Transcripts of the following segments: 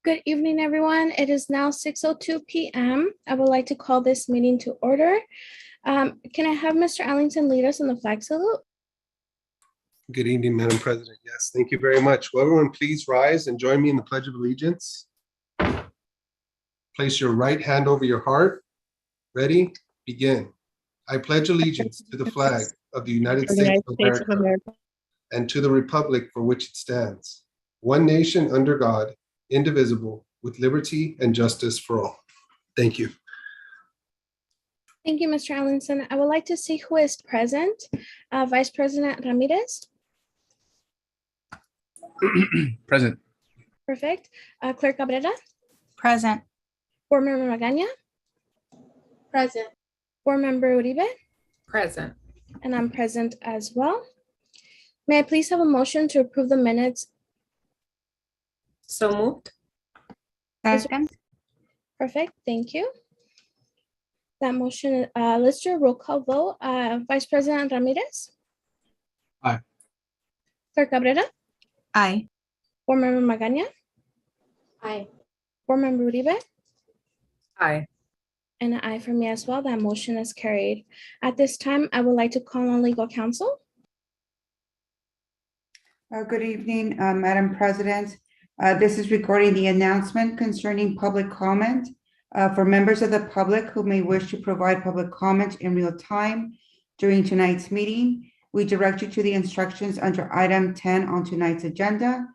Good evening, everyone. It is now 6:02 p.m. I would like to call this meeting to order. Can I have Mr. Allington lead us in the flag salute? Good evening, Madam President. Yes, thank you very much. Will everyone please rise and join me in the Pledge of Allegiance? Place your right hand over your heart. Ready? Begin. I pledge allegiance to the flag of the United States of America and to the republic for which it stands, one nation under God, indivisible, with liberty and justice for all. Thank you. Thank you, Mr. Allington. I would like to see who is present. Vice President Ramirez. Present. Perfect. Clerk Cabrera. Present. Board Member Magaña. Present. Board Member Uribe. Present. And I'm present as well. May I please have a motion to approve the minutes? So moved. Second. Perfect. Thank you. That motion, let's do a roll call vote. Vice President Ramirez. Aye. Clerk Cabrera. Aye. Board Member Magaña. Aye. Board Member Uribe. Aye. And an aye for me as well. That motion is carried. At this time, I would like to call on legal counsel. Good evening, Madam President. This is regarding the announcement concerning public comment. For members of the public who may wish to provide public comment in real time during tonight's meeting, we direct you to the instructions under item 10 on tonight's agenda.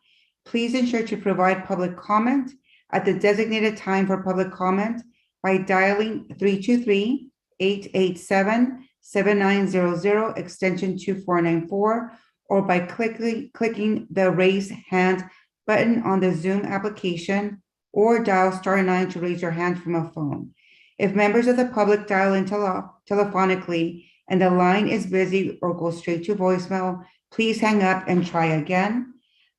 Please ensure to provide public comment at the designated time for public comment by dialing 323-887-7900 extension 2494 or by clicking the raise hand button on the Zoom application or dial *9 to raise your hand from a phone. If members of the public dial in telephonically and the line is busy or goes straight to voicemail, please hang up and try again.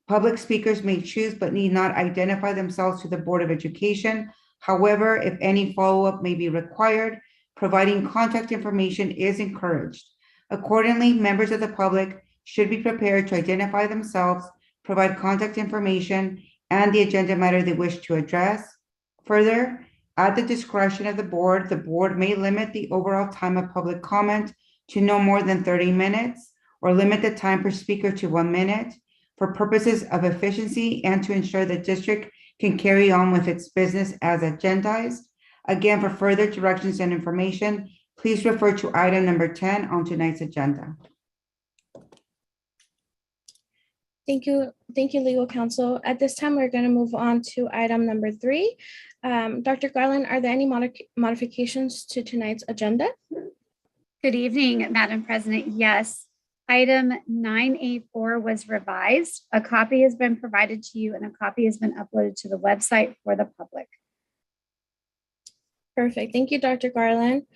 Public speakers may choose but need not identify themselves to the Board of Education. However, if any follow-up may be required, providing contact information is encouraged. Accordingly, members of the public should be prepared to identify themselves, provide contact information, and the agenda matter they wish to address. Further, at the discretion of the board may limit the overall time of public comment to no more than 30 minutes or limit the time per speaker to 1 minute for purposes of efficiency and to ensure the district can carry on with its business as agendized. Again, for further directions and information, please refer to item number 10 on tonight's agenda. Thank you, legal counsel. At this time, we're going to move on to item number 3. Dr. Garland, are there any modifications to tonight's agenda? Good evening, Madam President. Yes, item 9A4 was revised. A copy has been provided to you and a copy has been uploaded to the website for the public. Perfect. Thank you, Dr. Garland.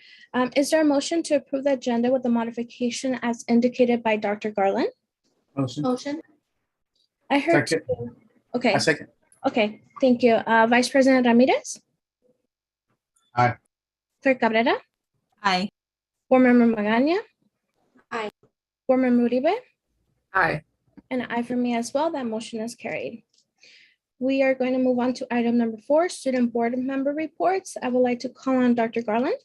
Is there a motion to approve the agenda with the modification as indicated by Dr. Garland? Motion. I heard Second. two. Okay. A second. Okay. Thank you. Vice President Ramirez? Aye. Clerk Cabrera? Aye. Board Member Magaña? Aye. Board Member Uribe? Aye. And an aye for me as well. That motion is carried. We are going to move on to item number 4, student board member reports. I would like to call on Dr. Garland.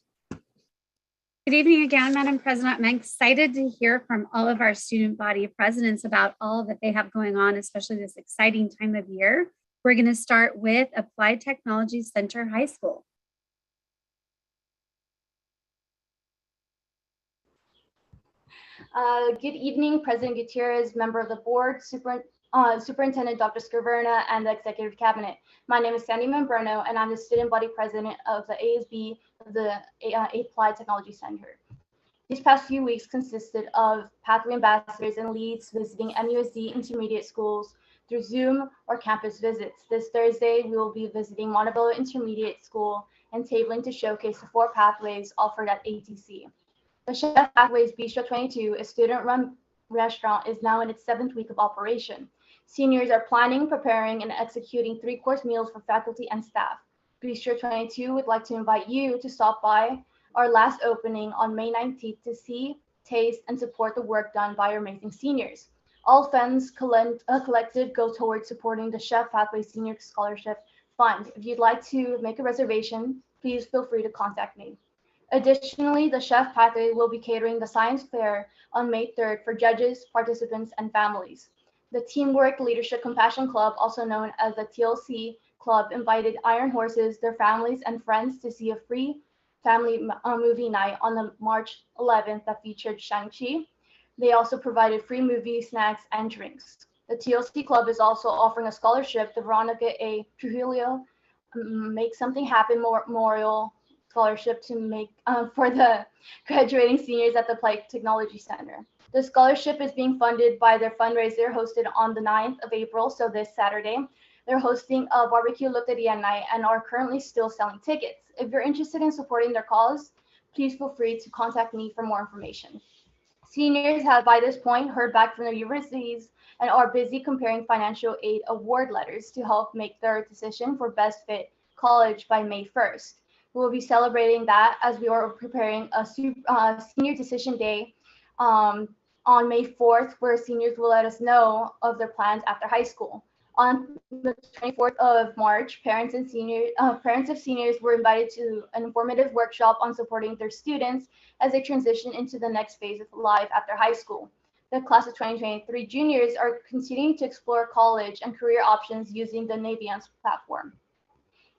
Good evening again, Madam President. I'm excited to hear from all of our student body presidents about all that they have going on, especially this exciting time of year. We're going to start with Applied Technology Center High School. Good evening, President Gutierrez, member of the board, Superintendent Dr. Scriverna, and the executive cabinet. My name is Sandy Membreno, and I'm the student body president of the ASB of the Applied Technology Center. These past few weeks consisted of pathway ambassadors and leads visiting MUSD intermediate schools through Zoom or campus visits. This Thursday, we will be visiting Montebello Intermediate School and tabling to showcase the 4 pathways offered at ATC. The Chef Pathways Bistro 22, a student-run restaurant, is now in its 7th week of operation. Seniors are planning, preparing, and executing 3-course meals for faculty and staff. Bistro 22 would like to invite you to stop by our last opening on May 19th to see, taste, and support the work done by our amazing seniors. All funds collected go towards supporting the Chef Pathway Senior Scholarship fund. If you'd like to make a reservation, please feel free to contact me. Additionally, the Chef Pathway will be catering the science fair on May 3rd for judges, participants, and families. The Teamwork Leadership Compassion Club, also known as the TLC Club, invited Iron Horses, their families, and friends to see a free family movie night on the March 11th that featured Shang-Chi. They also provided free movie snacks and drinks. The TLC Club is also offering a scholarship, the Veronica A. Trujillo Make Something Happen Memorial Scholarship to make for the graduating seniors at the Applied Technology Center. The scholarship is being funded by their fundraiser hosted on the 9th of April, so this Saturday. They're hosting a barbecue loteria night and are currently still selling tickets. If you're interested in supporting their cause, please feel free to contact me for more information. Seniors have by this point heard back from their universities and are busy comparing financial aid award letters to help make their decision for best fit college by May 1st. We will be celebrating that as we are preparing a senior decision day on May 4th, where seniors will let us know of their plans after high school. On the 24th of March, parents of seniors were invited to an informative workshop on supporting their students as they transition into the next phase of life after high school. The class of 2023 juniors are continuing to explore college and career options using the Naviance platform.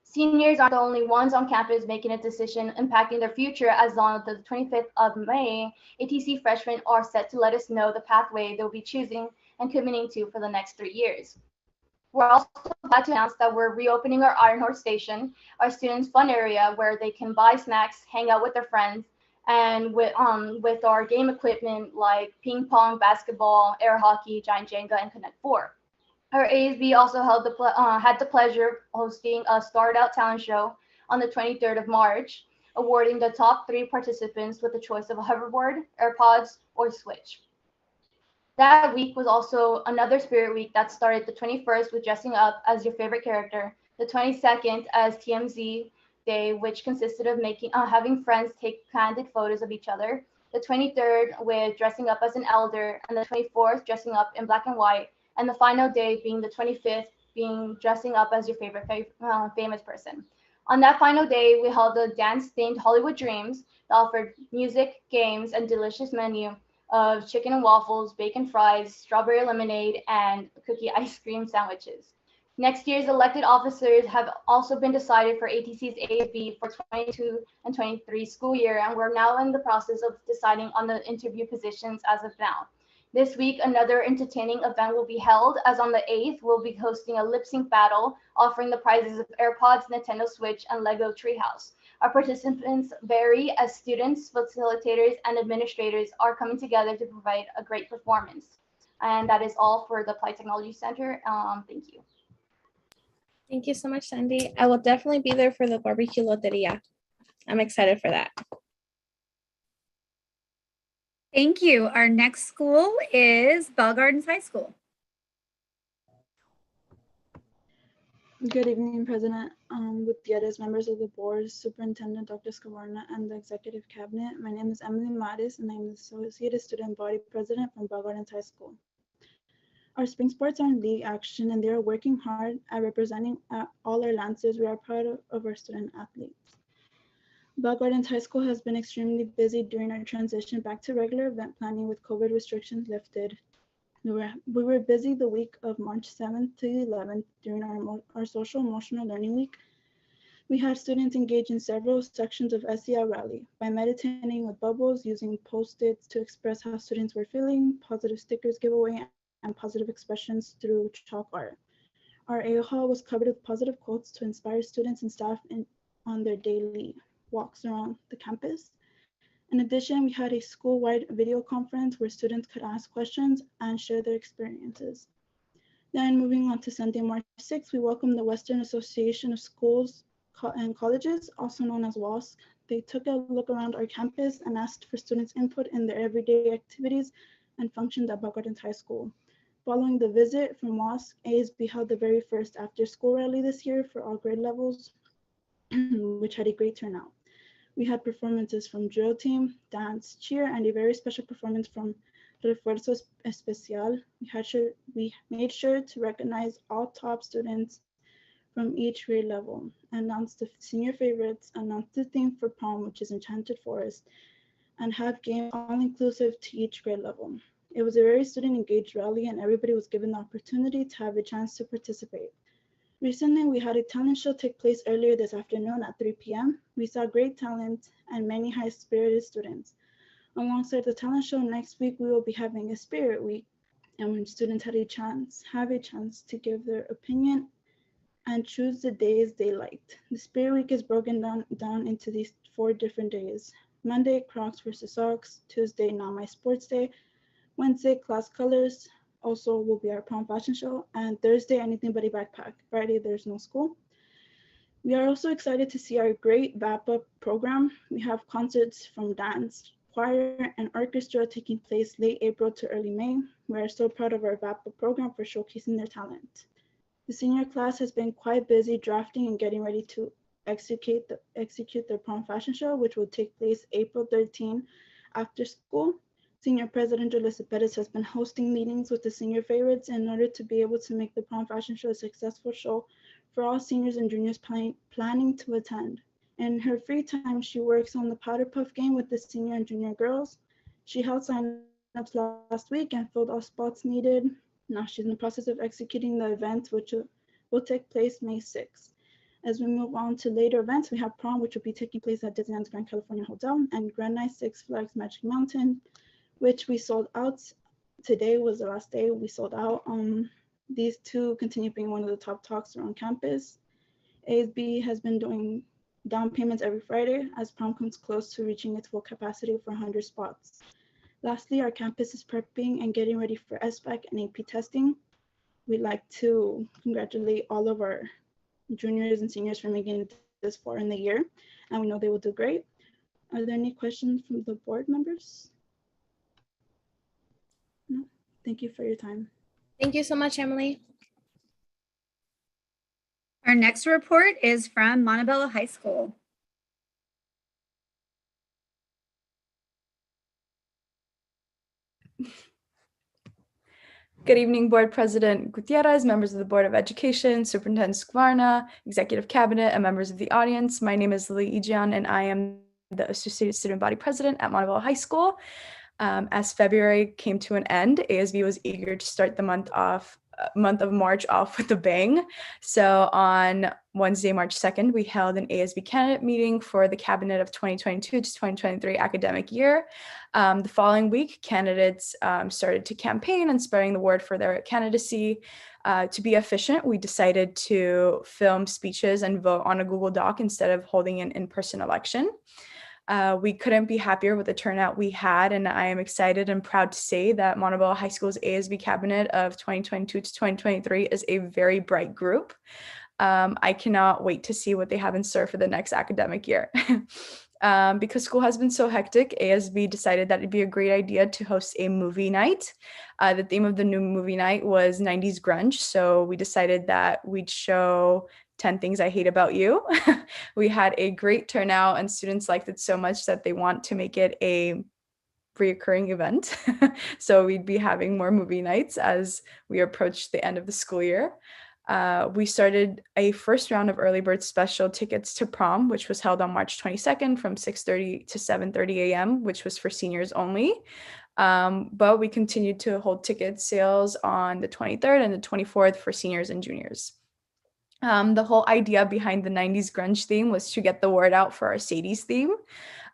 Seniors aren't the only ones on campus making a decision impacting their future, as on the 25th of May, ATC freshmen are set to let us know the pathway they'll be choosing and committing to for the next 3 years. We're also glad to announce that we're reopening our Iron Horse Station, our students' fun area where they can buy snacks, hang out with their friends, and with our game equipment like ping pong, basketball, air hockey, giant Jenga, and Connect 4. Our ASB also had the pleasure of hosting a Start Out talent show on the 23rd of March, awarding the top 3 participants with the choice of a hoverboard, AirPods, or Switch. That week was also another Spirit Week that started the 21st with dressing up as your favorite character, the 22nd as TMZ Day, which consisted of having friends take candid photos of each other, the 23rd with dressing up as an elder, and the 24th dressing up in black and white, and the final day being the 25th, being dressing up as your favorite famous person. On that final day, we held a dance-themed Hollywood Dreams that offered music, games, and delicious menu of chicken and waffles, bacon fries, strawberry lemonade, and cookie ice cream sandwiches. Next year's elected officers have also been decided for ATC's ASB for 22 and 23 school year, and we're now in the process of deciding on the interview positions as of now. This week, another entertaining event will be held, as on the 8th, we'll be hosting a lip sync battle, offering the prizes of AirPods, Nintendo Switch, and Lego Treehouse. Our participants vary as students, facilitators, and administrators are coming together to provide a great performance. And that is all for the Applied Technology Center. Thank you. Thank you so much, Sandy. I will definitely be there for the barbecue loteria. I'm excited for that. Thank you. Our next school is Bell Gardens High School. Good evening, President, Gutierrez, members of the board, Superintendent Dr. Scavarna, and the Executive Cabinet. My name is Emily Mattis, and I'm the Associated Student Body President from Bell Gardens High School. Our spring sports are in league action, and they are working hard at representing all our Lancers. We are proud of our student athletes. Bell Gardens High School has been extremely busy during our transition back to regular event planning with COVID restrictions lifted. We were busy the week of March 7th to 11th during our social emotional learning week. We had students engage in several sections of SEL rally by meditating with bubbles, using Post-its to express how students were feeling, positive stickers giveaway, and positive expressions through chalk art. Our AO hall was covered with positive quotes to inspire students and staff on their daily walks around the campus. In addition, we had a school-wide video conference where students could ask questions and share their experiences. Then moving on to Sunday, March 6th, we welcomed the Western Association of Schools and Colleges, also known as WASC. They took a look around our campus and asked for students' input in their everyday activities and functions at Bell Gardens High School. Following the visit from WASC, ASB held the very first after-school rally this year for all grade levels, which had a great turnout. We had performances from drill team, dance, cheer, and a very special performance from Refuerzo Especial. We made sure to recognize all top students from each grade level, announce the senior favorites, announce the theme for prom, which is Enchanted Forest, and have games all inclusive to each grade level. It was a very student engaged rally and everybody was given the opportunity to have a chance to participate. Recently, we had a talent show take place earlier this afternoon at 3 p.m. We saw great talent and many high-spirited students. Alongside the talent show next week, we will be having a spirit week, and when students have a chance to give their opinion and choose the days they liked. The spirit week is broken down into these 4 different days. Monday, Crocs versus Socks. Tuesday, Not My Sports Day. Wednesday, Class Colors. Also will be our prom fashion show. And Thursday, Anything But a Backpack. Friday, there's no school. We are also excited to see our great wrap-up program. We have concerts from dance, choir, and orchestra taking place late April to early May. We are so proud of our wrap-up program for showcasing their talent. The senior class has been quite busy drafting and getting ready to execute their prom fashion show, which will take place April 13 after school. Senior President Julissa Perez has been hosting meetings with the senior favorites in order to be able to make the prom fashion show a successful show for all seniors and juniors planning to attend. In her free time, she works on the Powder Puff game with the senior and junior girls. She held sign-ups last week and filled all spots needed. Now she's in the process of executing the event, which will take place May 6th. As we move on to later events, we have prom, which will be taking place at Disneyland's Grand California Hotel, and Grand Night Six Flags Magic Mountain, which we sold out. Today was the last day we sold out. These two continue being one of the top talks around campus. ASB has been doing down payments every Friday as prom comes close to reaching its full capacity for 100 spots. Lastly, our campus is prepping and getting ready for SBAC and AP testing. We'd like to congratulate all of our juniors and seniors for making it this far in the year, and we know they will do great. Are there any questions from the board members? No? Thank you for your time. Thank you so much, Emily. Our next report is from Montebello High School. Good evening, Board President Gutierrez, members of the Board of Education, Superintendent Skvarna, Executive Cabinet, and members of the audience. My name is Lily Ijian, and I am the Associated Student Body President at Montebello High School. As February came to an end, ASB was eager to start the month of March off with a bang. So on Wednesday, March 2nd, we held an ASB candidate meeting for the cabinet of 2022 to 2023 academic year. The following week, candidates started to campaign and spreading the word for their candidacy. To be efficient, we decided to film speeches and vote on a Google Doc instead of holding an in-person election. We couldn't be happier with the turnout we had, and I am excited and proud to say that Montebello High School's ASB cabinet of 2022 to 2023 is a very bright group. I cannot wait to see what they have in store for the next academic year. Because school has been so hectic, ASB decided that it'd be a great idea to host a movie night. The theme of the new movie night was 90s grunge, so we decided that we'd show 10 Things I Hate About You. We had a great turnout and students liked it so much that they want to make it a reoccurring event. So we'd be having more movie nights as we approach the end of the school year. We started a first round of early bird special tickets to prom, which was held on March 22nd from 6:30 to 7:30 a.m., which was for seniors only. But we continued to hold ticket sales on the 23rd and the 24th for seniors and juniors. The whole idea behind the 90s grunge theme was to get the word out for our Sadie's theme.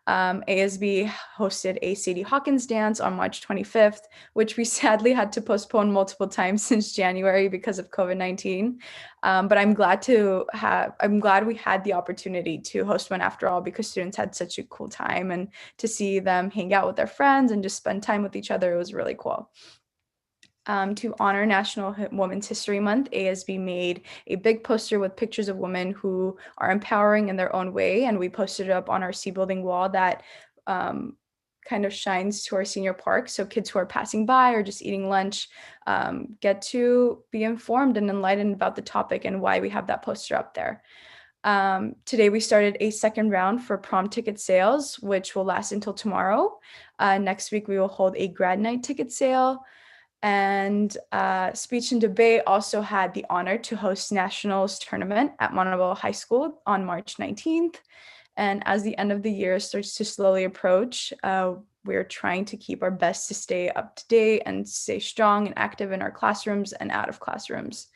ASB hosted a Sadie Hawkins dance on March 25th, which we sadly had to postpone multiple times since January because of COVID-19. But I'm glad we had the opportunity to host one after all, because students had such a cool time, and to see them hang out with their friends and just spend time with each other, it was really cool. To honor National Women's History Month, ASB made a big poster with pictures of women who are empowering in their own way, and we posted it up on our C building wall that kind of shines to our senior park. So kids who are passing by or just eating lunch get to be informed and enlightened about the topic and why we have that poster up there. Today we started a second round for prom ticket sales, which will last until tomorrow. Next week we will hold a grad night ticket sale. And speech and debate also had the honor to host nationals tournament at Montebello High School on March 19th. And as the end of the year starts to slowly approach, we're trying to keep our best to stay up to date and stay strong and active in our classrooms and out of classrooms.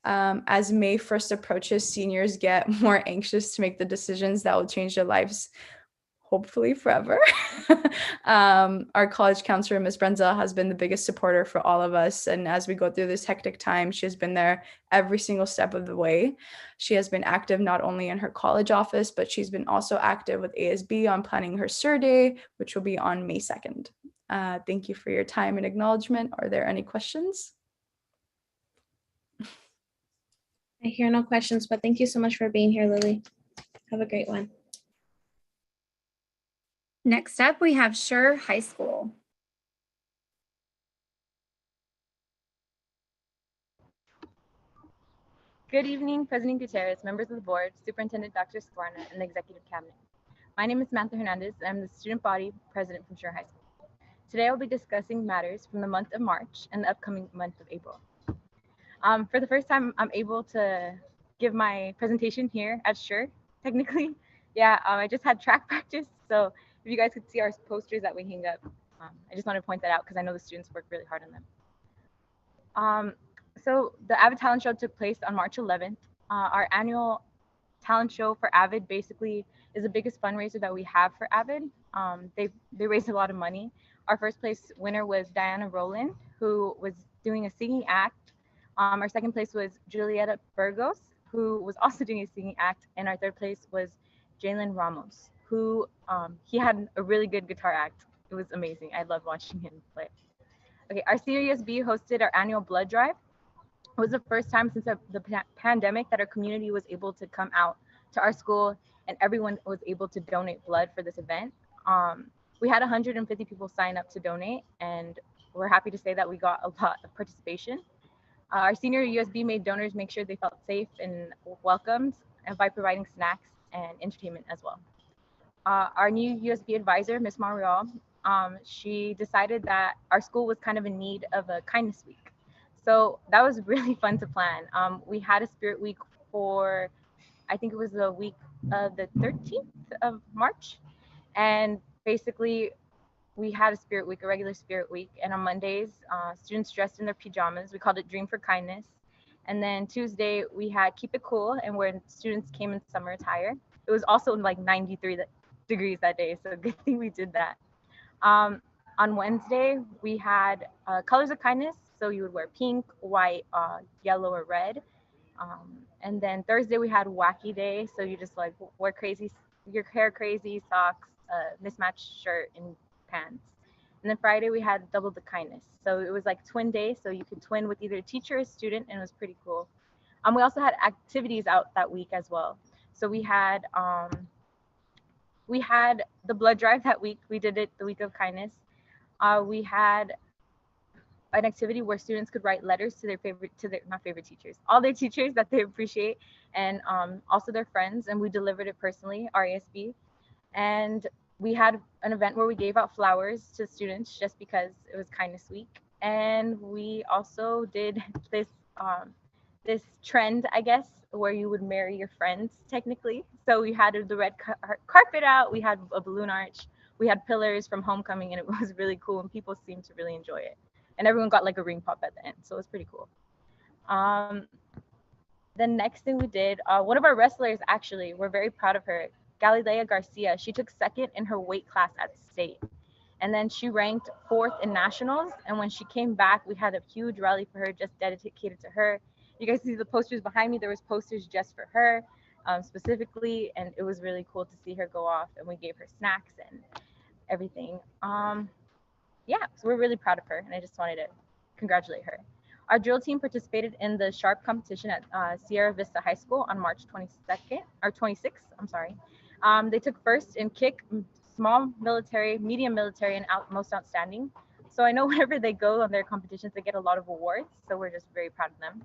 As May 1st approaches, seniors get more anxious to make the decisions that will change their lives, hopefully forever. Our college counselor, Ms. Brenza, has been the biggest supporter for all of us. And as we go through this hectic time, she has been there every single step of the way. She has been active not only in her college office, but she's been also active with ASB on planning her Schurr Day, which will be on May 2nd. Thank you for your time and acknowledgement. Are there any questions? I hear no questions, but thank you so much for being here, Lily. Have a great one. Next up, we have Schurr High School. Good evening, President Gutierrez, members of the board, Superintendent Dr. Skwarna, and the Executive Cabinet. My name is Samantha Hernandez, and I'm the student body president from Schurr High School. Today, I'll be discussing matters from the month of March and the upcoming month of April. For the first time, I'm able to give my presentation here at Schurr, technically. Yeah, I just had track practice, so if you guys could see our posters that we hang up, I just want to point that out because I know the students work really hard on them. So the Avid Talent Show took place on March 11th. Our annual talent show for Avid basically is the biggest fundraiser that we have for Avid. They raised a lot of money. Our first place winner was Diana Rowland, who was doing a singing act. Our second place was Julieta Burgos, who was also doing a singing act. And our third place was Jalen Ramos, who he had a really good guitar act. It was amazing. I loved watching him play. Okay, our senior USB hosted our annual blood drive. It was the first time since the pandemic that our community was able to come out to our school and everyone was able to donate blood for this event. We had 150 people sign up to donate, and we're happy to say that we got a lot of participation. Our senior USB made donors make sure they felt safe and welcomed, and by providing snacks and entertainment as well. Our new USB advisor, Ms. Marial, she decided that our school was kind of in need of a kindness week. So that was really fun to plan. We had a spirit week for, I think it was the week of the 13th of March. And basically we had a spirit week, a regular spirit week. And on Mondays, students dressed in their pajamas. We called it Dream for Kindness. And then Tuesday we had Keep It Cool, and where students came in summer attire. It was also like 93 degrees that day. So good thing we did that. On Wednesday, we had Colors of Kindness. So you would wear pink, white, yellow, or red. And then Thursday, we had Wacky Day. So you just like wear crazy, your hair crazy, socks, mismatched shirt, and pants. And then Friday, we had Double the Kindness. So it was like twin day. So you could twin with either a teacher or a student, and it was pretty cool. We also had activities out that week as well. So we had the blood drive that week. We did it the week of kindness. We had an activity where students could write letters to all their teachers that they appreciate, and also their friends, and we delivered it personally, RASB. And we had an event where we gave out flowers to students just because it was kindness week. And we also did this trend, I guess, where you would marry your friends technically. So we had the red carpet out, we had a balloon arch, we had pillars from homecoming, and it was really cool, and people seemed to really enjoy it. And everyone got like a ring pop at the end, so it was pretty cool. The next thing we did, one of our wrestlers, actually, we're very proud of her, Galilea Garcia. She took second in her weight class at state. And then she ranked 4th in nationals. And when she came back, we had a huge rally for her, just dedicated to her. You guys see the posters behind me. There was posters just for her specifically. And it was really cool to see her go off. And we gave her snacks and everything. Yeah, so we're really proud of her, and I just wanted to congratulate her. Our drill team participated in the Sharp competition at Sierra Vista High School on March 26th, I'm sorry. They took first in kick, small military, medium military, and most outstanding. So I know whenever they go on their competitions, they get a lot of awards, so we're just very proud of them.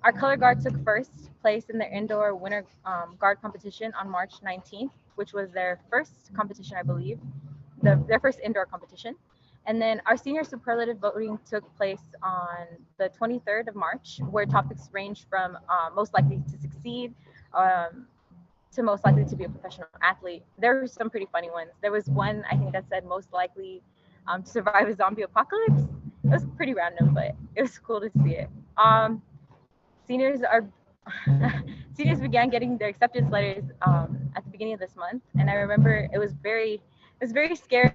Our color guard took first place in their indoor winter guard competition on March 19th, which was their first competition, I believe, their first indoor competition. And then our senior superlative voting took place on the 23rd of March, where topics ranged from most likely to succeed to most likely to be a professional athlete. There were some pretty funny ones. There was one, I think, that said most likely to survive a zombie apocalypse. It was pretty random, but it was cool to see it. Seniors began getting their acceptance letters at the beginning of this month, and I remember it was very scary.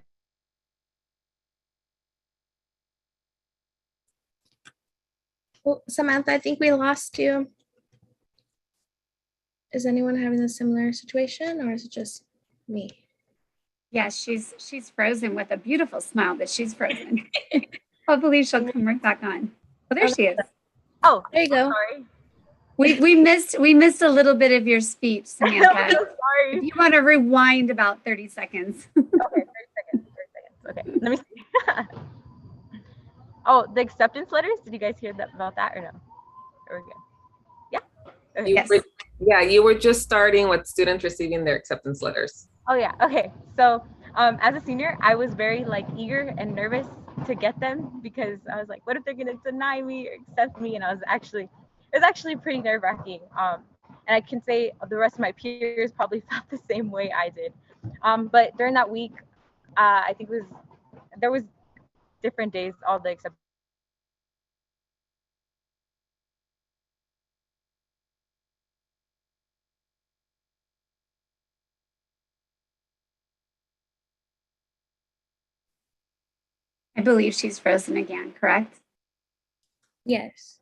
Oh, Samantha, I think we lost you. Is anyone having a similar situation, or is it just me? Yeah, she's frozen with a beautiful smile, but she's frozen. Hopefully she'll come right back on. Oh, there she is. Oh, there you go. Sorry. We missed a little bit of your speech, Samantha. I'm so sorry. If you want to rewind about 30 seconds. Okay, 30 seconds. Okay, let me see. Oh, the acceptance letters. Did you guys hear about that or no? Or good? Yeah. Okay. You were just starting with students receiving their acceptance letters. Oh yeah. Okay. So as a senior, I was very eager and nervous to get them because I was like, what if they're gonna deny me or accept me? And it was actually pretty nerve-wracking. And I can say the rest of my peers probably felt the same way I did. But during that week, I think there was different days, all the acceptance. I believe she's frozen again, correct? Yes.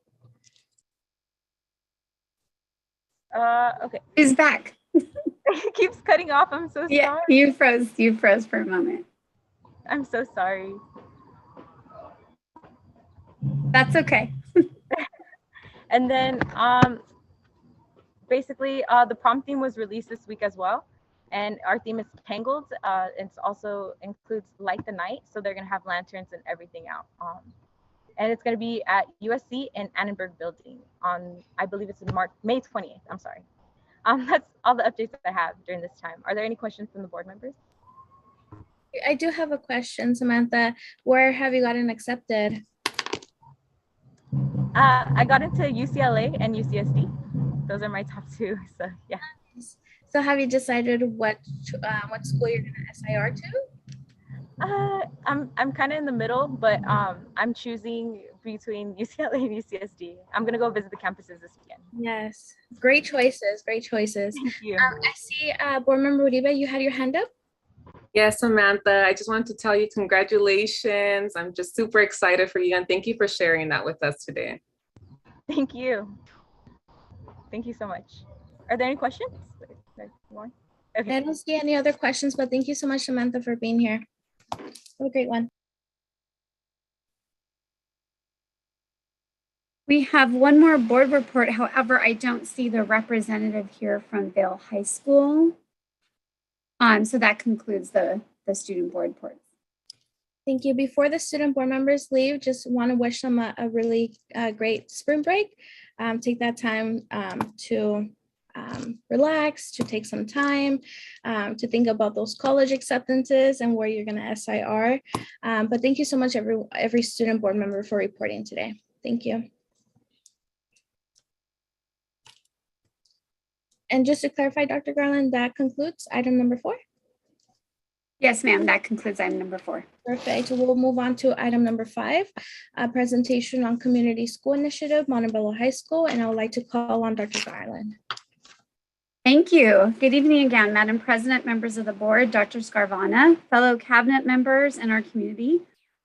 Okay. She's back. It keeps cutting off. I'm so sorry. Yeah, you froze for a moment. I'm so sorry. That's okay. And then basically the prom theme was released this week as well. And our theme is Tangled. It also includes Light the Night. So they're going to have lanterns and everything out. And it's going to be at USC and Annenberg Building on, I believe it's May 28th. I'm sorry. That's all the updates that I have during this time. Are there any questions from the board members? I do have a question, Samantha. Where have you gotten accepted? I got into UCLA and UCSD. Those are my top two. So yeah. So have you decided what school you're gonna SIR to? I'm kind of in the middle, but I'm choosing between UCLA and UCSD. I'm gonna go visit the campuses this weekend. Yes, great choices. Great choices. Thank you. I see, Board Member Uribe, you had your hand up. Yes, Samantha, I just wanted to tell you congratulations. I'm just super excited for you, and thank you for sharing that with us today. Thank you. Thank you so much. Are there any questions? More? Okay. I don't see any other questions, but thank you so much, Samantha, for being here. Have a great one. We have one more board report. However, I don't see the representative here from Vail High School. So that concludes the student board reports. Thank you. Before the student board members leave, just want to wish them a really great spring break. Take that time to relax, to take some time to think about those college acceptances and where you're going to SIR. But thank you so much, every student board member, for reporting today. Thank you. And just to clarify, Dr. Garland, that concludes item number 4. Yes, ma'am, that concludes item number 4. Perfect. We'll move on to item number 5, a presentation on Community School Initiative, Montebello High School, and I would like to call on Dr. Garland. Thank you. Good evening again, Madam President, members of the board, Dr. Scarvana, fellow cabinet members, and our community.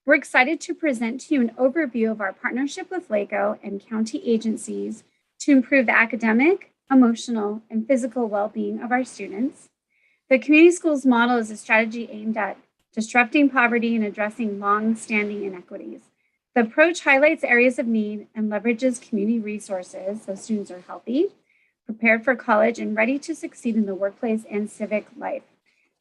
We're excited to present to you an overview of our partnership with LACO and county agencies to improve the academic, emotional, and physical well-being of our students. The community schools model is a strategy aimed at disrupting poverty and addressing long-standing inequities. The approach highlights areas of need and leverages community resources so students are healthy, prepared for college, and ready to succeed in the workplace and civic life.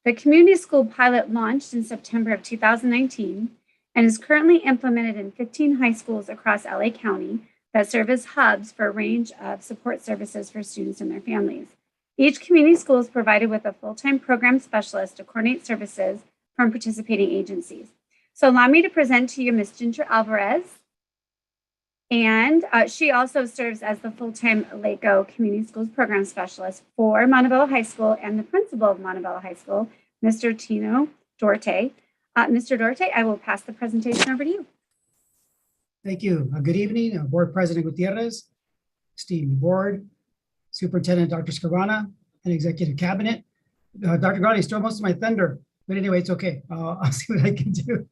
The community school pilot launched in September of 2019 and is currently implemented in 15 high schools across LA County that serve as hubs for a range of support services for students and their families. Each community school is provided with a full-time program specialist to coordinate services from participating agencies. So allow me to present to you Ms. Ginger Alvarez. And she also serves as the full-time LACO Community Schools Program Specialist for Montebello High School and the principal of Montebello High School, Mr. Tino Dorte. Mr. Dorte, I will pass the presentation over to you. Thank you. Good evening, Board President Gutierrez, esteemed board, Superintendent Dr. Scarana, and Executive Cabinet. Dr. Grani stole most of my thunder, but anyway, it's okay. I'll see what I can do.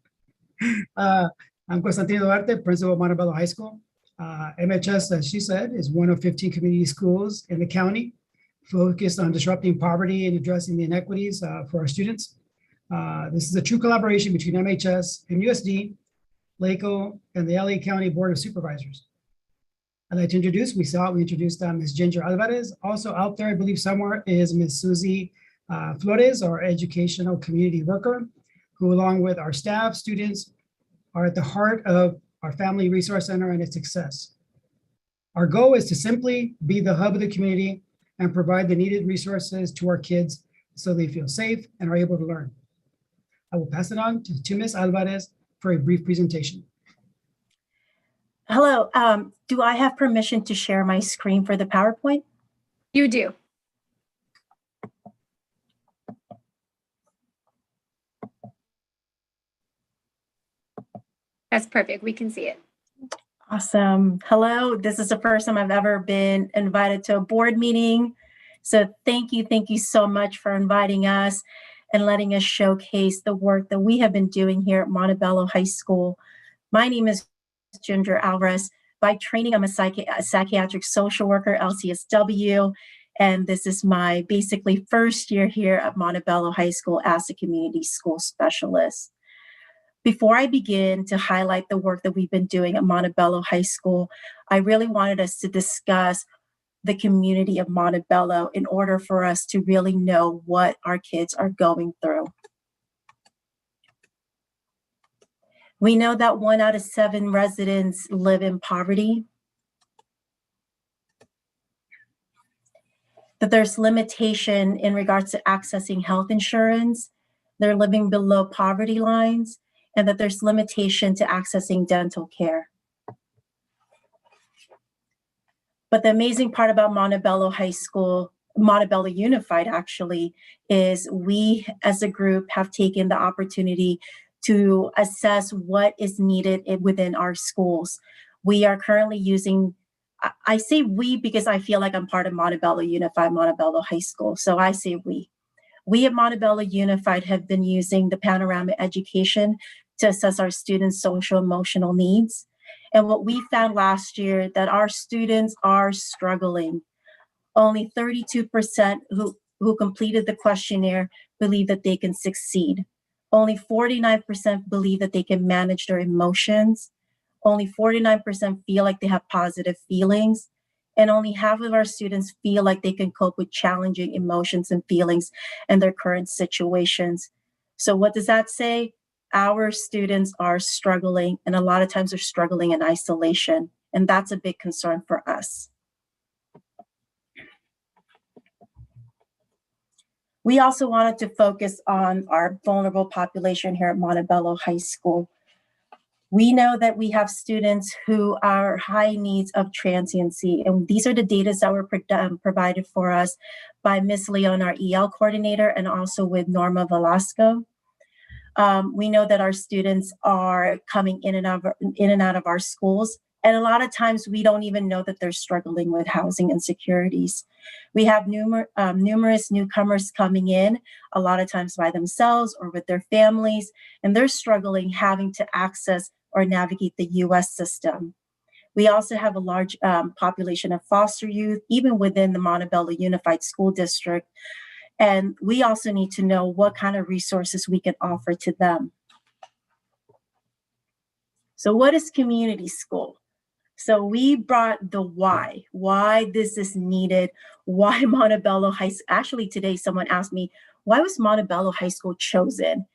I'm Constantino Duarte, principal of Montebello High School. MHS, as she said, is one of 15 community schools in the county focused on disrupting poverty and addressing the inequities for our students. This is a true collaboration between MHS and USD, LACO, and the LA County Board of Supervisors. I'd like to introduce, we introduced Ms. Ginger Alvarez. Also out there, I believe somewhere, is Ms. Susie Flores, our educational community worker, who along with our staff, students, are at the heart of our Family Resource Center and its success. Our goal is to simply be the hub of the community and provide the needed resources to our kids so they feel safe and are able to learn. I will pass it on to Ms. Alvarez for a brief presentation. Hello, do I have permission to share my screen for the PowerPoint? You do. That's perfect. We can see it. Awesome. Hello, this is the first time I've ever been invited to a board meeting. So thank you so much for inviting us and letting us showcase the work that we have been doing here at Montebello High School. My name is Ginger Alvarez. By training, I'm a psychiatric social worker, LCSW, and this is my basically first year here at Montebello High School as a community school specialist. Before I begin to highlight the work that we've been doing at Montebello High School, I really wanted us to discuss the community of Montebello in order for us to really know what our kids are going through. We know that 1 out of 7 residents live in poverty, that there's limitation in regards to accessing health insurance, they're living below poverty lines, and that there's limitation to accessing dental care. But the amazing part about Montebello High School, Montebello Unified actually, is we as a group have taken the opportunity to assess what is needed within our schools. We are currently using, I say we because I feel like I'm part of Montebello Unified, Montebello High School, so I say we. We at Montebello Unified have been using the panoramic education to assess our students' social emotional needs. And what we found last year that our students are struggling. Only 32% who completed the questionnaire believe that they can succeed. Only 49% believe that they can manage their emotions. Only 49% feel like they have positive feelings. And only half of our students feel like they can cope with challenging emotions and feelings in their current situations. So what does that say? Our students are struggling, and a lot of times they're struggling in isolation, and that's a big concern for us. We also wanted to focus on our vulnerable population here at Montebello High School. We know that we have students who are high needs of transiency, and these are the data that were provided for us by Ms. Leon, our EL coordinator, and also with Norma Velasco. We know that our students are coming in and out of our schools, and a lot of times we don't even know that they're struggling with housing insecurities. We have numerous newcomers coming in, a lot of times by themselves or with their families, and they're struggling having to access or navigate the US system. We also have a large population of foster youth, even within the Montebello Unified School District. And we also need to know what kind of resources we can offer to them. So what is community school? So we brought the why this is needed, why Montebello High School. Actually today someone asked me, why was Montebello High School chosen?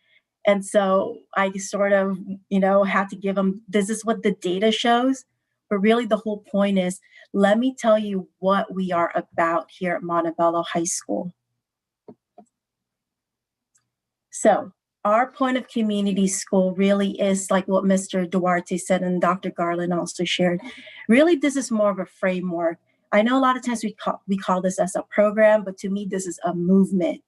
And so I sort of, had to give them, this is what the data shows. But really the whole point is, let me tell you what we are about here at Montebello High School. So our point of community school really is like what Mr. Duarte said and Dr. Garland also shared. Really, this is more of a framework. I know a lot of times we call this as a program, but to me, this is a movement.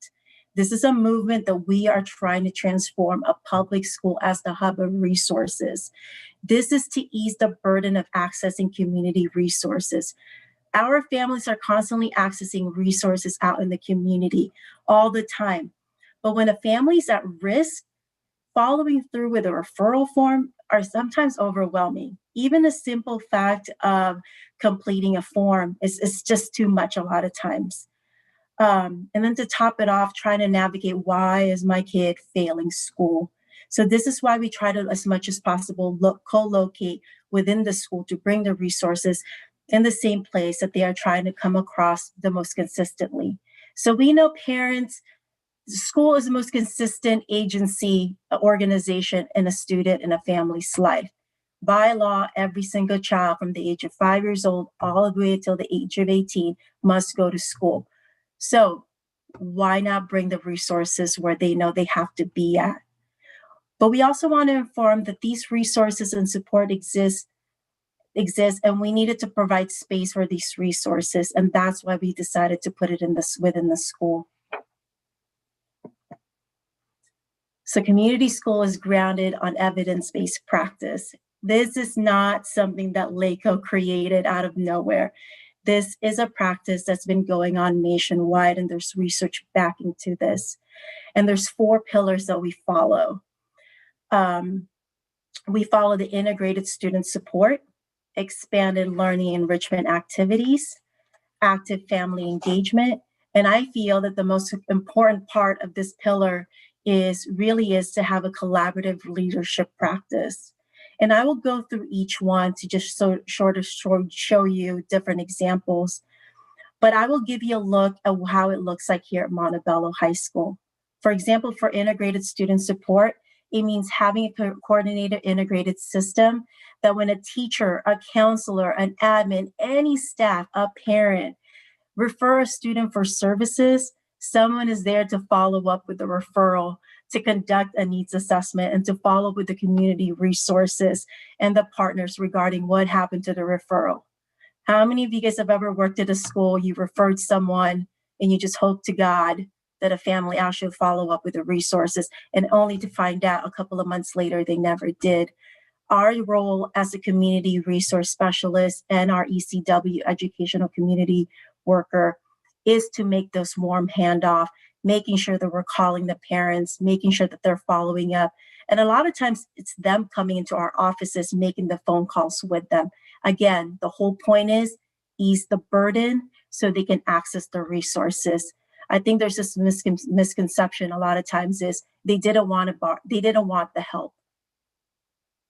This is a movement that we are trying to transform a public school as the hub of resources. This is to ease the burden of accessing community resources. Our families are constantly accessing resources out in the community all the time. But when a family is at risk, following through with a referral form are sometimes overwhelming. Even a simple fact of completing a form is just too much a lot of times. And then to top it off, trying to navigate why is my kid failing school? So this is why we try to, as much as possible, co-locate within the school to bring the resources in the same place that they are trying to come across the most consistently. So we know parents, school is the most consistent agency, organization in a student and a family's life. By law, every single child from the age of 5 years old all the way until the age of 18 must go to school. So why not bring the resources where they know they have to be at? But we also want to inform that these resources and support exist, and we needed to provide space for these resources. And that's why we decided to put it within the school. So community school is grounded on evidence-based practice. This is not something that LACO created out of nowhere. This is a practice that's been going on nationwide, and there's research backing to this. And there's 4 pillars that we follow. We follow the integrated student support, expanded learning enrichment activities, active family engagement. And I feel that the most important part of this pillar is to have a collaborative leadership practice. And I will go through each one to just show you different examples. But I will give you a look at how it looks like here at Montebello High School. For example, for integrated student support, it means having a coordinated integrated system that when a teacher, a counselor, an admin, any staff, a parent, refer a student for services, someone is there to follow up with the referral, to conduct a needs assessment, and to follow up with the community resources and the partners regarding what happened to the referral. How many of you guys have ever worked at a school, you referred someone, and you just hope to God that a family actually follow up with the resources, and only to find out a couple of months later they never did? Our role as a community resource specialist and our ECW, educational community worker, is to make those warm handoff, making sure that we're calling the parents, making sure that they're following up. And a lot of times it's them coming into our offices, making the phone calls with them. Again, the whole point is ease the burden so they can access the resources. I think there's this misconception a lot of times is they didn't want the help.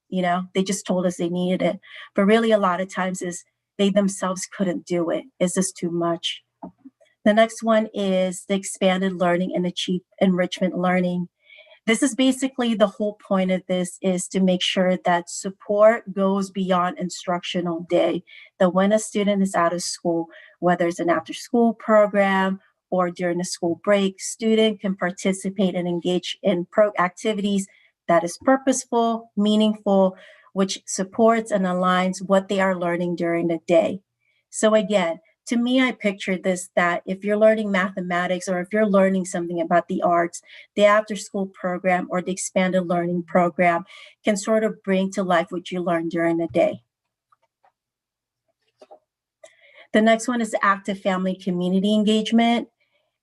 You know, they just told us they needed it. But really a lot of times is they themselves couldn't do it. It's just too much. The next one is the expanded learning and achieve enrichment learning. This is basically the whole point of this is to make sure that support goes beyond instructional day, that when a student is out of school, whether it's an after school program or during a school break, student can participate and engage in activities that is purposeful, meaningful, which supports and aligns what they are learning during the day. So again, to me, I picture this, that if you're learning mathematics or if you're learning something about the arts, the after school program or the expanded learning program can sort of bring to life what you learned during the day. The next one is active family community engagement.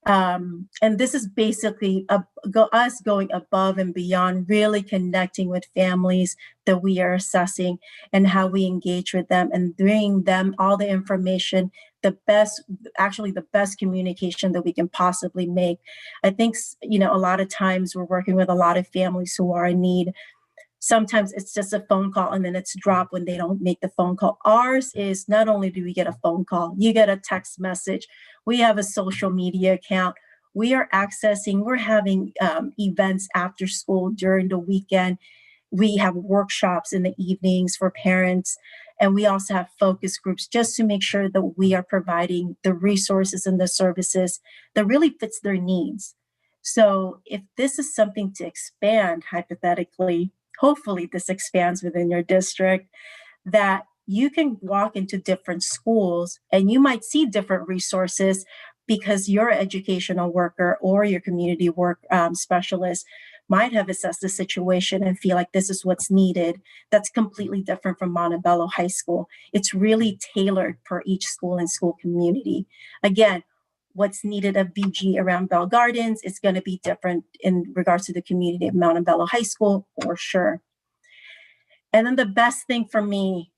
And this is basically us going above and beyond, really connecting with families that we are assessing and how we engage with them and bringing them all the information, the best communication that we can possibly make. I think, a lot of times we're working with a lot of families who are in need. Sometimes it's just a phone call and then it's dropped when they don't make the phone call. Ours is not only do we get a phone call, you get a text message. We have a social media account. We're having events after school during the weekend. We have workshops in the evenings for parents. And we also have focus groups just to make sure that we are providing the resources and the services that really fits their needs. So if this is something to expand, hypothetically, hopefully this expands within your district, that you can walk into different schools and you might see different resources because your educational worker or your community work specialist might have assessed the situation and feel like this is what's needed. That's completely different from Montebello High School. It's really tailored per each school and school community. Again, what's needed of BG around Bell Gardens is going to be different in regards to the community of Montebello High School, for sure. And then the best thing for me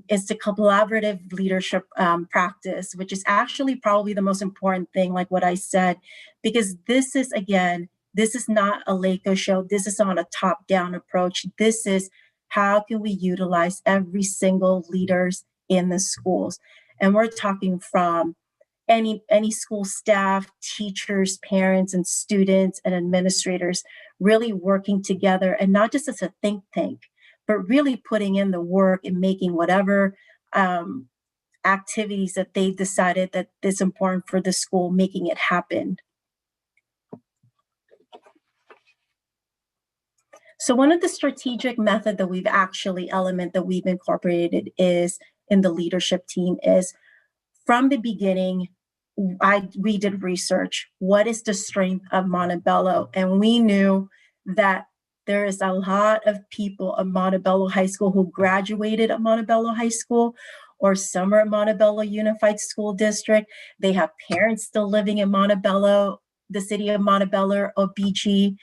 is the collaborative leadership practice, which is actually probably the most important thing, like what I said, because this is, again, this is not a LACO show. This is not a top-down approach. This is how can we utilize every single leaders in the schools. And we're talking from any school staff, teachers, parents, and students and administrators really working together, and not just as a think tank, but really putting in the work and making whatever activities that they decided that is important for the school, making it happen. So one of the strategic method that we've incorporated is in the leadership team is from the beginning, we did research. What is the strength of Montebello? And we knew that there is a lot of people at Montebello High School who graduated at Montebello High School, or some are at Montebello Unified School District. They have parents still living in Montebello, the city of Montebello, or BG.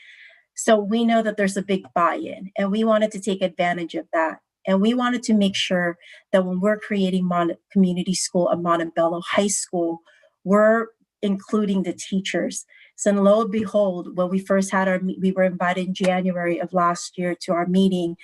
So we know that there's a big buy-in, and we wanted to take advantage of that. And we wanted to make sure that when we're creating community school at Montebello High School, we're including the teachers. So lo and behold, when we first had we were invited in January of last year to our meeting,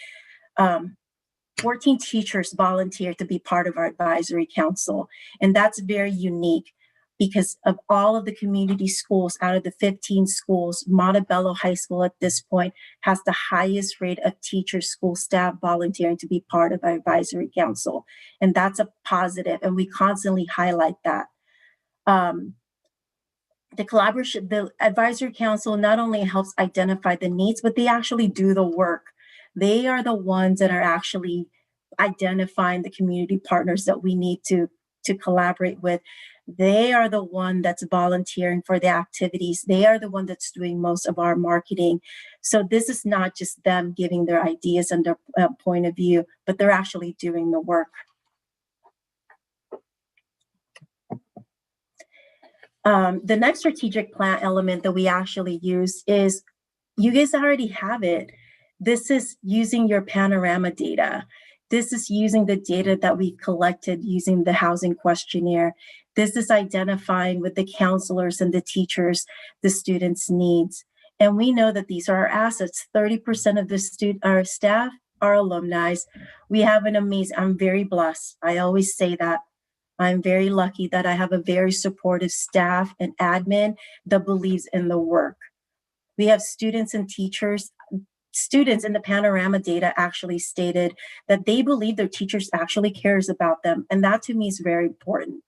14 teachers volunteered to be part of our advisory council. And that's very unique because of all of the community schools, out of the 15 schools, Montebello High School at this point has the highest rate of teachers, school staff volunteering to be part of our advisory council. And that's a positive, and we constantly highlight that. The advisory council not only helps identify the needs, but they actually do the work. They are the ones that are actually identifying the community partners that we need to collaborate with. They are the one that's volunteering for the activities. They are the one that's doing most of our marketing. So this is not just them giving their ideas and their point of view, but they're actually doing the work. The next strategic plan element that we actually use is, you guys already have it. This is using your panorama data. This is using the data that we collected using the housing questionnaire. This is identifying with the counselors and the teachers the students' needs. And we know that these are our assets. 30% of our staff are alumni. We have an amazing, I'm very blessed. I always say that. I'm very lucky that I have a very supportive staff and admin that believes in the work. We have students and teachers. Students in the panorama data actually stated that they believe their teachers actually cares about them. And that to me is very important,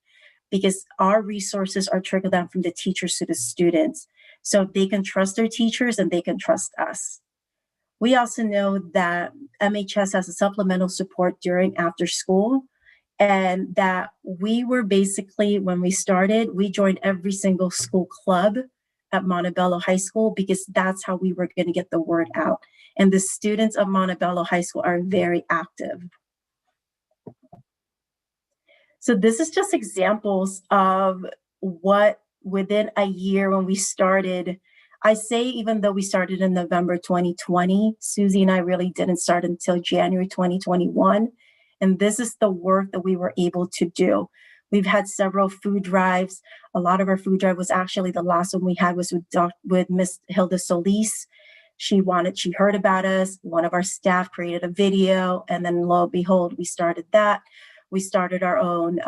because our resources are trickled down from the teachers to the students. So they can trust their teachers and they can trust us. We also know that MHS has a supplemental support during after school, and that we were basically, when we started, we joined every single school club at Montebello High School because that's how we were going to get the word out. And the students of Montebello High School are very active. So this is just examples of what within a year when we started, I say even though we started in November 2020, Susie and I really didn't start until January 2021. And this is the work that we were able to do. We've had several food drives. A lot of our food drive was actually, the last one we had was with Miss Hilda Solis. She heard about us. One of our staff created a video, and then lo and behold, we started that. We started our own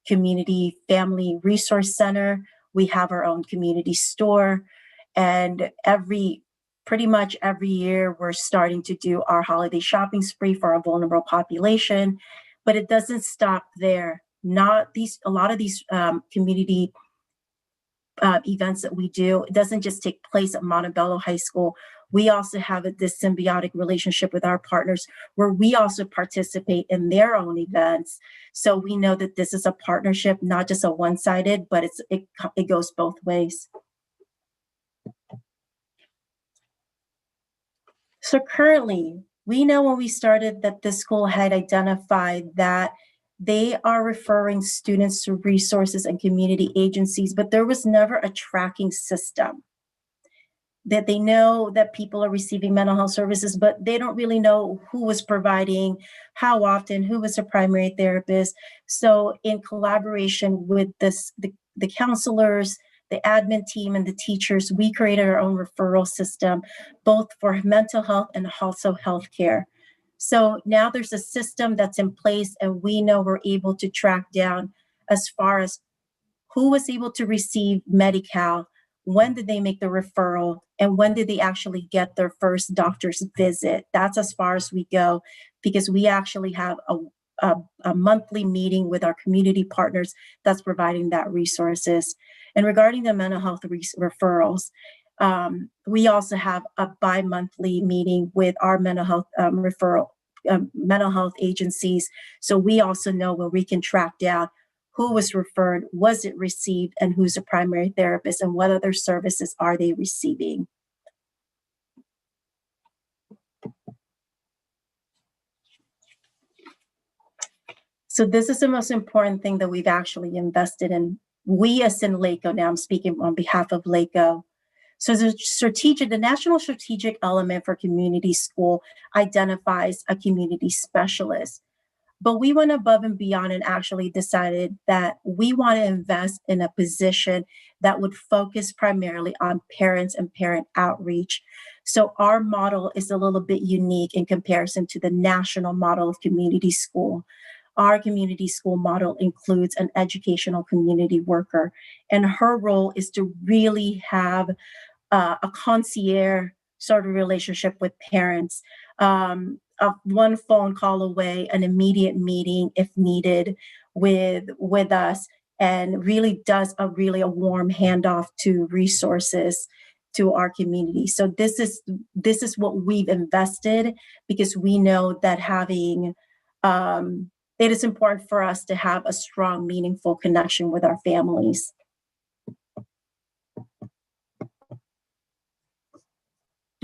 community family resource center. We have our own community store, and pretty much every year we're starting to do our holiday shopping spree for our vulnerable population, but it doesn't stop there. A lot of these community events that we do. It doesn't just take place at Montebello High School. We also have this symbiotic relationship with our partners where we also participate in their own events. So we know that this is a partnership, not just a one-sided, but it goes both ways. So currently, we know when we started that the school had identified that they are referring students to resources and community agencies, but there was never a tracking system. That they know that people are receiving mental health services, but they don't really know who was providing, how often, who was a primary therapist. So in collaboration with the counselors, the admin team, and the teachers, we created our own referral system, both for mental health and also healthcare. So now there's a system that's in place, and we know we're able to track down as far as who was able to receive Medi-Cal, when did they make the referral, and when did they actually get their first doctor's visit. That's as far as we go, because we actually have a monthly meeting with our community partners that's providing that resources. And regarding the mental health referrals, we also have a bi-monthly meeting with our mental health mental health agencies. So we also know where we can track down who was referred, was it received, and who's a primary therapist, and what other services are they receiving. So this is the most important thing that we've actually invested in. We as in LACO, now I'm speaking on behalf of LACO. So the national strategic element for community school identifies a community specialist. But we went above and beyond and actually decided that we want to invest in a position that would focus primarily on parents and parent outreach. So our model is a little bit unique in comparison to the national model of community school. Our community school model includes an educational community worker, and her role is to really have a concierge sort of relationship with parents. One phone call away, an immediate meeting if needed with us, and really does a warm handoff to resources to our community. So this is what we've invested, because we know that having it is important for us to have a strong, meaningful connection with our families.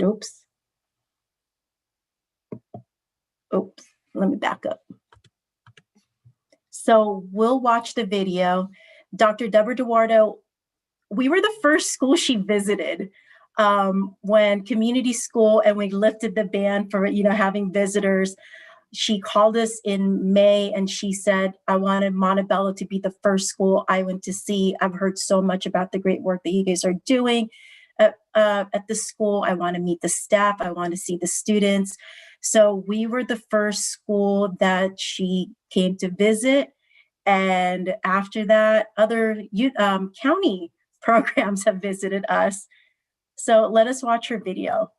Oops, let me back up. So we'll watch the video. Dr. Deborah Duardo, we were the first school she visited when community school, and we lifted the ban for, having visitors. She called us in May and she said, I wanted Montebello to be the first school I went to see. I've heard so much about the great work that you guys are doing at the school. I want to meet the staff. I want to see the students. So we were the first school that she came to visit. And after that, other county programs have visited us. So let us watch her video.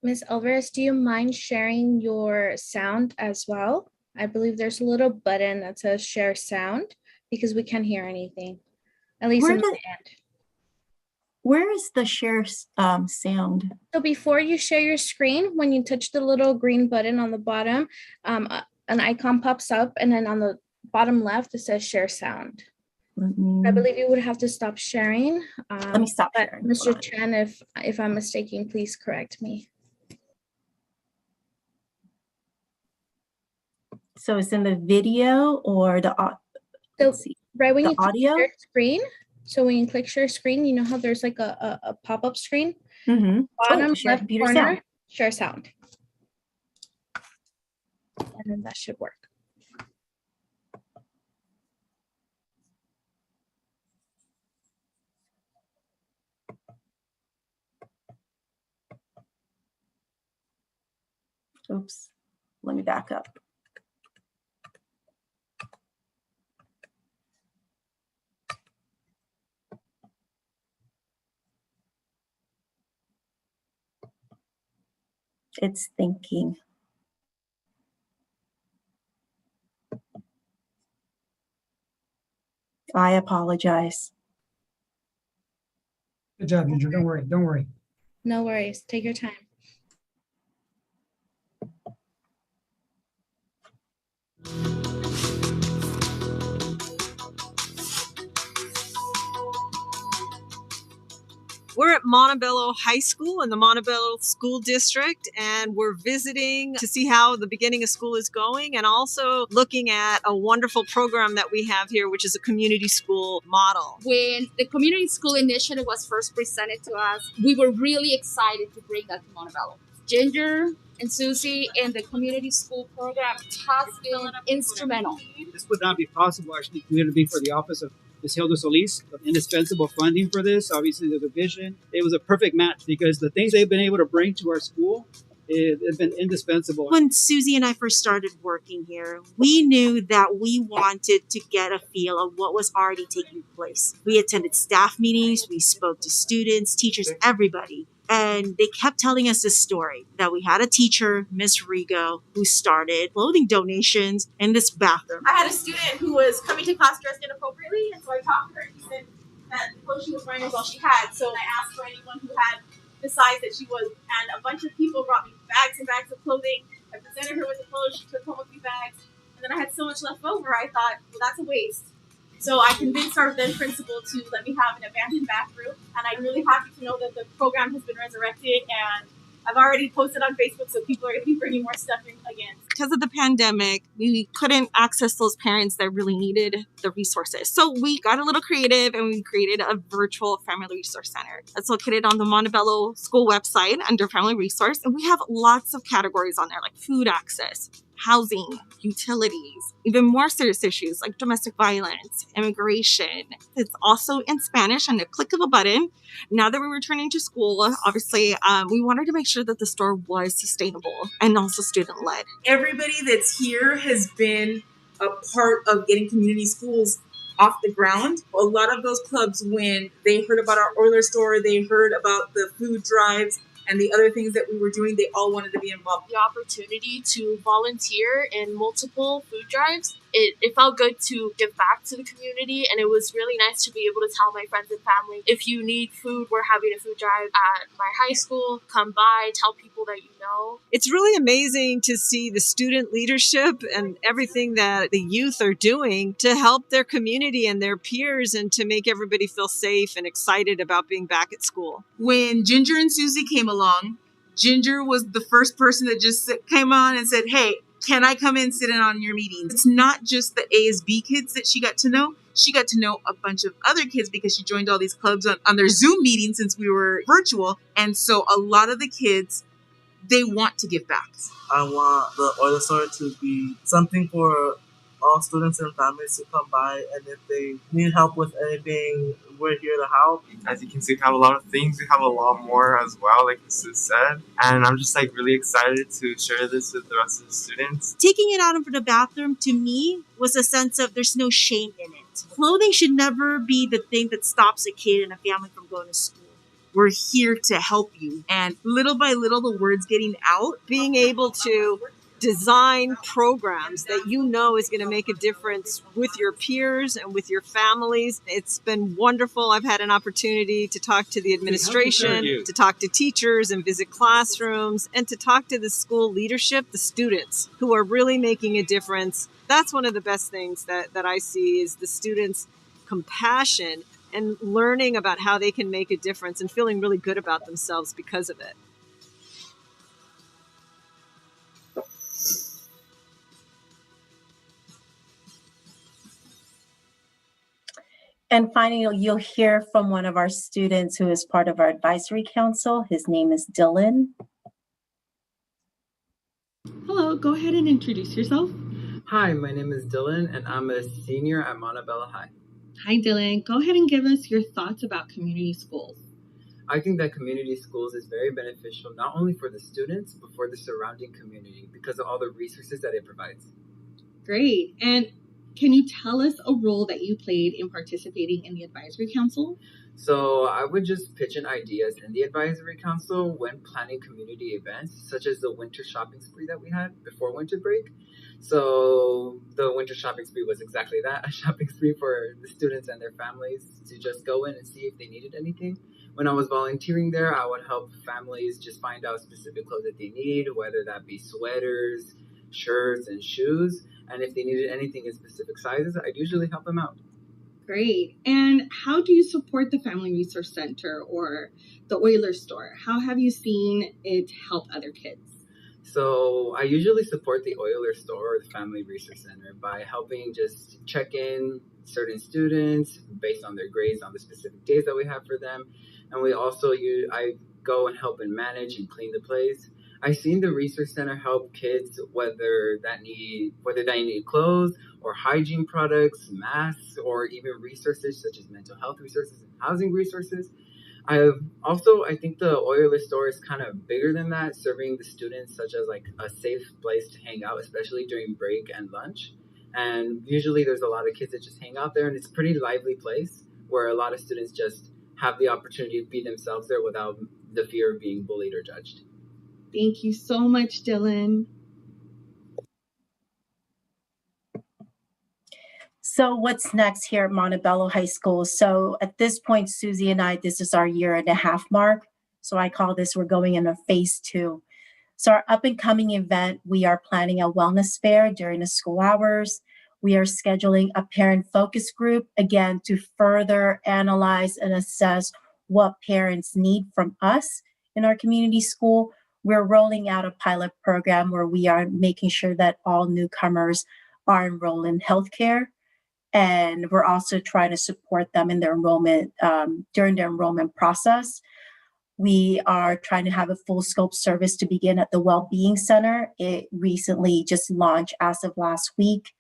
Ms. Alvarez, do you mind sharing your sound as well? I believe there's a little button that says share sound, because we can't hear anything, at least on my end. Where is the share sound? So before you share your screen, when you touch the little green button on the bottom, an icon pops up, and then on the bottom left, it says share sound. I believe you would have to stop sharing. Let me stop sharing. Mr. Chen, if I'm mistaken, please correct me. So it's in the video or the so right when you audio click share screen. So when you click share screen, you know how there's like a pop-up screen. Mm-hmm. Bottom left corner, share sound, and then that should work. Oops, let me back up. it's thinking. I apologize. Good job, Ginger. Don't worry. Don't worry. No worries. Take your time. We're at Montebello High School in the Montebello School District, and we're visiting to see how the beginning of school is going and also looking at a wonderful program that we have here, which is a community school model. When the community school initiative was first presented to us, we were really excited to bring that to Montebello. Ginger and Susie and the community school program has been instrumental. This would not be possible, actually, if it wouldn't be for the office of Ms. Hilda Solis, of indispensable funding for this. Obviously, there's a vision. It was a perfect match because the things they've been able to bring to our school have been indispensable. When Susie and I first started working here, we knew that we wanted to get a feel of what was already taking place. We attended staff meetings, we spoke to students, teachers, everybody. And they kept telling us this story that we had a teacher, Miss Rigo, who started clothing donations in this bathroom. I had a student who was coming to class dressed inappropriately, and so I talked to her and she said that the clothes she was wearing was all she had. So I asked for anyone who had the size that she was, and a bunch of people brought me bags and bags of clothing. I presented her with the clothes, she took home a few bags, and then I had so much left over, I thought, well, that's a waste. So I convinced our then principal to let me have an abandoned bathroom, and I'm really happy to know that the program has been resurrected, and I've already posted on Facebook, so people are going to be bringing more stuff in again. Because of the pandemic, we couldn't access those parents that really needed the resources. So we got a little creative and we created a virtual family resource center that's located on the Montebello school website under family resource. And we have lots of categories on there like food access, housing, utilities, even more serious issues like domestic violence, immigration. It's also in Spanish and a click of a button. Now that we're returning to school, obviously, we wanted to make sure that the store was sustainable and also student-led. Everybody that's here has been a part of getting community schools off the ground. A lot of those clubs, when they heard about our Oiler store, they heard about the food drives, and the other things that we were doing, they all wanted to be involved. The opportunity to volunteer in multiple food drives, it felt good to give back to the community, and it was really nice to be able to tell my friends and family, if you need food, we're having a food drive at my high school, come by, tell people that you know. It's really amazing to see the student leadership and everything that the youth are doing to help their community and their peers and to make everybody feel safe and excited about being back at school. When Ginger and Susie came along, Ginger was the first person that just came on and said, hey, can I come in, sit in on your meetings? It's not just the ASB kids that she got to know. She got to know a bunch of other kids because she joined all these clubs on their Zoom meetings since we were virtual. And so a lot of the kids, they want to give back. I want the Oiler store to be something for all students and families to come by, and if they need help with anything, we're here to help. As you can see, we have a lot of things. We have a lot more as well, like Mrs. said. And I'm just really excited to share this with the rest of the students. Taking it out of the bathroom, to me, was a sense of there's no shame in it. Clothing should never be the thing that stops a kid and a family from going to school. We're here to help you. And little by little, the word's getting out. Being able to design programs that you know is going to make a difference with your peers and with your families. It's been wonderful. I've had an opportunity to talk to the administration, to talk to teachers and visit classrooms, and to talk to the school leadership, the students who are really making a difference. That's one of the best things that I see is the students' compassion and learning about how they can make a difference and feeling really good about themselves because of it. And finally, you'll hear from one of our students who is part of our advisory council. His name is Dylan. Hello, go ahead and introduce yourself. Hi, my name is Dylan, and I'm a senior at Montebello High. Hi, Dylan. Go ahead and give us your thoughts about community schools. I think that community schools is very beneficial, not only for the students, but for the surrounding community because of all the resources that it provides. Great. And Can you tell us a role that you played in participating in the advisory council? So I would just pitch in ideas in the advisory council when planning community events, such as the winter shopping spree that we had before winter break. So the winter shopping spree was exactly that, a shopping spree for the students and their families to just go in and see if they needed anything. When I was volunteering there, I would help families just find out specific clothes that they need, whether that be sweaters, shirts, and shoes. And if they needed anything in specific sizes, I'd usually help them out. Great. And how do you support the Family Resource Center or the Euler Store? How have you seen it help other kids? So I usually support the Euler Store or the Family Resource Center by helping just check in certain students based on their grades on the specific days that we have for them. And we also I go and help and manage and clean the place. I've seen the Resource Center help kids whether they need clothes or hygiene products, masks, or even resources such as mental health resources and housing resources. I think the Euler Store is kind of bigger than that, serving the students such as like a safe place to hang out, especially during break and lunch. And usually there's a lot of kids that just hang out there, and it's a pretty lively place where a lot of students just have the opportunity to be themselves there without the fear of being bullied or judged. Thank you so much, Dylan. So what's next here at Montebello High School? So at this point, Susie and I, this is our 1.5 year mark. So I call this, we're going into phase 2. So our up and coming event, we are planning a wellness fair during the school hours. We are scheduling a parent focus group, again, to further analyze and assess what parents need from us in our community school. We're rolling out a pilot program where we are making sure that all newcomers are enrolled in healthcare. And we're also trying to support them in their enrollment during their enrollment process. We are trying to have a full scope service to begin at the Wellbeing Center. It recently just launched as of last week.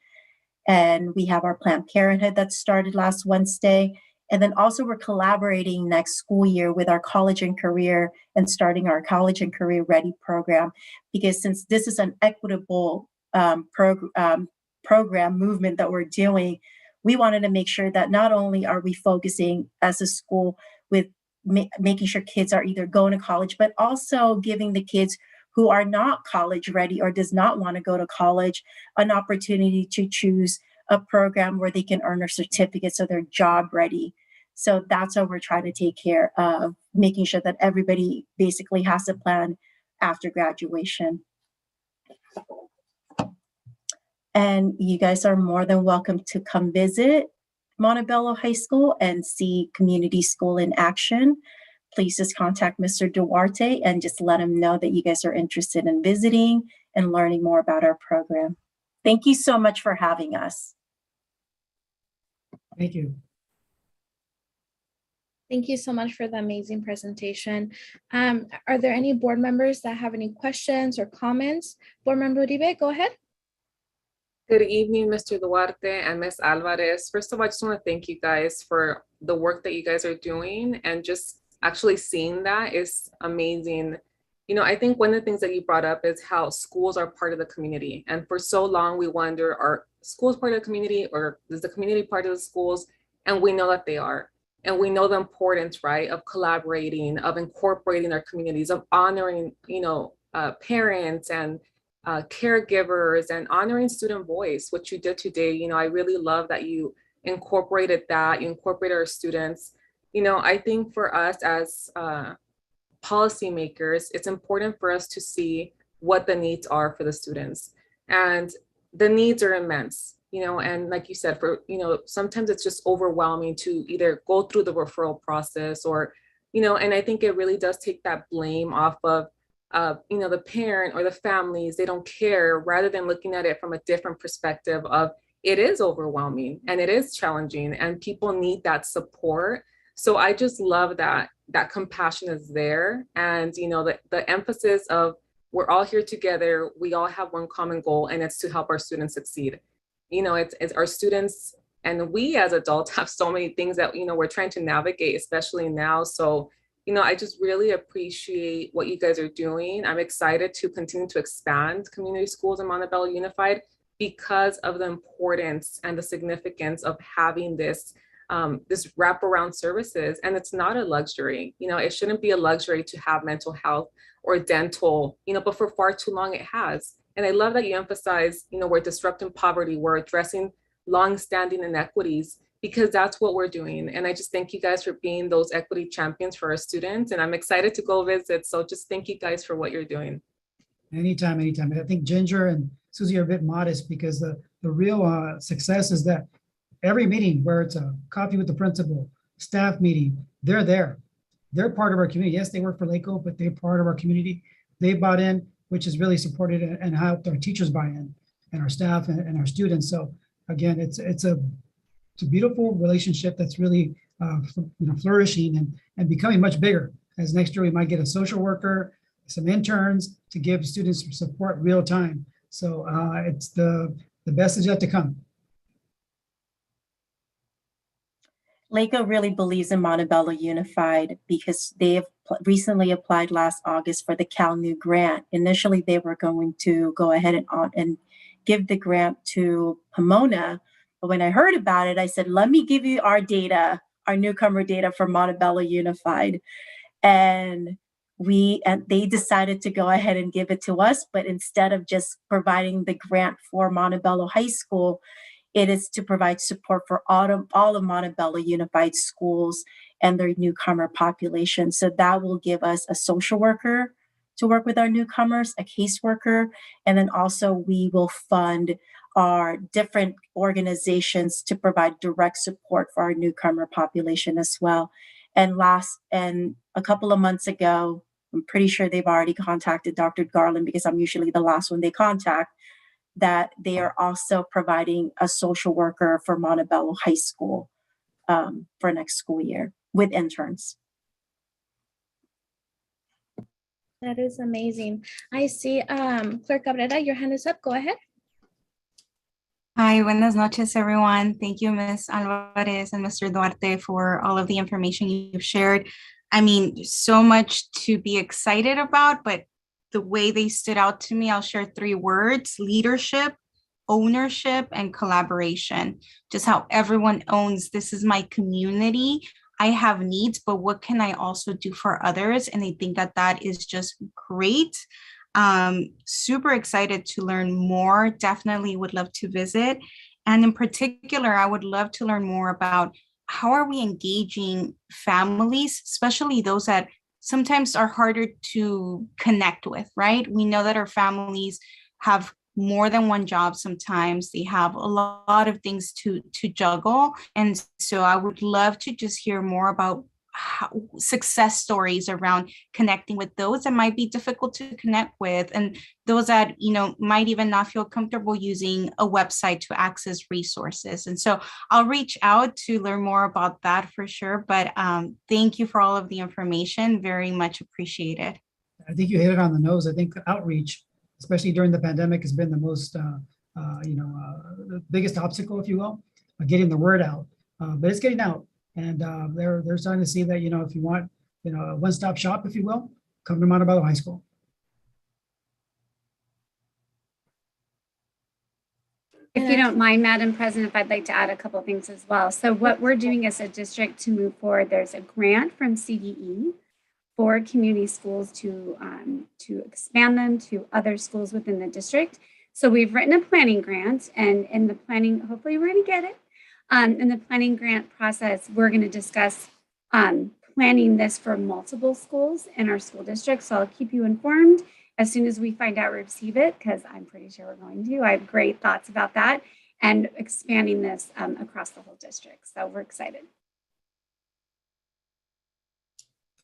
And we have our Planned Parenthood that started last Wednesday. And then also we're collaborating next school year with our college and career and starting our college and career ready program. Because since this is an equitable program movement that we're doing, we wanted to make sure that not only are we focusing as a school with making sure kids are either going to college, but also giving the kids who are not college ready or does not want to go to college an opportunity to choose a program where they can earn a certificate so they're job ready. So that's how we're trying to take care of making sure that everybody basically has a plan after graduation. And you guys are more than welcome to come visit Montebello High School and see community school in action. Please just contact Mr. Duarte and just let him know that you guys are interested in visiting and learning more about our program. Thank you so much for having us. Thank you. Thank you so much for the amazing presentation. Are there any board members that have any questions or comments? Board Member Uribe, go ahead. Good evening, Mr. Duarte and Ms. Alvarez. First of all, I just want to thank you guys for the work that you guys are doing, and just actually seeing that is amazing. You know, I think one of the things that you brought up is how schools are part of the community. And for so long, we wonder, are schools part of the community, or is the community part of the schools? And we know that they are. And we know the importance, right, of collaborating, of incorporating our communities, of honoring, parents and caregivers, and honoring student voice, which you did today. You know, I really love that you incorporated that, you incorporated our students. You know, I think for us as policymakers, it's important for us to see what the needs are for the students. And the needs are immense, you know, and like you said, sometimes it's just overwhelming to either go through the referral process or, and I think it really does take that blame off of the parent or the families. They don't care, rather than looking at it from a different perspective of it is overwhelming and it is challenging and people need that support. So I just love that compassion is there. And, the emphasis of we're all here together. We all have one common goal, and it's to help our students succeed. It's our students, and we as adults have so many things that, we're trying to navigate, especially now. So, I just really appreciate what you guys are doing. I'm excited to continue to expand community schools in Montebello Unified, because of the importance and the significance of having this this wraparound services. And it's not a luxury. It shouldn't be a luxury to have mental health or dental, but for far too long it has. And I love that you emphasize, we're disrupting poverty, we're addressing long-standing inequities, because that's what we're doing. And I just thank you guys for being those equity champions for our students. And I'm excited to go visit. So just thank you guys for what you're doing. Anytime. And I think Ginger and Susie are a bit modest, because the real success is that every meeting where it's a coffee with the principal, staff meeting, they're there. They're part of our community. Yes, they work for LACO, but they're part of our community. They bought in, which has really supported and helped our teachers buy in, and our staff and our students. So again, it's a beautiful relationship that's really flourishing and becoming much bigger. As next year we might get a social worker, some interns to give students support real time. So it's the best is yet to come. LACO really believes in Montebello Unified because they have recently applied last August for the Cal New grant. Initially, they were going to go ahead and give the grant to Pomona. But when I heard about it, I said, let me give you our data, our newcomer data for Montebello Unified. And they decided to go ahead and give it to us. But instead of just providing the grant for Montebello High School, it is to provide support for all of Montebello Unified schools and their newcomer population. So that will give us a social worker to work with our newcomers, a caseworker, and then also we will fund our different organizations to provide direct support for our newcomer population as well. And a couple of months ago, I'm pretty sure they've already contacted Dr. Garland, because I'm usually the last one they contact, that they are also providing a social worker for Montebello High School for next school year with interns. That is amazing. I see Clerk Cabrera, your hand is up. Go ahead. Hi, buenas noches, everyone. Thank you, Ms. Alvarez and Mr. Duarte, for all of the information you've shared. I mean, so much to be excited about, but the way they stood out to me, I'll share 3 words: leadership, ownership, and collaboration. Just how everyone owns, this is my community. I have needs, but what can I also do for others? And I think that is just great. Super excited to learn more. Definitely would love to visit. And in particular, I would love to learn more about how are we engaging families, especially those that sometimes are harder to connect with, right? We know that our families have more than one job. Sometimes they have a lot of things to juggle. And so I would love to just hear more about success stories around connecting with those that might be difficult to connect with, and those that might even not feel comfortable using a website to access resources. And so I'll reach out to learn more about that for sure. But thank you for all of the information. Very much appreciated. I think you hit it on the nose. I think outreach, especially during the pandemic, has been the most the biggest obstacle, if you will, getting the word out. But it's getting out. And they're starting to see that, if you want, a one-stop shop, if you will, come to Montebello High School. If you don't mind, Madam President, I'd like to add a couple of things as well. So what we're doing as a district to move forward, there's a grant from CDE for community schools to expand them to other schools within the district. So we've written a planning grant, and in the planning, hopefully we're going to get it. In the planning grant process, we're going to discuss planning this for multiple schools in our school district. So I'll keep you informed as soon as we find out we receive it, because I'm pretty sure we're going to. I have great thoughts about that, and expanding this across the whole district. So we're excited.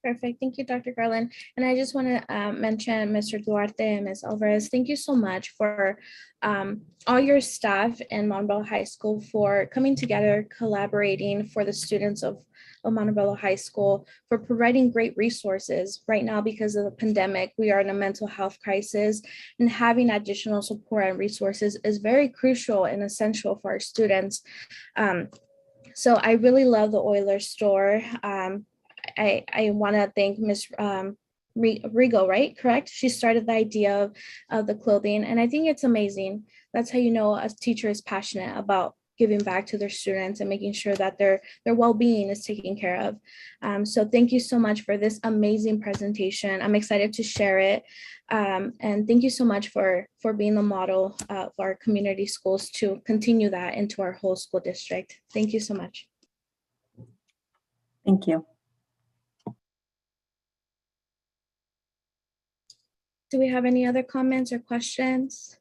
Perfect. Thank you, Dr. Garland. And I just want to mention Mr. Duarte and Ms. Alvarez, thank you so much for all your staff in Montebello High School for coming together, collaborating for the students of Montebello High School, for providing great resources. Right now, because of the pandemic, we are in a mental health crisis, and having additional support and resources is very crucial and essential for our students. So I really love the Euler store. I want to thank Ms. Rigo, right? Correct? She started the idea of the clothing, and I think it's amazing. That's how you know a teacher is passionate about giving back to their students and making sure that their well-being is taken care of. So thank you so much for this amazing presentation. I'm excited to share it. And thank you so much for being the model of our community schools to continue that into our whole school district. Thank you so much. Thank you. Do we have any other comments or questions?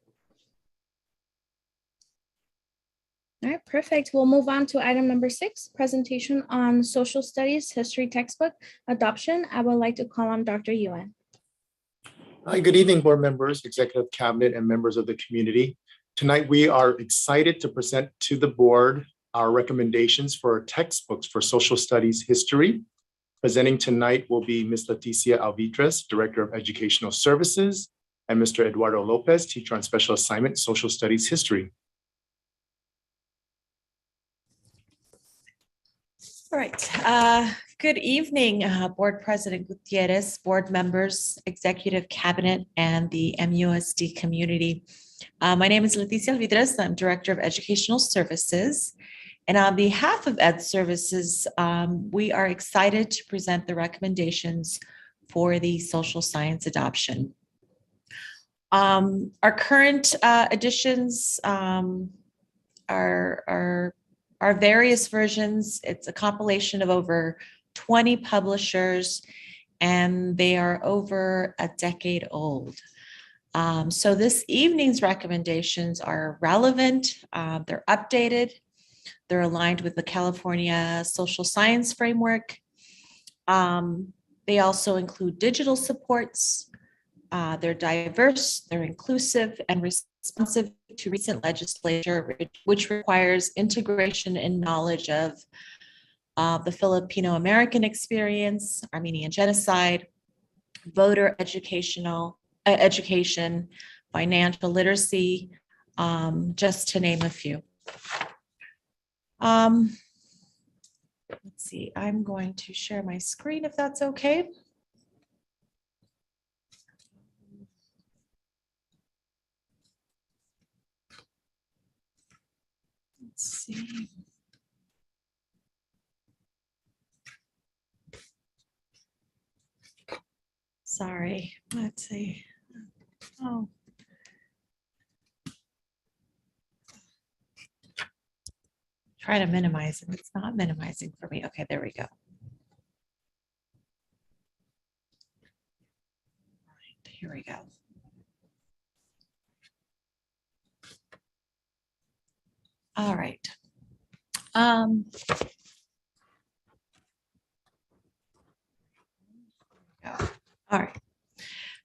All right, perfect. We'll move on to item number 6, presentation on social studies history textbook adoption. I would like to call on Dr. Yuan. Hi, good evening, board members, executive cabinet, and members of the community. Tonight, we are excited to present to the board our recommendations for textbooks for social studies history. Presenting tonight will be Ms. Leticia Alvidrez, Director of Educational Services, and Mr. Eduardo Lopez, Teacher on Special Assignment, Social Studies History. All right. Good evening, Board President Gutierrez, board members, executive cabinet, and the MUSD community. My name is Leticia Alvidrez. I'm Director of Educational Services. And on behalf of Ed Services, we are excited to present the recommendations for the social science adoption. Our current editions are various versions. It's a compilation of over 20 publishers, and they are over a decade old. So this evening's recommendations are relevant, they're updated, they're aligned with the California Social Science Framework. They also include digital supports. They're diverse, they're inclusive, and responsive to recent legislation, which requires integration and knowledge of the Filipino-American experience, Armenian genocide, voter education, financial literacy, just to name a few. Let's see, I'm going to share my screen if that's okay. Let's see. Sorry, let's see. Oh. Try to minimize it. It's not minimizing for me. Okay, there we go. All right, here we go. All right. All right.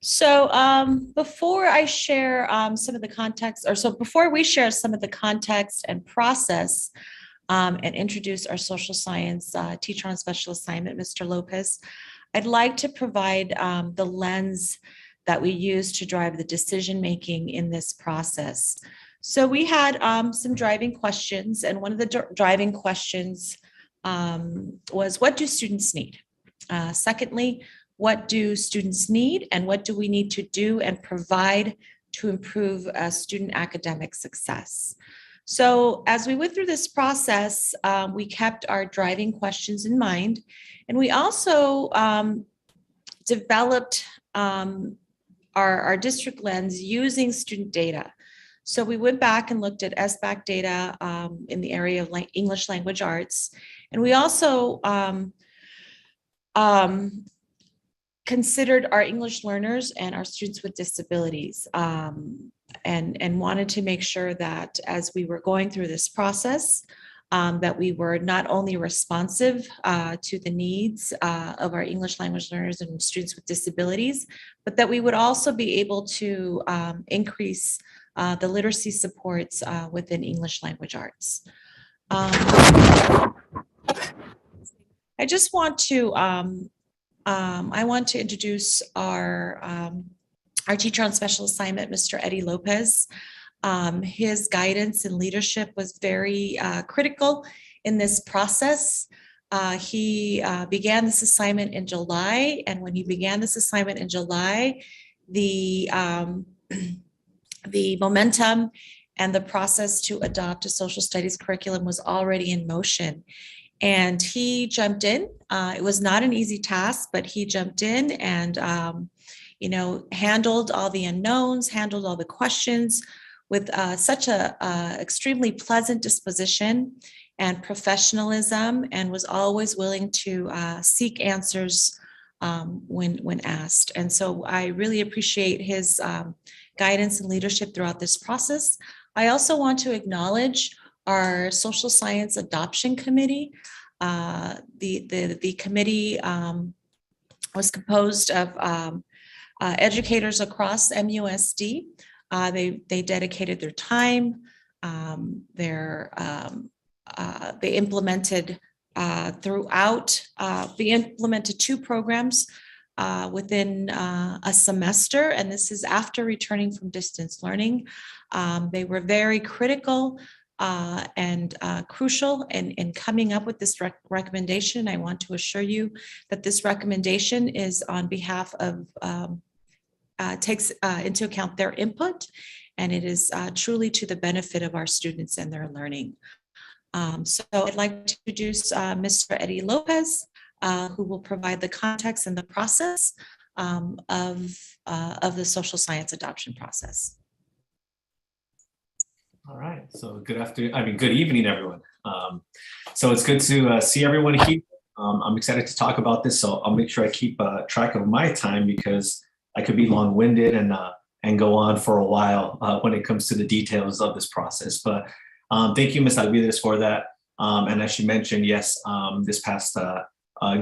So before I share some of the context, before we share some of the context and process and introduce our social science teacher on special assignment, Mr. Lopez, I'd like to provide the lens that we use to drive the decision-making in this process. So we had some driving questions, and one of the driving questions was, what do students need? Secondly, what do students need, and what do we need to do and provide to improve student academic success? So as we went through this process, we kept our driving questions in mind, and we also developed our district lens using student data. So we went back and looked at SBAC data in the area of English language arts. And we also considered our English learners and our students with disabilities and wanted to make sure that as we were going through this process, that we were not only responsive to the needs of our English language learners and students with disabilities, but that we would also be able to increase the literacy supports within English language arts. I just want to, I want to introduce our teacher on special assignment, Mr. Eddie Lopez. His guidance and leadership was very critical in this process. He began this assignment in July, and when he began this assignment in July, the the momentum and the process to adopt a social studies curriculum was already in motion. And he jumped in. It was not an easy task, but he jumped in and, handled all the unknowns, handled all the questions with such a extremely pleasant disposition and professionalism, and was always willing to seek answers when asked. And so I really appreciate his guidance and leadership throughout this process. I also want to acknowledge our Social Science Adoption Committee. The committee was composed of educators across MUSD. They dedicated their time. They implemented they implemented 2 programs within a semester, and this is after returning from distance learning. They were very critical and crucial in coming up with this recommendation. I want to assure you that this recommendation is on behalf of, takes into account their input, and it is truly to the benefit of our students and their learning. So I'd like to introduce Mr. Eddie Lopez, who will provide the context and the process of the social science adoption process. All right, so good evening, everyone. So it's good to see everyone here. I'm excited to talk about this, so I'll make sure I keep track of my time because I could be long-winded and go on for a while when it comes to the details of this process. But thank you, Ms. Alvides, for that. And as she mentioned, yes, this past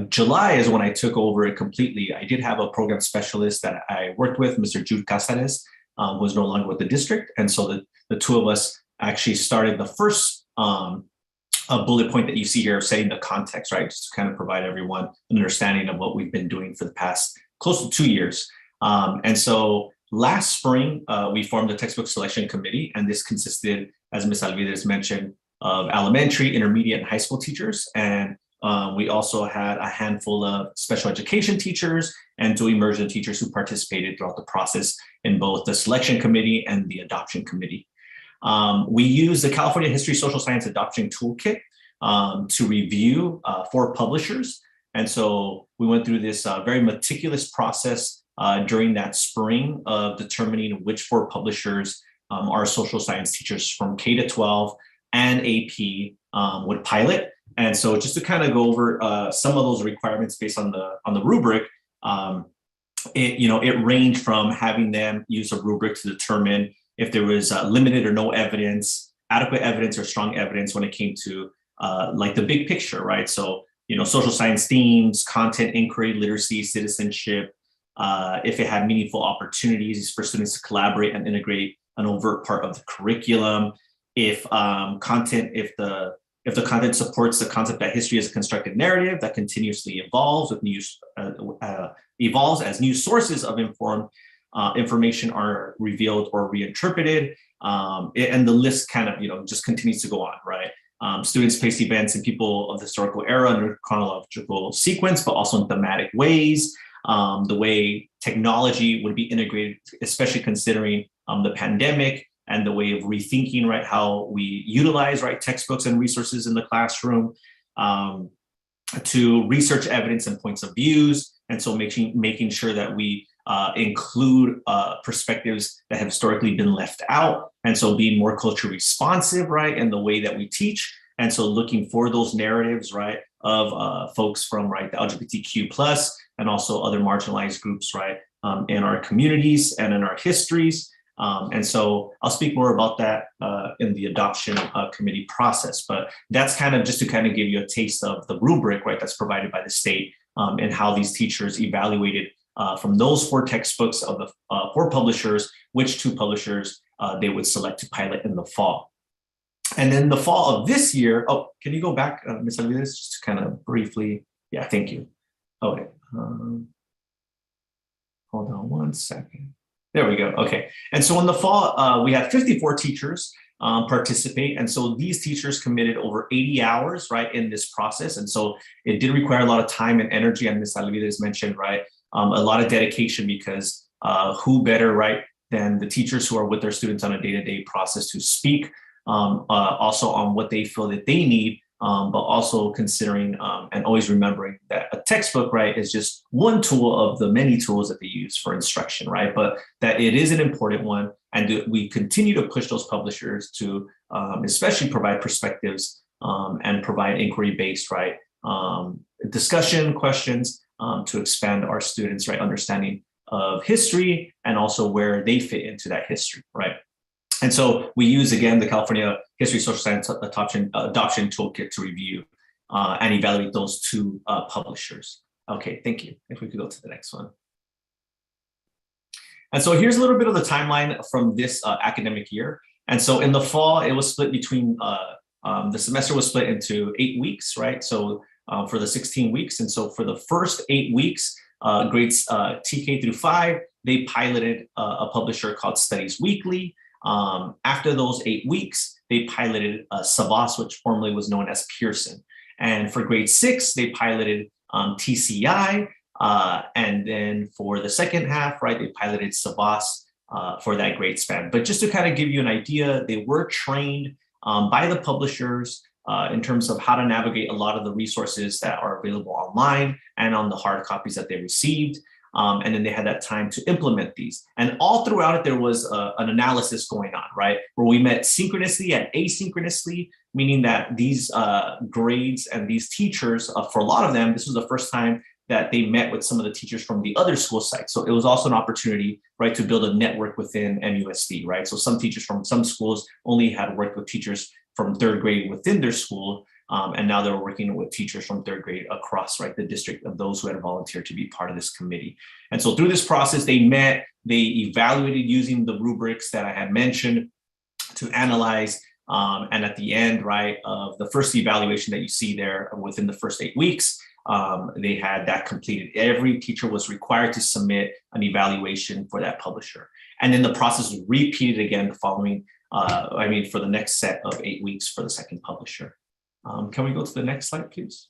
July is when I took over it completely. I did have a program specialist that I worked with, Mr. Jude Casares, who is no longer with the district. And so the 2 of us actually started the first bullet point that you see here, setting the context, right? Just to kind of provide everyone an understanding of what we've been doing for the past close to 2 years. And so last spring, we formed a textbook selection committee, and this consisted, as Ms. Alvides mentioned, of elementary, intermediate, and high school teachers. And we also had a handful of special education teachers and dual immersion teachers who participated throughout the process in both the selection committee and the adoption committee. We used the California History Social Science Adoption Toolkit to review 4 publishers. And so we went through this very meticulous process during that spring of determining which 4 publishers our social science teachers from K to 12 and AP would pilot. And so just to kind of go over some of those requirements based on the rubric, it ranged from having them use a rubric to determine if there was limited or no evidence, adequate evidence or strong evidence when it came to like the big picture, right? So, social science themes, content inquiry, literacy, citizenship, if it had meaningful opportunities for students to collaborate and integrate an overt part of the curriculum, if the content supports the concept that history is a constructed narrative that continuously evolves as new sources of information are revealed or reinterpreted, and the list kind of just continues to go on, right? Students place events and people of the historical era in a chronological sequence, but also in thematic ways. The way technology would be integrated, especially considering the pandemic, and the way of rethinking, right, how we utilize, right, textbooks and resources in the classroom, to research evidence and points of views. And so making sure that we include perspectives that have historically been left out. And so being more culturally responsive, right, in the way that we teach. And so looking for those narratives, right, of folks from, right, the LGBTQ plus and also other marginalized groups, right, in our communities and in our histories. And so I'll speak more about that in the adoption committee process, but that's kind of just to kind of give you a taste of the rubric, right, that's provided by the state, and how these teachers evaluated from those 4 textbooks of the 4 publishers, which 2 publishers they would select to pilot in the fall. And then the fall of this year, can you go back, Ms. Alvides, just to kind of briefly, yeah, thank you. Okay, hold on one second. There we go. Okay. And so in the fall, we had 54 teachers participate. And so these teachers committed over 80 hours, right, in this process. And so it did require a lot of time and energy, and Ms. Alvides mentioned, right, a lot of dedication, because who better, right, than the teachers who are with their students on a day-to-day process to speak also on what they feel that they need, but also considering and always remembering that a textbook, right, is just one tool of the many tools that they use for instruction, right? But that it is an important one, and we continue to push those publishers to especially provide perspectives and provide inquiry-based, right, discussion questions to expand our students' right understanding of history and also where they fit into that history, right? And so we use, again, the California History Social Science Adoption Toolkit to review and evaluate those two publishers. Okay, thank you. If we could go to the next one. And so here's a little bit of the timeline from this academic year. And so in the fall, it was split between, the semester was split into 8 weeks, right? So for the 16 weeks. And so for the first 8 weeks, grades TK through 5, they piloted a publisher called Studies Weekly. After those 8 weeks, they piloted Savas, which formerly was known as Pearson. And for grade 6, they piloted TCI. And then for the second half, right, they piloted Savas for that grade span. But just to kind of give you an idea, they were trained by the publishers in terms of how to navigate a lot of the resources that are available online and on the hard copies that they received. And then they had that time to implement these. And all throughout it, there was an analysis going on, right? Where we met synchronously and asynchronously, meaning that these grades and these teachers, for a lot of them, this was the first time that they met with some of the teachers from the other school sites. So it was also an opportunity, right, to build a network within MUSD, right? So some teachers from some schools only had worked with teachers from 3rd grade within their school. And now they're working with teachers from 3rd grade across, right, the district of those who had volunteered to be part of this committee. And so through this process, they met, they evaluated using the rubrics that I had mentioned to analyze. And at the end, right, of the first evaluation that you see there within the first 8 weeks, they had that completed. Every teacher was required to submit an evaluation for that publisher. And then the process was repeated again the following, for the next set of 8 weeks for the second publisher. Can we go to the next slide, please?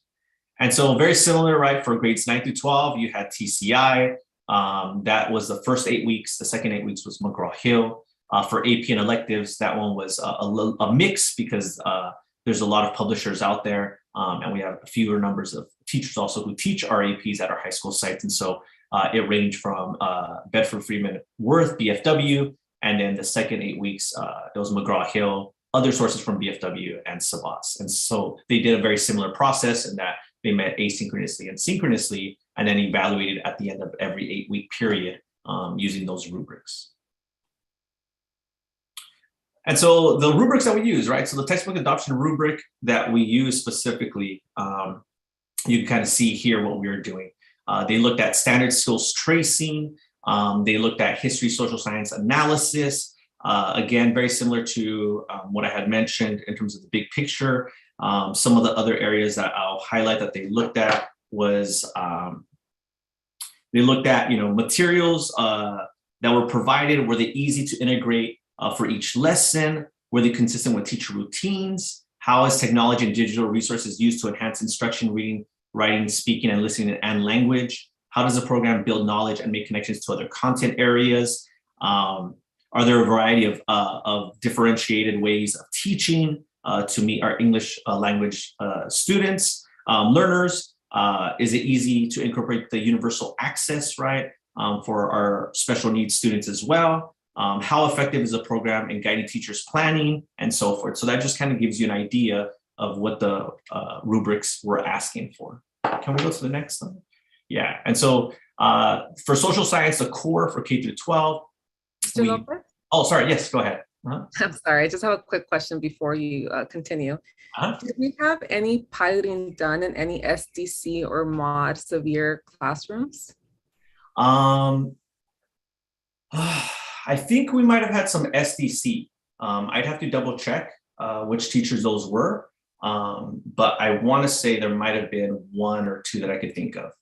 And so very similar, right, for grades 9 through 12, you had TCI. That was the first 8 weeks. The second 8 weeks was McGraw-Hill. For AP and electives, that one was a mix because there's a lot of publishers out there. And we have fewer numbers of teachers also who teach our APs at our high school sites. And so it ranged from Bedford Freeman Worth, BFW, and then the second 8 weeks, there was McGraw-Hill, other sources from BFW and Savas. And so they did a very similar process in that they met asynchronously and synchronously, and then evaluated at the end of every 8-week period using those rubrics. And so the rubrics that we use, right? So the textbook adoption rubric that we use specifically, you can kind of see here what we were doing. They looked at standard skills tracing. They looked at history, social science analysis. Again, very similar to what I had mentioned in terms of the big picture. Some of the other areas that I'll highlight that they looked at was they looked at, materials that were provided. Were they easy to integrate for each lesson? Were they consistent with teacher routines? How is technology and digital resources used to enhance instruction, reading, writing, speaking, and listening and language? How does the program build knowledge and make connections to other content areas? Are there a variety of differentiated ways of teaching to meet our English language students, learners? Is it easy to incorporate the universal access, right, for our special needs students as well? How effective is the program in guiding teachers' planning and so forth? So that just kind of gives you an idea of what the rubrics were asking for. Can we go to the next one? Yeah, and so for social science, the core for K through 12. Oh, sorry, yes, go ahead. I'm sorry, I just have a quick question before you continue. Did we have any piloting done in any SDC or mod severe classrooms? I think we might have had some SDC. I'd have to double check which teachers those were, but I want to say there might have been 1 or 2 that I could think of.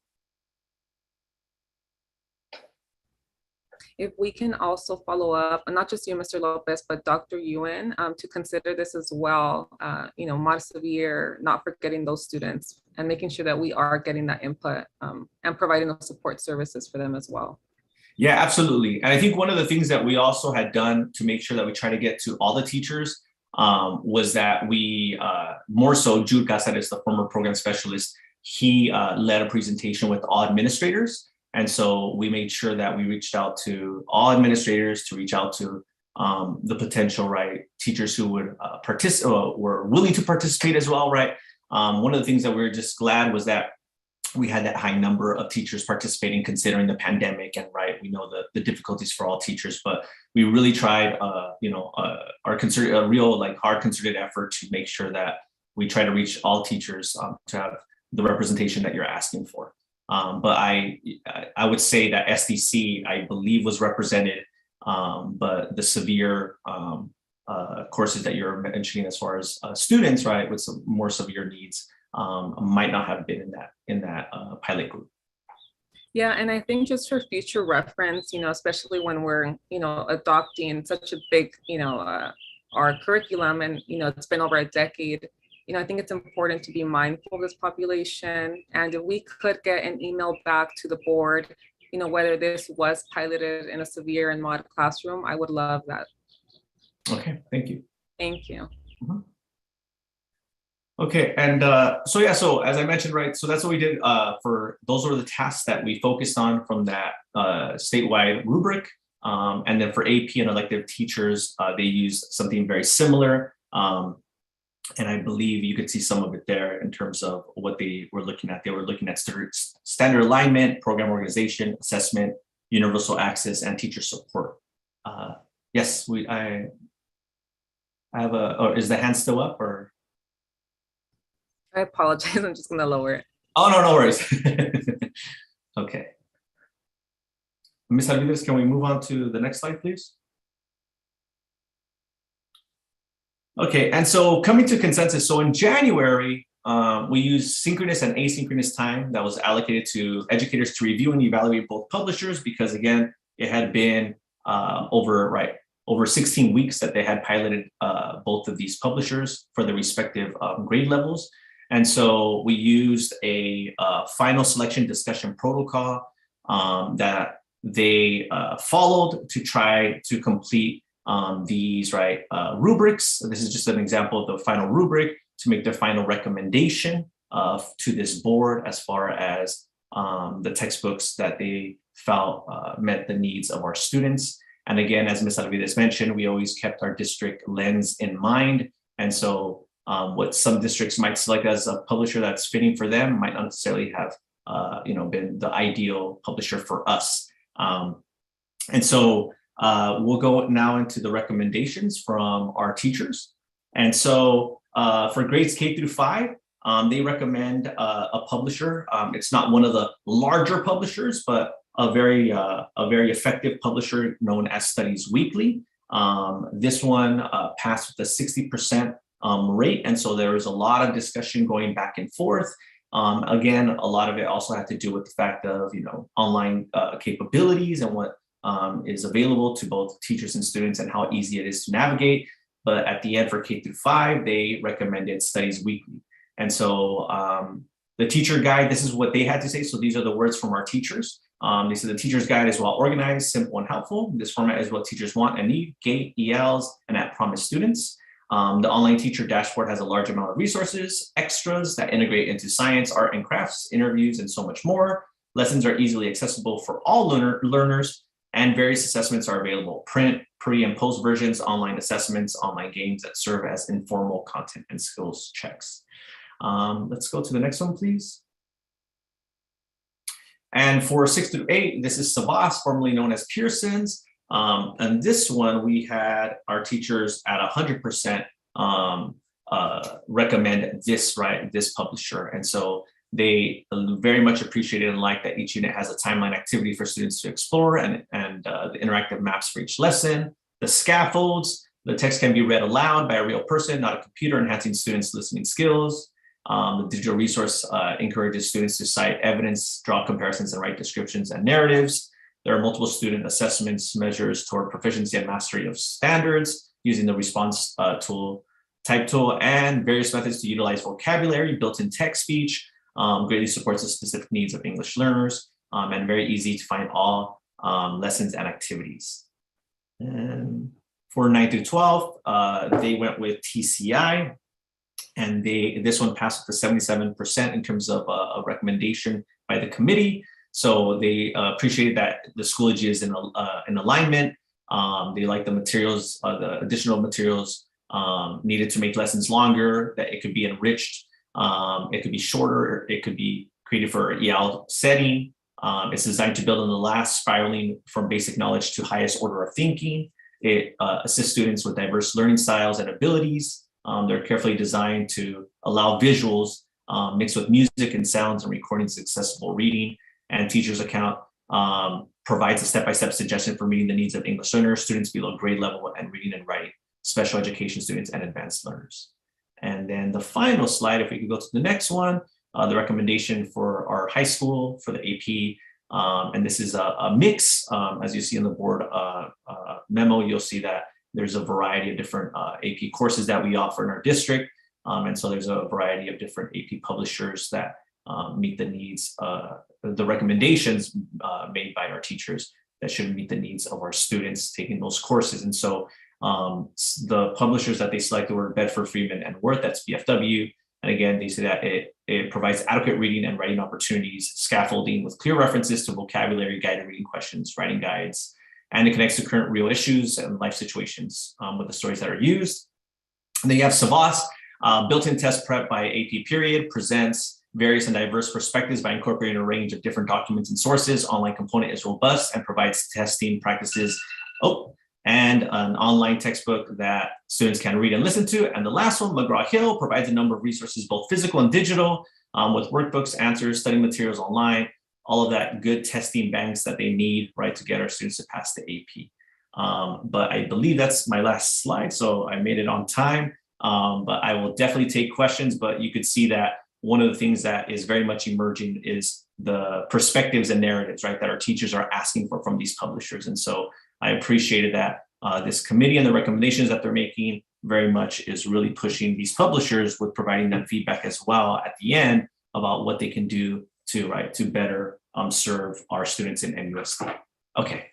if we can also follow up, and not just you, Mr. Lopez, but Dr. Ewan, to consider this as well, Montebello, not forgetting those students and making sure that we are getting that input and providing those support services for them as well. Yeah, absolutely. And I think one of the things that we also had done to make sure that we try to get to all the teachers was that we, more so, Jude Casares, the former program specialist, he led a presentation with all administrators. And so we made sure that we reached out to all administrators to reach out to the potential, right, teachers who would were willing to participate as well, right? One of the things that we were just glad was that we had that high number of teachers participating considering the pandemic, and right, we know the difficulties for all teachers, but we really tried, a real like hard concerted effort to make sure that we try to reach all teachers to have the representation that you're asking for. But I would say that SDC, I believe, was represented, but the severe courses that you're mentioning as far as students, right, with some more severe needs, might not have been in that pilot group. Yeah, and I think just for future reference, especially when we're, adopting such a big, our curriculum, and, it's been over a decade, I think it's important to be mindful of this population. And if we could get an email back to the board, whether this was piloted in a severe and mod classroom, I would love that. Okay, thank you. Thank you. Mm-hmm. Okay, and so as I mentioned, right, so that's what we did for, those were the tasks that we focused on from that statewide rubric. And then for AP and elective teachers, they used something very similar. And I believe you could see some of it there in terms of what they were looking at. They were looking at standard alignment, program organization, assessment, universal access, and teacher support. Yes, I have or is the hand still up, or? I apologize, I'm just gonna lower it. Oh, no worries. Okay. Ms. Alvides, can we move on to the next slide, please? Okay, and so coming to consensus, so in January, we used synchronous and asynchronous time that was allocated to educators to review and evaluate both publishers, because again, it had been over 16 weeks that they had piloted both of these publishers for the respective grade levels. And so we used a final selection discussion protocol that they followed to try to complete these rubrics. This is just an example of the final rubric to make their final recommendation to this board as far as the textbooks that they felt met the needs of our students. And again, as Ms. Alvides mentioned, we always kept our district lens in mind. And so what some districts might select as a publisher that's fitting for them might not necessarily have been the ideal publisher for us. And so we'll go now into the recommendations from our teachers. And so for grades K through 5, they recommend a publisher. It's not one of the larger publishers, but a very effective publisher known as Studies Weekly. This one passed with a 60% rate. And so there was a lot of discussion going back and forth. Again, a lot of it also had to do with the fact of, online capabilities and what is available to both teachers and students and how easy it is to navigate. But at the end for K through 5, they recommended Studies Weekly. And so the teacher guide, this is what they had to say. So these are the words from our teachers. They said the teacher's guide is well organized, simple, and helpful. This format is what teachers want and need, GATE, ELs, and at promise students. The online teacher dashboard has a large amount of resources, extras that integrate into science, art, and crafts, interviews, and so much more. Lessons are easily accessible for all learners, and various assessments are available: print, pre and post versions, online assessments, online games that serve as informal content and skills checks. Let's go to the next one, please. And for 6 through 8, this is Savas, formerly known as Pearson's. And this one, we had our teachers at 100% recommend this publisher. And so they very much appreciated and like that each unit has a timeline activity for students to explore and the interactive maps for each lesson, the scaffolds, the text can be read aloud by a real person, not a computer, enhancing students' listening skills. The digital resource encourages students to cite evidence, draw comparisons, and write descriptions and narratives. There are multiple student assessments measures toward proficiency and mastery of standards using the response type tool, and various methods to utilize vocabulary, built-in text speech, greatly supports the specific needs of English learners, and very easy to find all lessons and activities. And for 9 through 12, they went with TCI, and this one passed with a 77% in terms of a recommendation by the committee. So they appreciated that the Schoology is in alignment. They like the materials, the additional materials needed to make lessons longer, that it could be enriched, it could be shorter, it could be created for EL setting. It's designed to build on the last, spiraling from basic knowledge to highest order of thinking. It assists students with diverse learning styles and abilities. They're carefully designed to allow visuals mixed with music and sounds and recordings accessible reading. And teachers account provides a step-by-step suggestion for meeting the needs of English learners, students below grade level, and reading and writing, special education students, and advanced learners. And then the final slide, if we could go to the next one, the recommendation for our high school for the AP. And this is a mix. As you see on the board memo, you'll see that there's a variety of different AP courses that we offer in our district. And so there's a variety of different AP publishers that meet the needs, the recommendations made by our teachers that should meet the needs of our students taking those courses. And so the publishers that they selected were Bedford, Freeman, and Worth, that's BFW. And again, they say that it provides adequate reading and writing opportunities, scaffolding with clear references to vocabulary, guided reading questions, writing guides, and it connects to current real issues and life situations with the stories that are used. And then you have Savas, built-in test prep by AP period, presents various and diverse perspectives by incorporating a range of different documents and sources. Online component is robust and provides testing practices. And an online textbook that students can read and listen to. And the last one, McGraw-Hill, provides a number of resources, both physical and digital, with workbooks, answers, study materials online, all of that good testing banks that they need, right, to get our students to pass the AP. But I believe that's my last slide, so I made it on time. But I will definitely take questions, but you could see that one of the things that is very much emerging is the perspectives and narratives, right, that our teachers are asking for from these publishers. And so I appreciated that this committee and the recommendations that they're making very much is really pushing these publishers with providing them feedback as well at the end about what they can do to better serve our students in MUSD. Okay.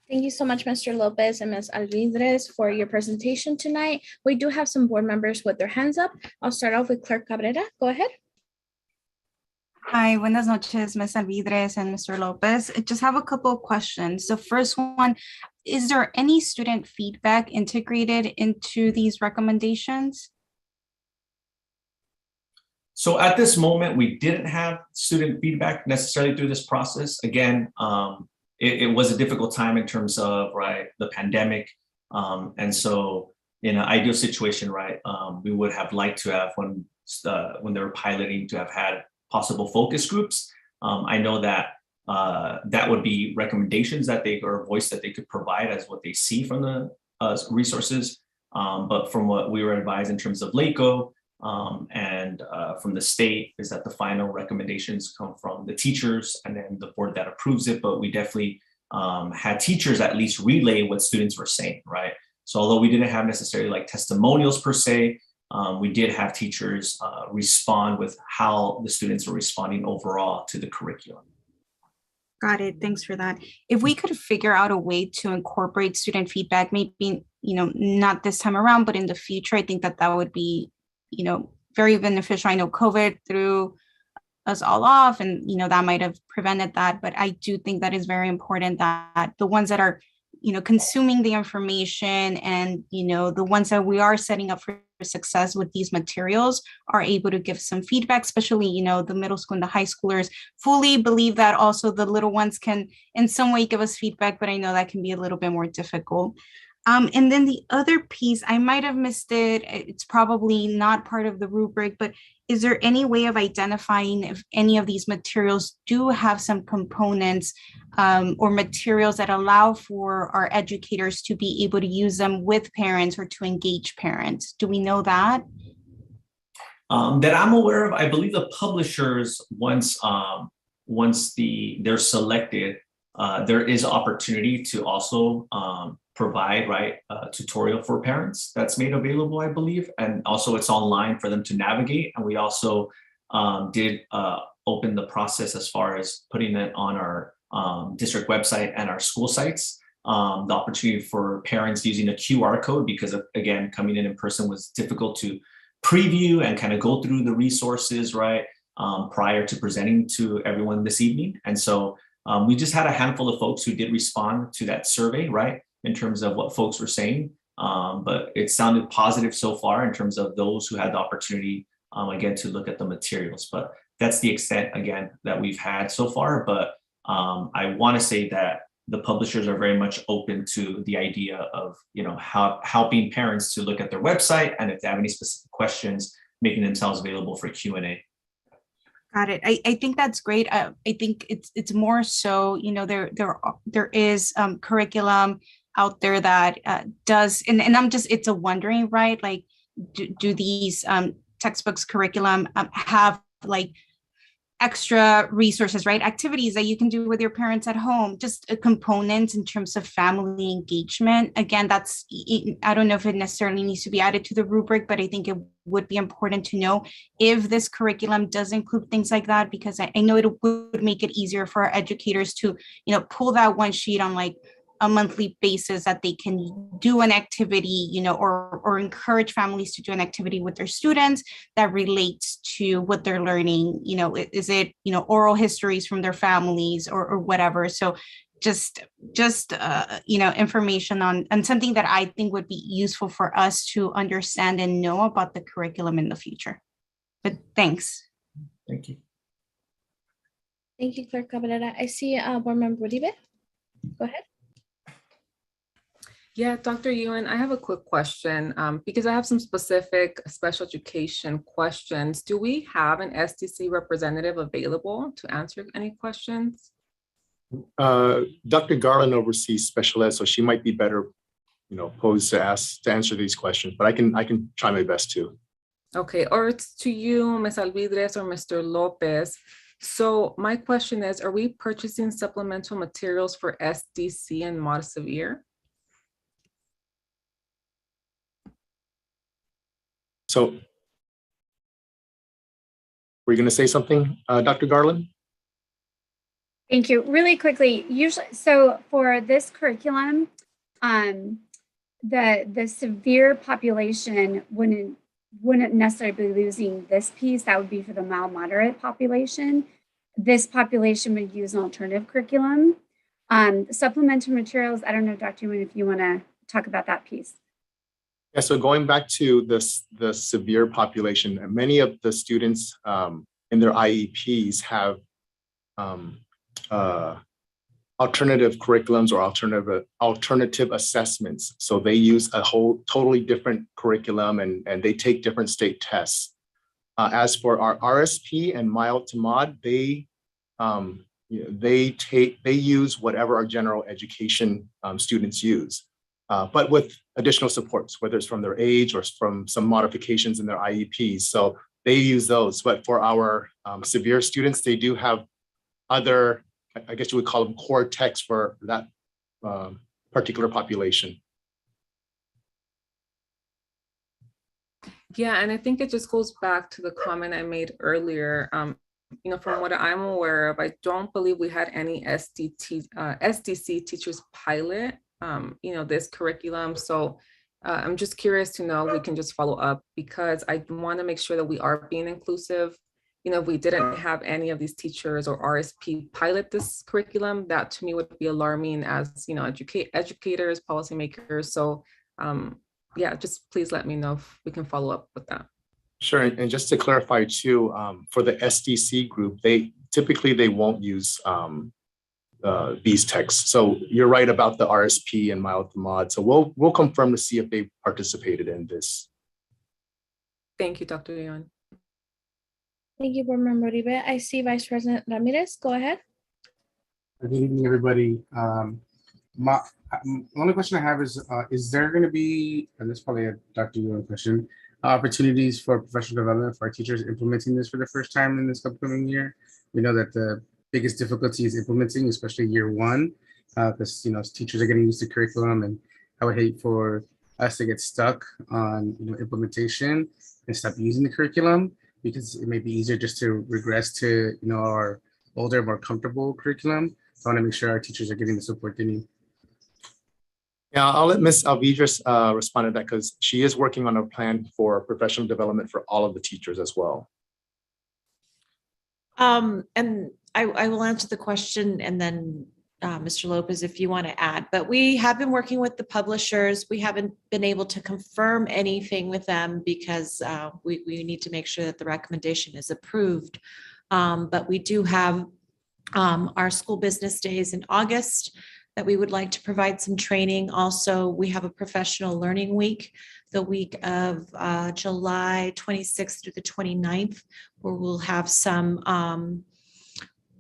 Thank you so much, Mr. Lopez and Ms. Alvidrez, for your presentation tonight. We do have some board members with their hands up. I'll start off with Clerk Cabrera. Go ahead. Hi, buenas noches, Ms. Alvidrez and Mr. Lopez. I just have a couple of questions. The first one, is there any student feedback integrated into these recommendations? So at this moment, we didn't have student feedback necessarily through this process. Again, it was a difficult time in terms of, right, the pandemic. And so in an ideal situation, right, we would have liked to have, when they were piloting, to have had possible focus groups. I know that that would be recommendations that or voice that they could provide as what they see from the resources. But from what we were advised in terms of LACO and from the state is that the final recommendations come from the teachers and then the board that approves it. But we definitely had teachers at least relay what students were saying, right? So although we didn't have necessarily like testimonials per se, we did have teachers respond with how the students are responding overall to the curriculum. Got it. Thanks for that. If we could figure out a way to incorporate student feedback, maybe, not this time around, but in the future, I think that would be, very beneficial. I know COVID threw us all off and, that might have prevented that. But I do think that is very important that the ones that are, consuming the information and, the ones that we are setting up for success with these materials are able to give some feedback, especially, the middle school and the high schoolers fully believe that also the little ones can in some way give us feedback, but I know that can be a little bit more difficult. And then the other piece, I might have missed it. It's probably not part of the rubric, but is there any way of identifying if any of these materials do have some components or materials that allow for our educators to be able to use them with parents or to engage parents? Do we know that? That I'm aware of, I believe the publishers, once they're selected, there is opportunity to also provide, right, a tutorial for parents that's made available, I believe. And also it's online for them to navigate. And we also did open the process as far as putting it on our district website and our school sites. The opportunity for parents using a QR code, because again, coming in person was difficult to preview and kind of go through the resources, right, prior to presenting to everyone this evening. And so we just had a handful of folks who did respond to that survey, right, in terms of what folks were saying. But it sounded positive so far in terms of those who had the opportunity, again, to look at the materials. But that's the extent, again, that we've had so far. But I want to say that the publishers are very much open to the idea of, helping parents to look at their website, and if they have any specific questions, making themselves available for Q&A. Got it. I think that's great. I think it's more so, there is curriculum out there that does, and it's a wondering, right? Like, do these textbooks curriculum have like extra resources, right? Activities that you can do with your parents at home, just a component in terms of family engagement. Again, I don't know if it necessarily needs to be added to the rubric, but I think it would be important to know if this curriculum does include things like that, because I know it would make it easier for our educators to, pull that one sheet on like a monthly basis that they can do an activity, or encourage families to do an activity with their students that relates to what they're learning. Is it, oral histories from their families or whatever. So just information on something that I think would be useful for us to understand and know about the curriculum in the future. But thanks. Thank you. Thank you, Clerk Cabrera. I see Board Member Uribe. Go ahead. Yeah, Dr. Ewan, I have a quick question because I have some specific special education questions. Do we have an SDC representative available to answer any questions? Dr. Garland oversees special ed, so she might be better, posed to answer these questions, but I can try my best to. Okay, or it's to you, Ms. Alvidrez or Mr. Lopez. So my question is, are we purchasing supplemental materials for SDC and Mod Severe? So, were you going to say something, Dr. Garland? Thank you. Really quickly, so for this curriculum, the severe population wouldn't necessarily be losing this piece. That would be for the mild moderate population. This population would use an alternative curriculum. Supplemental materials, I don't know, Dr. Ewan, if you want to talk about that piece. Yeah, so going back to the severe population, many of the students in their IEPs have alternative curriculums or alternative assessments. So they use a whole totally different curriculum and they take different state tests. As for our RSP and mild to mod, they use whatever our general education students use. But with additional supports, whether it's from their age or from some modifications in their IEPs. So they use those. But for our severe students, they do have other, I guess you would call them core texts for that particular population. Yeah, and I think it just goes back to the comment I made earlier. From what I'm aware of, I don't believe we had any SDC teachers pilot this curriculum. So I'm just curious to know, we can just follow up because I want to make sure that we are being inclusive. If we didn't have any of these teachers or RSP pilot this curriculum, that to me would be alarming as, educators, policymakers. So yeah, just please let me know if we can follow up with that. Sure, and just to clarify too, for the SDC group, they typically won't use these texts. So you're right about the RSP and mild to mod. So we'll confirm to see if they participated in this. Thank you, Dr. Leon. Thank you, Board Member Uribe. I see Vice President Ramirez. Go ahead. Good evening, everybody. My only question I have is there going to be, and this is probably a Dr. Yuan question, opportunities for professional development for our teachers implementing this for the first time in this upcoming year? We know that the biggest difficulty is implementing, especially year one, because teachers are getting used to curriculum, and I would hate for us to get stuck on implementation and stop using the curriculum, because it may be easier just to regress to our older, more comfortable curriculum. So I want to make sure our teachers are getting the support they need. Yeah, I'll let Ms. Alvidres respond to that, because she is working on a plan for professional development for all of the teachers as well. And I will answer the question, and then Mr. Lopez, if you want to add, but we have been working with the publishers. We haven't been able to confirm anything with them because we need to make sure that the recommendation is approved. But we do have our school business days in August that we would like to provide some training. Also, we have a professional learning week, the week of July 26th through the 29th, where we'll have some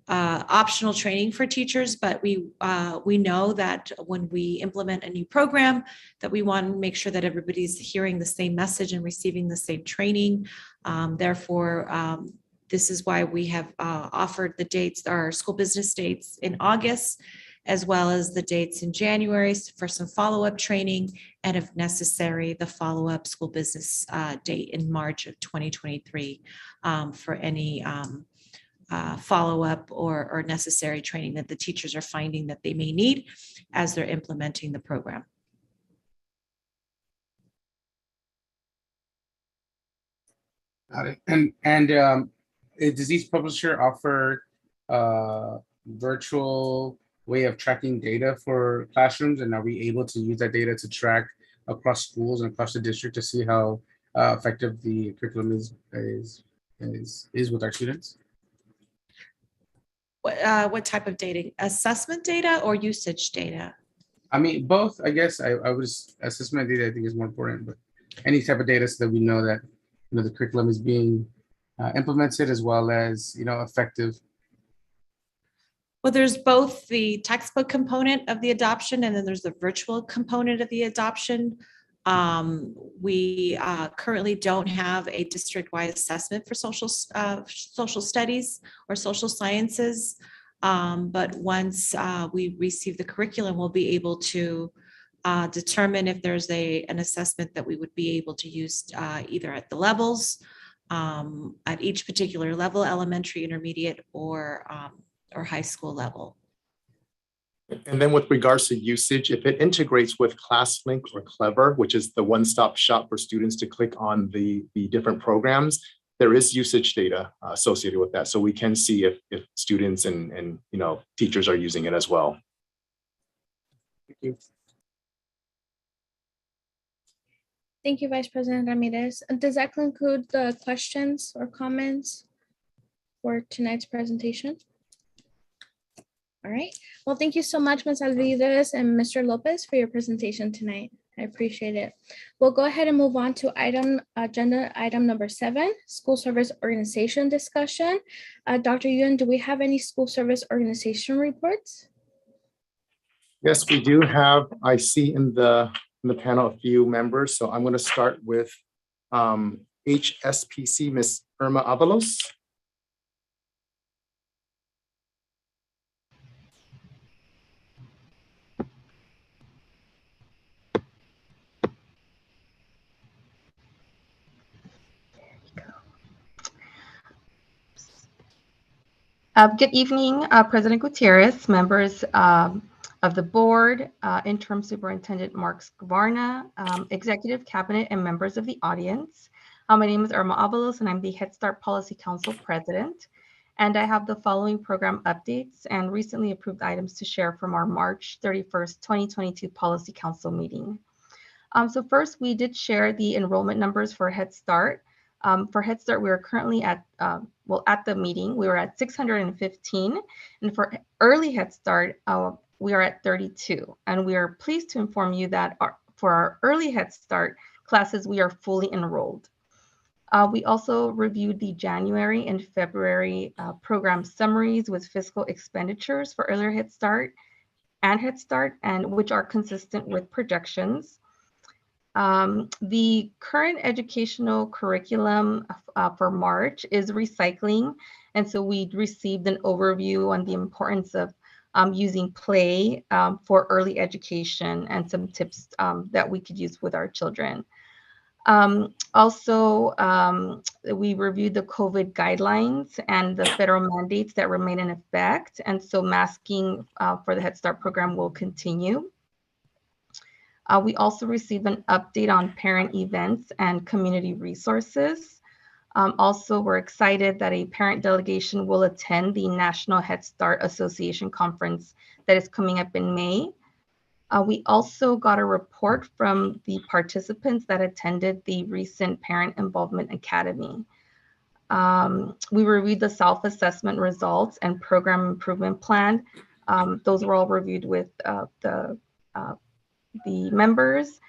optional training for teachers, but we know that when we implement a new program, that we want to make sure that everybody's hearing the same message and receiving the same training. Therefore, this is why we have offered the dates, our school business dates in August, as well as the dates in January for some follow-up training, and if necessary, the follow-up school business date in March of 2023 for any follow-up or necessary training that the teachers are finding that they may need as they're implementing the program. Got it. And does each publisher offer virtual way of tracking data for classrooms, and are we able to use that data to track across schools and across the district to see how effective the curriculum is with our students? What type of data? Assessment data or usage data? I mean, both. I guess I was assessment data. I think is more important, but any type of data so that we know that the curriculum is being implemented as well as effective. Well, there's both the textbook component of the adoption, and then there's the virtual component of the adoption. We currently don't have a district-wide assessment for social studies or social sciences, but once we receive the curriculum, we'll be able to determine if there's an assessment that we would be able to use either at the levels, at each particular level, elementary, intermediate, or high school level. And then with regards to usage, if it integrates with ClassLink or Clever, which is the one-stop shop for students to click on the different programs, there is usage data associated with that. So we can see if students and teachers are using it as well. Thank you. Thank you, Vice President Ramirez. Does that conclude the questions or comments for tonight's presentation? All right. Well, thank you so much, Ms. Alvidres and Mr. Lopez, for your presentation tonight. I appreciate it. We'll go ahead and move on to agenda item number 7, school service organization discussion. Dr. Yuen, do we have any school service organization reports? Yes, we do have. I see in the panel a few members, so I'm going to start with HSPC, Ms. Irma Avalos. Good evening, President Gutierrez, members of the board, Interim Superintendent Mark Skvarna, Executive Cabinet, and members of the audience. My name is Irma Avalos, and I'm the Head Start Policy Council President. And I have the following program updates and recently approved items to share from our March 31st, 2022 Policy Council meeting. So first, we did share the enrollment numbers for Head Start. For Head Start, we are currently at the meeting, we were at 615. And for Early Head Start, we are at 32. And we are pleased to inform you that for our Early Head Start classes, we are fully enrolled. We also reviewed the January and February program summaries with fiscal expenditures for Early Head Start and Head Start, and which are consistent with projections. The current educational curriculum for March is recycling And so we received an overview on the importance of using play for early education and some tips that we could use with our children. Also, we reviewed the COVID guidelines and the federal mandates that remain in effect. And so masking for the Head Start program will continue. We also received an update on parent events and community resources. Also, we're excited that a parent delegation will attend the National Head Start Association conference that is coming up in May. We also got a report from the participants that attended the recent Parent Involvement Academy. We reviewed the self-assessment results and program improvement plan. Those were all reviewed with the members.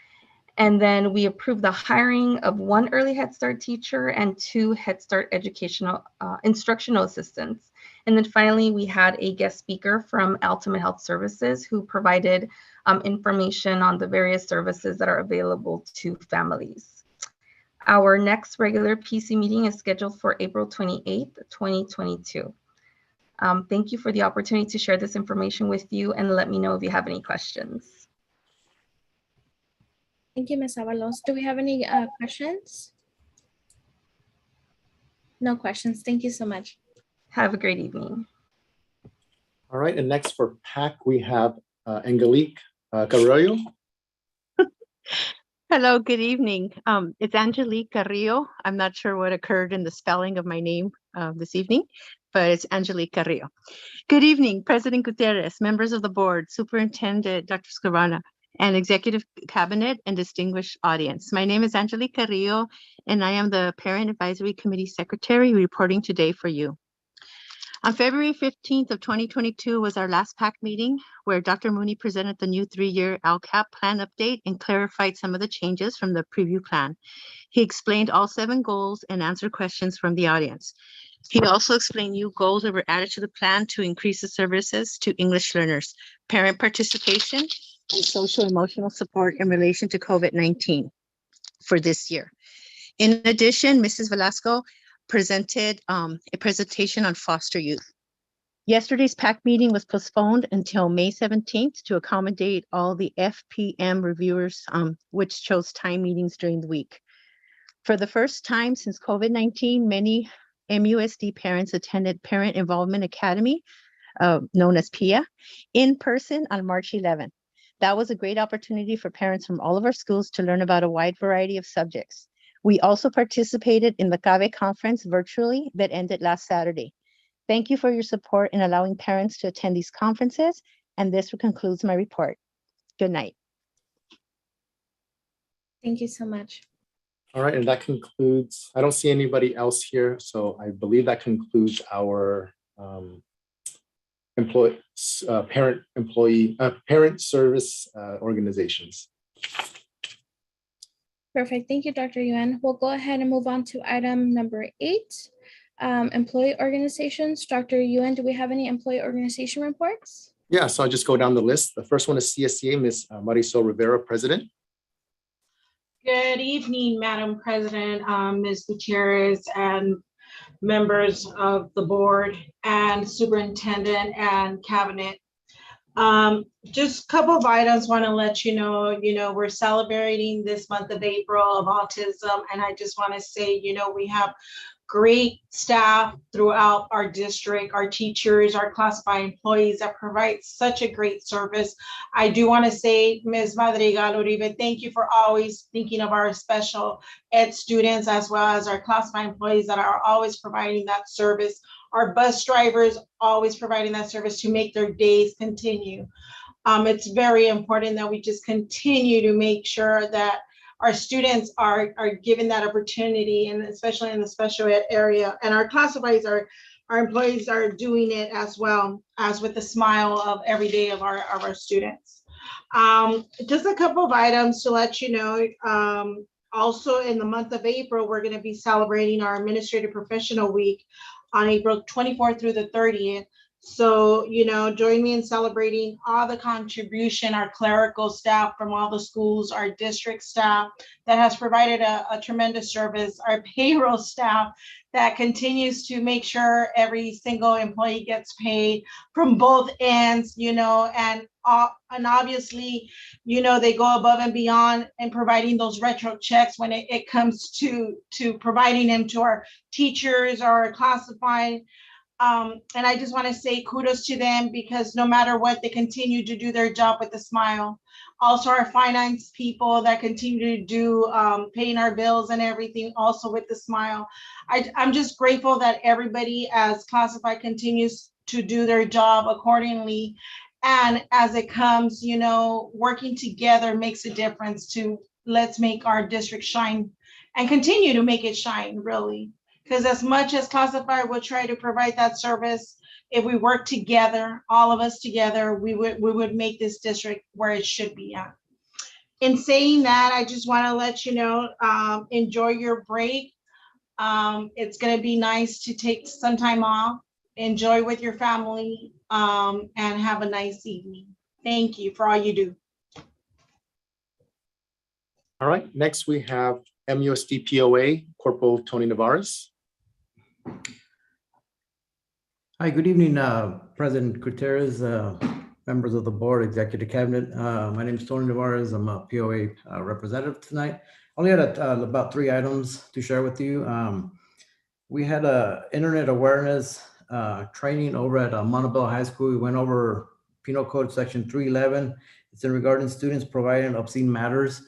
And then we approved the hiring of 1 early Head Start teacher and 2 Head Start educational instructional assistants. And then finally, we had a guest speaker from Ultimate Health Services who provided information on the various services that are available to families. Our next regular PC meeting is scheduled for April 28th, 2022. Thank you for the opportunity to share this information with you, and let me know if you have any questions. Thank you, Ms. Avalos. Do we have any questions? No questions. Thank you so much. Have a great evening. All right, and next for PAC, we have Angelique Carrillo. Hello, good evening. It's Angelique Carrillo. I'm not sure what occurred in the spelling of my name this evening, but it's Angelique Carrillo. Good evening, President Gutierrez, members of the board, Superintendent Dr. Scrivana, and Executive Cabinet and distinguished audience. My name is Angelique Carrillo, and I am the Parent Advisory Committee Secretary reporting today for you. On February 15th of 2022 was our last PAC meeting where Dr. Mooney presented the new 3-year LCAP plan update and clarified some of the changes from the preview plan. He explained all 7 goals and answered questions from the audience. He also explained new goals that were added to the plan to increase the services to English learners, parent participation, and social emotional support in relation to COVID-19 for this year. In addition, Mrs. Velasco presented a presentation on foster youth. Yesterday's PAC meeting was postponed until May 17th to accommodate all the FPM reviewers, which chose time meetings during the week. For the first time since COVID-19, many MUSD parents attended Parent Involvement Academy, known as PIA, in person on March 11th. That was a great opportunity for parents from all of our schools to learn about a wide variety of subjects. We also participated in the CABE conference virtually that ended last Saturday. Thank you for your support in allowing parents to attend these conferences, and this concludes my report. Good night. Thank you so much. All right, and that concludes, I don't see anybody else here, so I believe that concludes our parent service organizations. Perfect. Thank you, Dr. Yuan. We'll go ahead and move on to item number 8, employee organizations. Dr. Yuan, do we have any employee organization reports? Yeah, so I'll just go down the list. The first one is CSCA, Ms. Marisol Rivera, President. Good evening, Madam President, Ms. Gutierrez, and members of the board and superintendent and cabinet. Just a couple of items want to let you know, we're celebrating this month of April of autism. And I just want to say, we have great staff throughout our district, our teachers, our classified employees that provide such a great service. I do want to say, Ms. Madrigal Uribe, thank you for always thinking of our special ed students as well as our classified employees that are always providing that service. Our bus drivers always providing that service to make their days continue. It's very important that we just continue to make sure that our students are given that opportunity, and especially in the special ed area. And our classifieds, our employees are doing it as well as with the smile of every day of our students. Just a couple of items to let you know. Also in the month of April, we're going to be celebrating our Administrative Professional Week on April 24th through the 30th. So, join me in celebrating all the contribution, our clerical staff from all the schools, our district staff that has provided a tremendous service, our payroll staff that continues to make sure every single employee gets paid from both ends, and obviously, they go above and beyond in providing those retro checks when it comes to providing them to our teachers or classified. And I just want to say kudos to them, because no matter what, they continue to do their job with a smile. Also, our finance people that continue to do paying our bills and everything, also with a smile. I'm just grateful that everybody as classified continues to do their job accordingly. And as it comes, working together makes a difference to let's make our district shine and continue to make it shine, really. Because as much as classified will try to provide that service, if we work together, all of us together, we would make this district where it should be at. In saying that, I just want to let you know, enjoy your break. It's going to be nice to take some time off, enjoy with your family, and have a nice evening. Thank you for all you do. All right, next we have MUSD POA, Corporal Tony Navarez. Hi, good evening, President Gutierrez, members of the board, executive cabinet. My name is Tony Navarez. I'm a POA representative tonight. I only had about 3 items to share with you. We had a internet awareness training over at Montebello High School. We went over Penal Code Section 311. It's in regarding students providing obscene matters.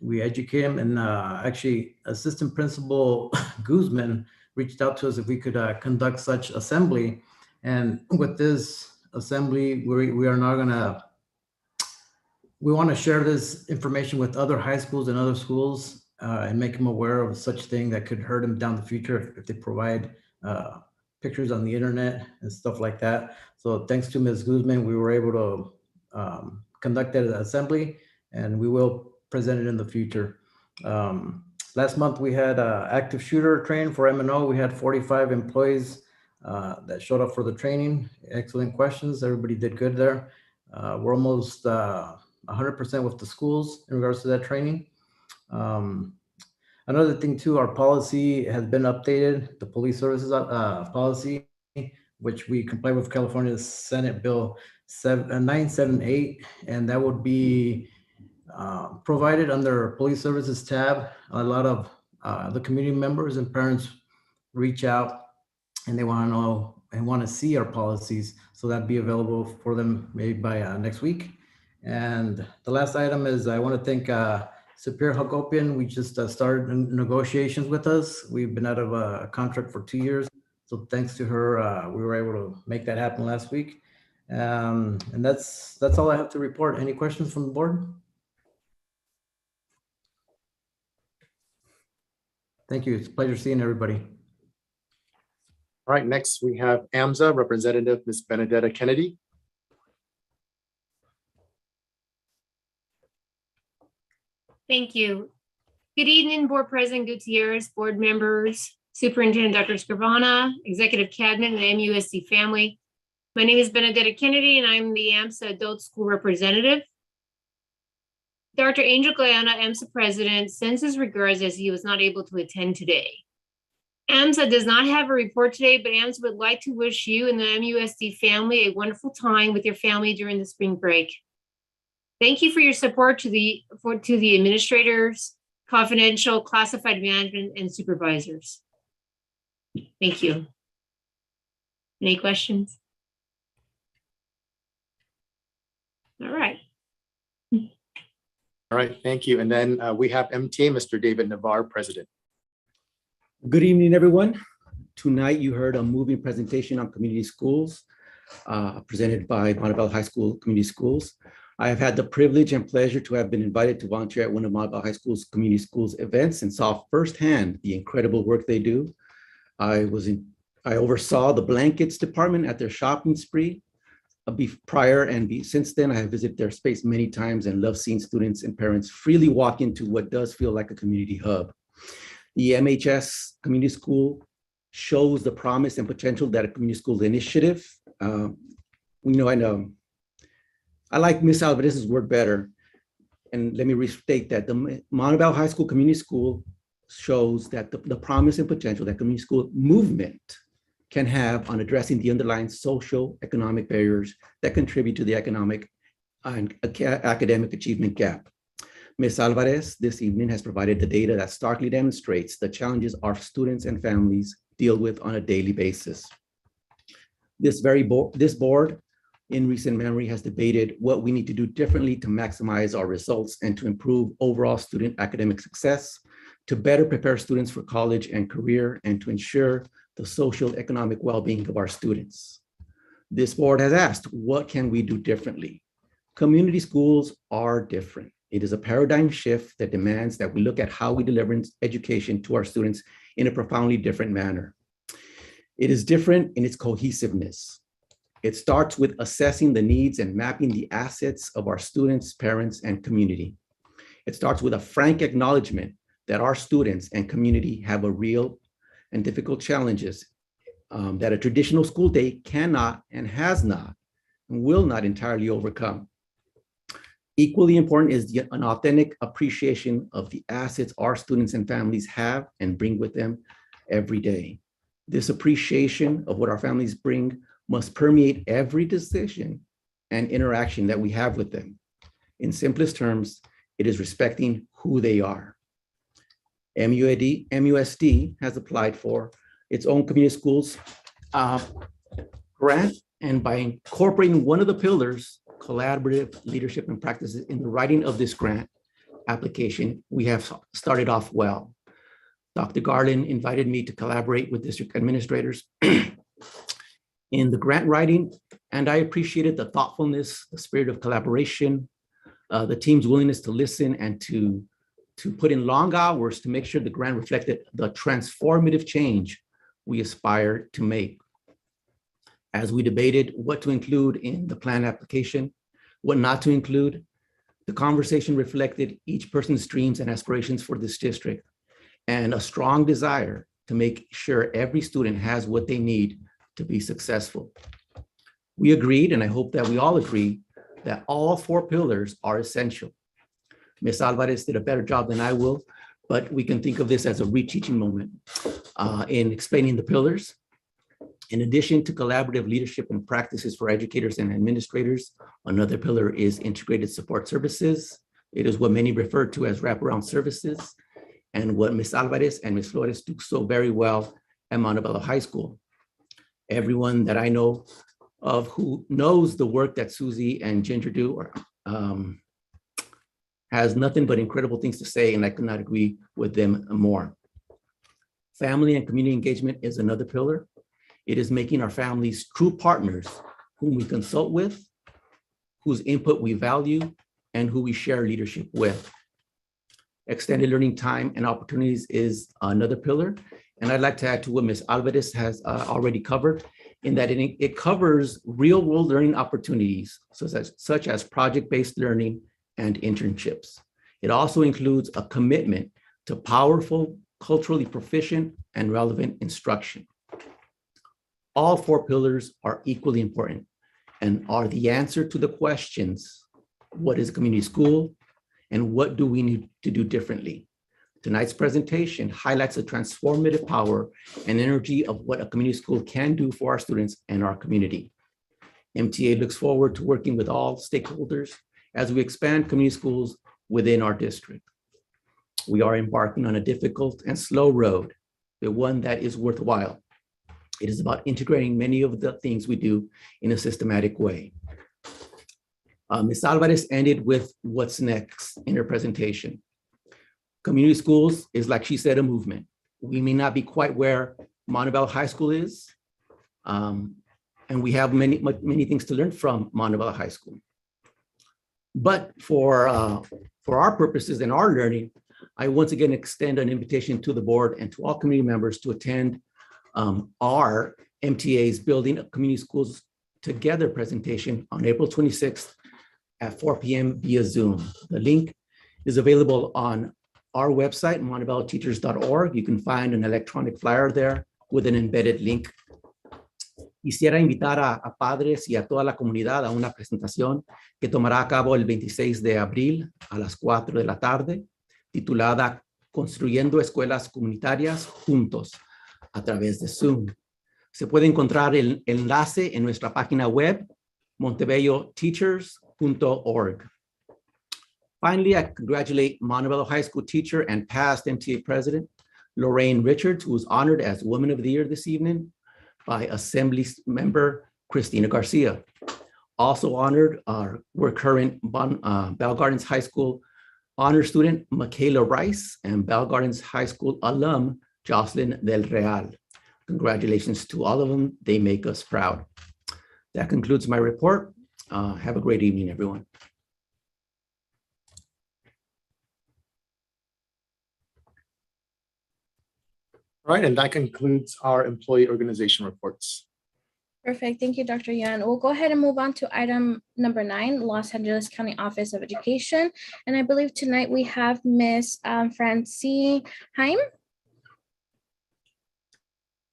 We educate them, and actually Assistant Principal Guzman reached out to us if we could conduct such assembly. And with this assembly, we are now we want to share this information with other high schools and other schools and make them aware of such thing that could hurt them down the future if they provide pictures on the internet and stuff like that. So thanks to Ms. Guzman, we were able to conduct that assembly, and we will present it in the future. Last month, we had active shooter training for M&O. We had 45 employees that showed up for the training. Excellent questions. Everybody did good there. We're almost 100% with the schools in regards to that training. Another thing too, our policy has been updated, the police services policy, which we comply with California Senate Bill 978, and that would be provided under police services tab. A lot of the community members and parents reach out and they want to know and want to see our policies. So that'd be available for them maybe by next week. And the last item is I want to thank Superior Hagopian. We just started negotiations with us. We've been out of a contract for 2 years. So thanks to her, we were able to make that happen last week. And that's all I have to report. Any questions from the board? Thank you. It's a pleasure seeing everybody. All right, next we have AMSA Representative Ms. Benedetta Kennedy. Thank you. Good evening, Board President Gutierrez, board members, Superintendent Dr. Scrivana, Executive Cabinet, and the MUSD family. My name is Benedetta Kennedy, and I'm the AMSA Adult School Representative. Dr. Angel Guyana, AMSA President, sends his regards as he was not able to attend today. AMSA does not have a report today, but AMSA would like to wish you and the MUSD family a wonderful time with your family during the spring break. Thank you for your support to the administrators, confidential, classified management, and supervisors. Thank you. Any questions? All right. All right, thank you. And then we have MTA, Mr. David Navarre, President. Good evening, everyone. Tonight you heard a moving presentation on community schools presented by Montebello High School Community Schools. I have had the privilege and pleasure to have been invited to volunteer at one of Montebello High School's community schools events and saw firsthand the incredible work they do. I oversaw the blankets department at their shopping spree prior, and since then I have visited their space many times and love seeing students and parents freely walk into what does feel like a community hub. The MHS Community School shows the promise and potential that a community school initiative I know I like Ms. Alvarez's word better. And let me restate that the Montebello High School Community School shows that the promise and potential that community school movement can have on addressing the underlying social economic barriers that contribute to the economic and academic achievement gap. Ms. Alvarez this evening has provided the data that starkly demonstrates the challenges our students and families deal with on a daily basis. This board in recent memory has debated what we need to do differently to maximize our results and to improve overall student academic success, to better prepare students for college and career, and to ensure the social economic well-being of our students. This board has asked, what can we do differently? Community schools are different. It is a paradigm shift that demands that we look at how we deliver education to our students in a profoundly different manner. It is different in its cohesiveness. It starts with assessing the needs and mapping the assets of our students, parents, and community. It starts with a frank acknowledgement that our students and community have a real and difficult challenges that a traditional school day cannot and has not and will not entirely overcome. Equally important is an authentic appreciation of the assets our students and families have and bring with them every day. This appreciation of what our families bring must permeate every decision and interaction that we have with them. In simplest terms, it is respecting who they are. MUSD has applied for its own community schools grant, and by incorporating one of the pillars, collaborative leadership and practices, in the writing of this grant application, we have started off well. Dr. Garland invited me to collaborate with district administrators in the grant writing, and I appreciated the thoughtfulness, the spirit of collaboration, the team's willingness to listen and to put in long hours to make sure the grant reflected the transformative change we aspire to make. As we debated what to include in the plan application, what not to include, the conversation reflected each person's dreams and aspirations for this district and a strong desire to make sure every student has what they need to be successful. We agreed, and I hope that we all agree, that all four pillars are essential. Ms. Alvarez did a better job than I will, but we can think of this as a reteaching moment in explaining the pillars. In addition to collaborative leadership and practices for educators and administrators, another pillar is integrated support services. It is what many refer to as wraparound services, and what Ms. Alvarez and Ms. Flores do so very well at Montebello High School. Everyone that I know of who knows the work that Susie and Ginger do has nothing but incredible things to say, and I could not agree with them more. Family and community engagement is another pillar. It is making our families true partners whom we consult with, whose input we value, and who we share leadership with. Extended learning time and opportunities is another pillar. And I'd like to add to what Ms. Alvarez has already covered, in that it covers real world learning opportunities, such as project-based learning and internships. It also includes a commitment to powerful, culturally proficient, and relevant instruction. All four pillars are equally important and are the answer to the questions, what is a community school and what do we need to do differently? Tonight's presentation highlights the transformative power and energy of what a community school can do for our students and our community. MTA looks forward to working with all stakeholders as we expand community schools within our district. We are embarking on a difficult and slow road, but one that is worthwhile. It is about integrating many of the things we do in a systematic way. Ms. Alvarez ended with what's next in her presentation. Community schools is, like she said, a movement. We may not be quite where Montebello High School is, and we have many things to learn from Montebello High School. But for our purposes and our learning, I once again extend an invitation to the board and to all community members to attend our MTA's Building Community Schools Together presentation on April 26th at 4 p.m. via Zoom. The link is available on our website, montebelloteachers.org. You can find an electronic flyer there with an embedded link. Quisiera invitar a padres y a toda la comunidad a una presentación que tomará a cabo el 26 de abril a las 4 de la tarde, titulada Construyendo Escuelas Comunitarias Juntos a través de Zoom. Se puede encontrar el enlace en nuestra página web, montebelloteachers.org. Finally, I congratulate Montebello High School teacher and past MTA president, Lorraine Richards, who was honored as Woman of the Year this evening by Assembly member Christina Garcia. Also honored were current Bell Gardens High School honor student Michaela Rice and Bell Gardens High School alum Jocelyn Del Real. Congratulations to all of them. They make us proud. That concludes my report. Have a great evening, everyone. All right, and that concludes our employee organization reports. Perfect. Thank you, Dr. Yan. We'll go ahead and move on to item number 9, Los Angeles County Office of Education. And I believe tonight we have Miss Francine Heim.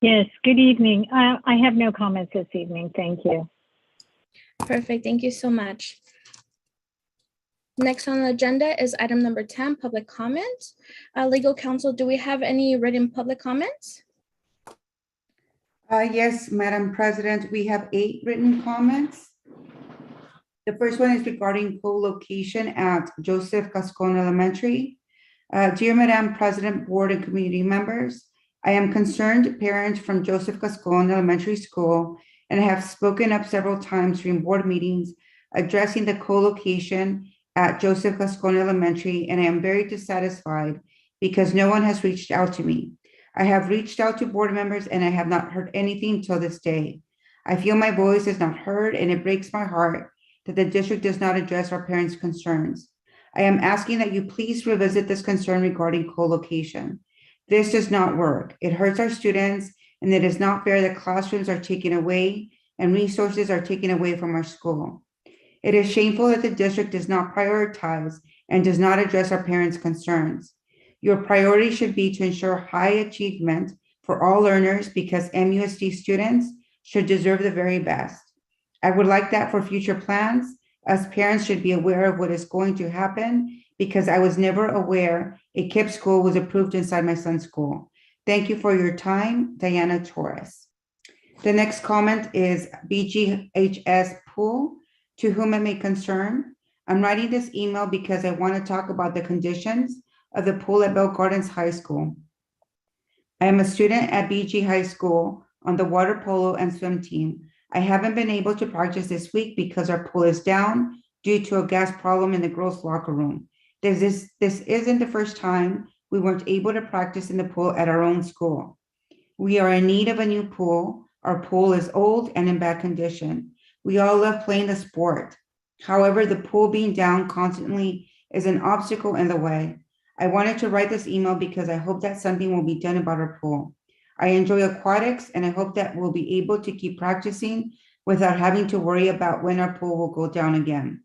Yes, good evening. I have no comments this evening. Thank you. Perfect. Thank you so much. Next on the agenda is item number 10, public comment. Legal counsel, do we have any written public comments? Yes, Madam President, we have 8 written comments. The first one is regarding co-location at Joseph Gascon Elementary. Dear Madam President, Board and community members, I am concerned parent from Joseph Gascon Elementary School, and I have spoken up several times during board meetings addressing the co-location at Joseph Gascon Elementary, and I am very dissatisfied because no one has reached out to me. I have reached out to board members and I have not heard anything till this day. I feel my voice is not heard, and it breaks my heart that the district does not address our parents' concerns. I am asking that you please revisit this concern regarding co-location. This does not work. It hurts our students, and it is not fair that classrooms are taken away and resources are taken away from our school. It is shameful that the district does not prioritize and does not address our parents' concerns. Your priority should be to ensure high achievement for all learners, because MUSD students should deserve the very best. I would like that for future plans, as parents should be aware of what is going to happen, because I was never aware a KIPP school was approved inside my son's school. Thank you for your time, Diana Torres. The next comment is BGHS pool, to whom it may concern. I'm writing this email because I want to talk about the conditions of the pool at Bell Gardens High School. I am a student at BG High School on the water polo and swim team. I haven't been able to practice this week because our pool is down due to a gas problem in the girls' locker room. This isn't the first time we weren't able to practice in the pool at our own school. We are in need of a new pool. Our pool is old and in bad condition. We all love playing the sport. However, the pool being down constantly is an obstacle in the way. I wanted to write this email because I hope that something will be done about our pool. I enjoy aquatics, and I hope that we'll be able to keep practicing without having to worry about when our pool will go down again.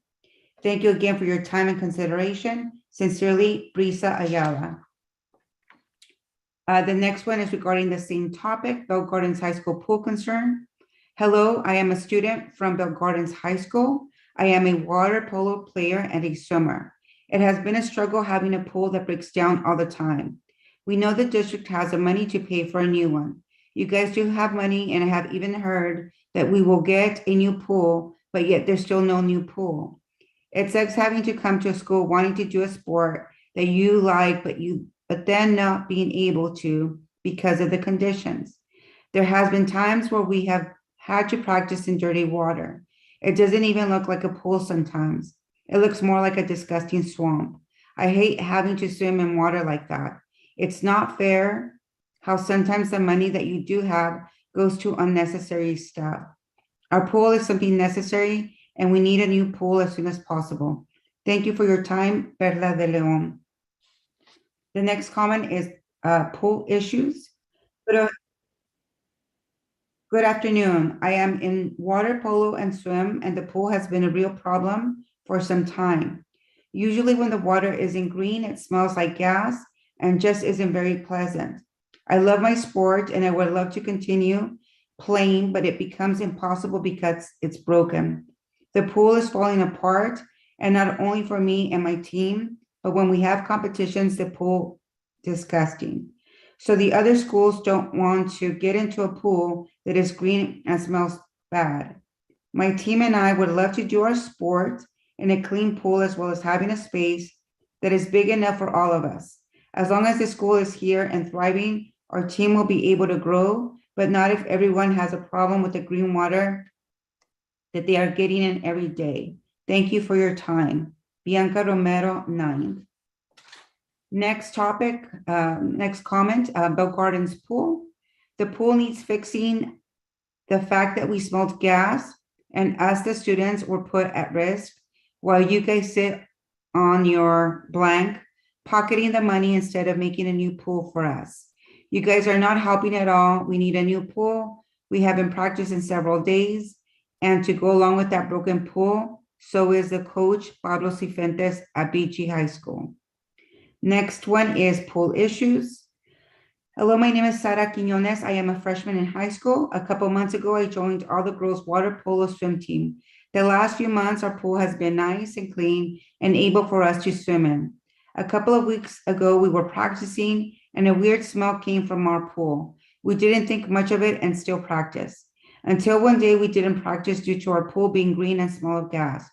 Thank you again for your time and consideration. Sincerely, Brisa Ayala. The next one is regarding the same topic, Bell Gardens High School pool concern. Hello, I am a student from Bell Gardens High School. I am a water polo player and a swimmer. It has been a struggle having a pool that breaks down all the time. We know the district has the money to pay for a new one. You guys do have money, and I have even heard that we will get a new pool, but yet there's still no new pool. It sucks having to come to a school wanting to do a sport that you like, but then not being able to because of the conditions. There has been times where we have had to practice in dirty water. It doesn't even look like a pool sometimes. It looks more like a disgusting swamp. I hate having to swim in water like that. It's not fair how sometimes the money that you do have goes to unnecessary stuff. Our pool is something necessary, and we need a new pool as soon as possible. Thank you for your time, Perla de Leon. The next comment is pool issues. Good afternoon. I am in water polo and swim, and the pool has been a real problem for some time. Usually when the water isn't green, it smells like gas and just isn't very pleasant. I love my sport and I would love to continue, playing, but it becomes impossible because it's broken. The pool is falling apart, and not only for me and my team, but when we have competitions, the pool disgusting. So the other schools don't want to get into a pool that is green and smells bad. My team and I would love to do our sport in a clean pool, as well as having a space that is big enough for all of us. As long as the school is here and thriving, our team will be able to grow, but not if everyone has a problem with the green water that they are getting in every day. Thank you for your time. Bianca Romero, 9. Next topic, next comment, Bell Gardens pool. The pool needs fixing. The fact that we smelled gas and us, the students, were put at risk while you guys sit on your blank, pocketing the money instead of making a new pool for us. You guys are not helping at all. We need a new pool. We haven't practiced in several days. And to go along with that broken pool, so is the coach, Pablo Cifuentes at BG High School. Next one is pool issues. Hello, my name is Sara Quiñones. I am a freshman in high school. A couple months ago, I joined all the girls water polo swim team. The last few months, our pool has been nice and clean and able for us to swim in. A couple of weeks ago, we were practicing and a weird smell came from our pool. We didn't think much of it and still practiced. Until one day we didn't practice due to our pool being green and smell of gas.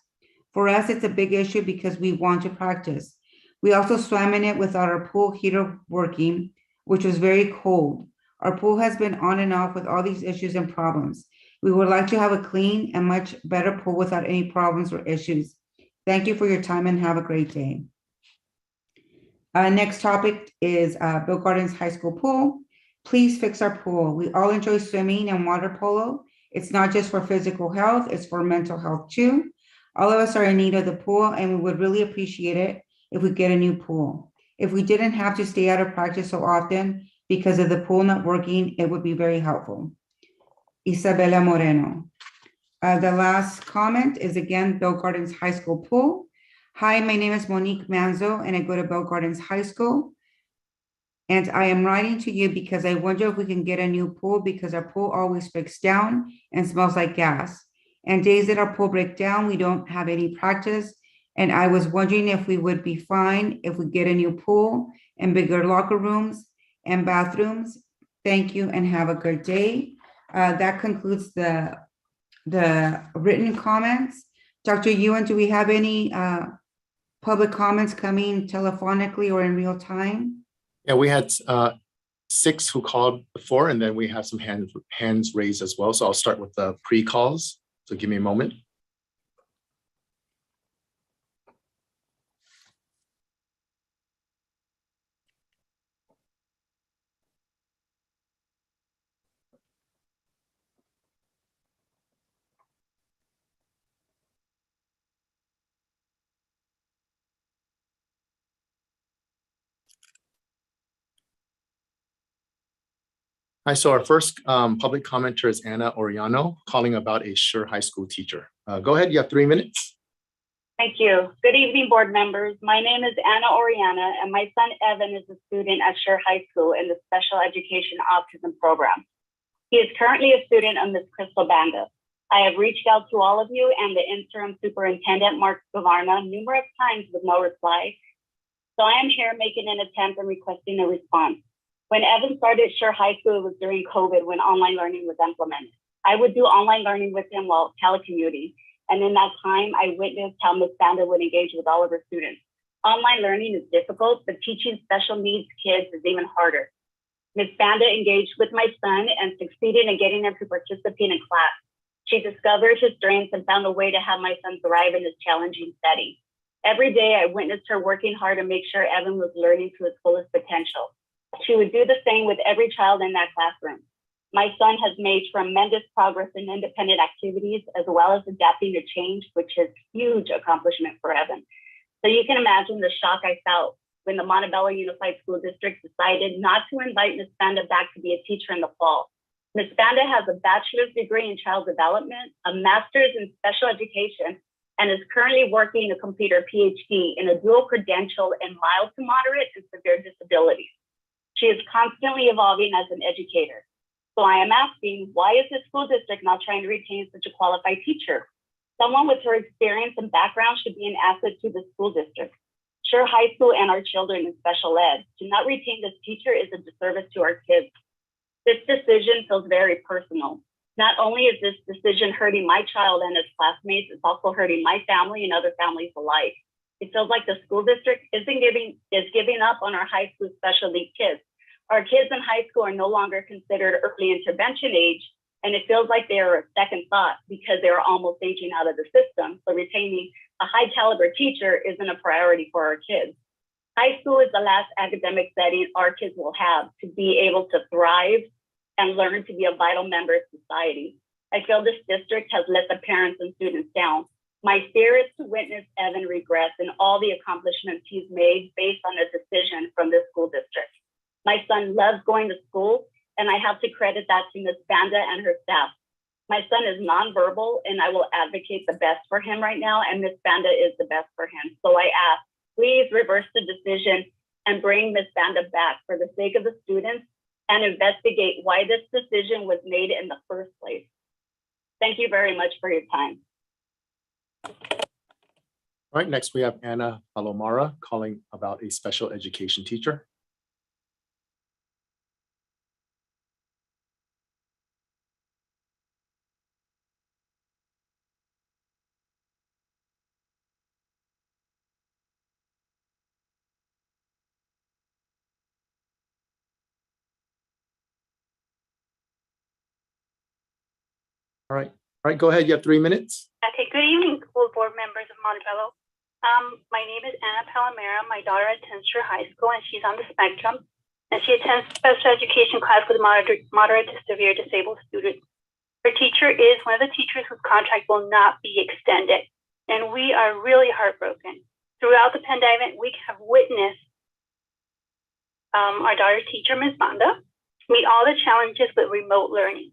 For us, it's a big issue because we want to practice. We also swam in it without our pool heater working, which was very cold. Our pool has been on and off with all these issues and problems. We would like to have a clean and much better pool without any problems or issues. Thank you for your time and have a great day. Next topic is Bill Gardens High School pool. Please fix our pool. We all enjoy swimming and water polo. It's not just for physical health, it's for mental health too. All of us are in need of the pool and we would really appreciate it if we get a new pool. If we didn't have to stay out of practice so often because of the pool not working, it would be very helpful. Isabella Moreno. The last comment is again, Bill Gardens High School pool. Hi, my name is Monique Manzo and I go to Bill Gardens High School. And I am writing to you because I wonder if we can get a new pool because our pool always breaks down and smells like gas. And days that our pool breaks down, we don't have any practice. And I was wondering if we would be fine if we get a new pool and bigger locker rooms and bathrooms. Thank you and have a good day. That concludes the written comments. Dr. Ewan, do we have any public comments coming telephonically or in real time? Yeah, we had 6 who called before, and then we have some hands raised as well. So I'll start with the pre-calls. So give me a moment. Hi, so our first public commenter is Anna Oriano, calling about a Schurr High School teacher. Go ahead, you have 3 minutes. Thank you. Good evening, board members. My name is Anna Oriana, and my son Evan is a student at Schurr High School in the Special Education Autism Program. He is currently a student of Ms. Crystal Banda. I have reached out to all of you and the interim superintendent, Mark Gavarna, numerous times with no reply. So I am here making an attempt and requesting a response. When Evan started Schurr High School, it was during COVID when online learning was implemented. I would do online learning with him while telecommuting. And in that time, I witnessed how Ms. Banda would engage with all of her students. Online learning is difficult, but teaching special needs kids is even harder. Ms. Banda engaged with my son and succeeded in getting him to participate in class. She discovered his strengths and found a way to have my son thrive in this challenging setting. Every day, I witnessed her working hard to make sure Evan was learning to his fullest potential. She would do the same with every child in that classroom. My son has made tremendous progress in independent activities, as well as adapting to change, which is a huge accomplishment for Evan. So you can imagine the shock I felt when the Montebello Unified School District decided not to invite Ms. Banda back to be a teacher in the fall. Ms. Banda has a bachelor's degree in child development, a master's in special education, and is currently working to complete her PhD in a dual credential in mild to moderate and severe disabilities. She is constantly evolving as an educator. So I am asking, why is the school district not trying to retain such a qualified teacher? Someone with her experience and background should be an asset to the school district. Schurr High School and our children in special ed. To not retain this teacher is a disservice to our kids. This decision feels very personal. Not only is this decision hurting my child and his classmates, it's also hurting my family and other families alike. It feels like the school district is giving up on our high school special needs kids. Our kids in high school are no longer considered early intervention age, and it feels like they are a second thought because they are almost aging out of the system. So retaining a high caliber teacher isn't a priority for our kids. High school is the last academic setting our kids will have to be able to thrive and learn to be a vital member of society. I feel this district has let the parents and students down. My fear is to witness Evan regress in all the accomplishments he's made based on a decision from this school district. My son loves going to school, and I have to credit that to Ms. Banda and her staff. My son is nonverbal, and I will advocate the best for him right now, and Ms. Banda is the best for him. So I ask, please reverse the decision and bring Ms. Banda back for the sake of the students and investigate why this decision was made in the first place. Thank you very much for your time. All right, next we have Anna Palomara calling about a special education teacher. All right, go ahead. You have 3 minutes. Okay, good evening, school board members of Montebello. My name is Anna Palomera. My daughter attends Schurr High School, and she's on the spectrum. And she attends special education class with moderate to severe disabled students. Her teacher is one of the teachers whose contract will not be extended. And we are really heartbroken. Throughout the pandemic, we have witnessed our daughter's teacher, Ms. Banda, meet all the challenges with remote learning.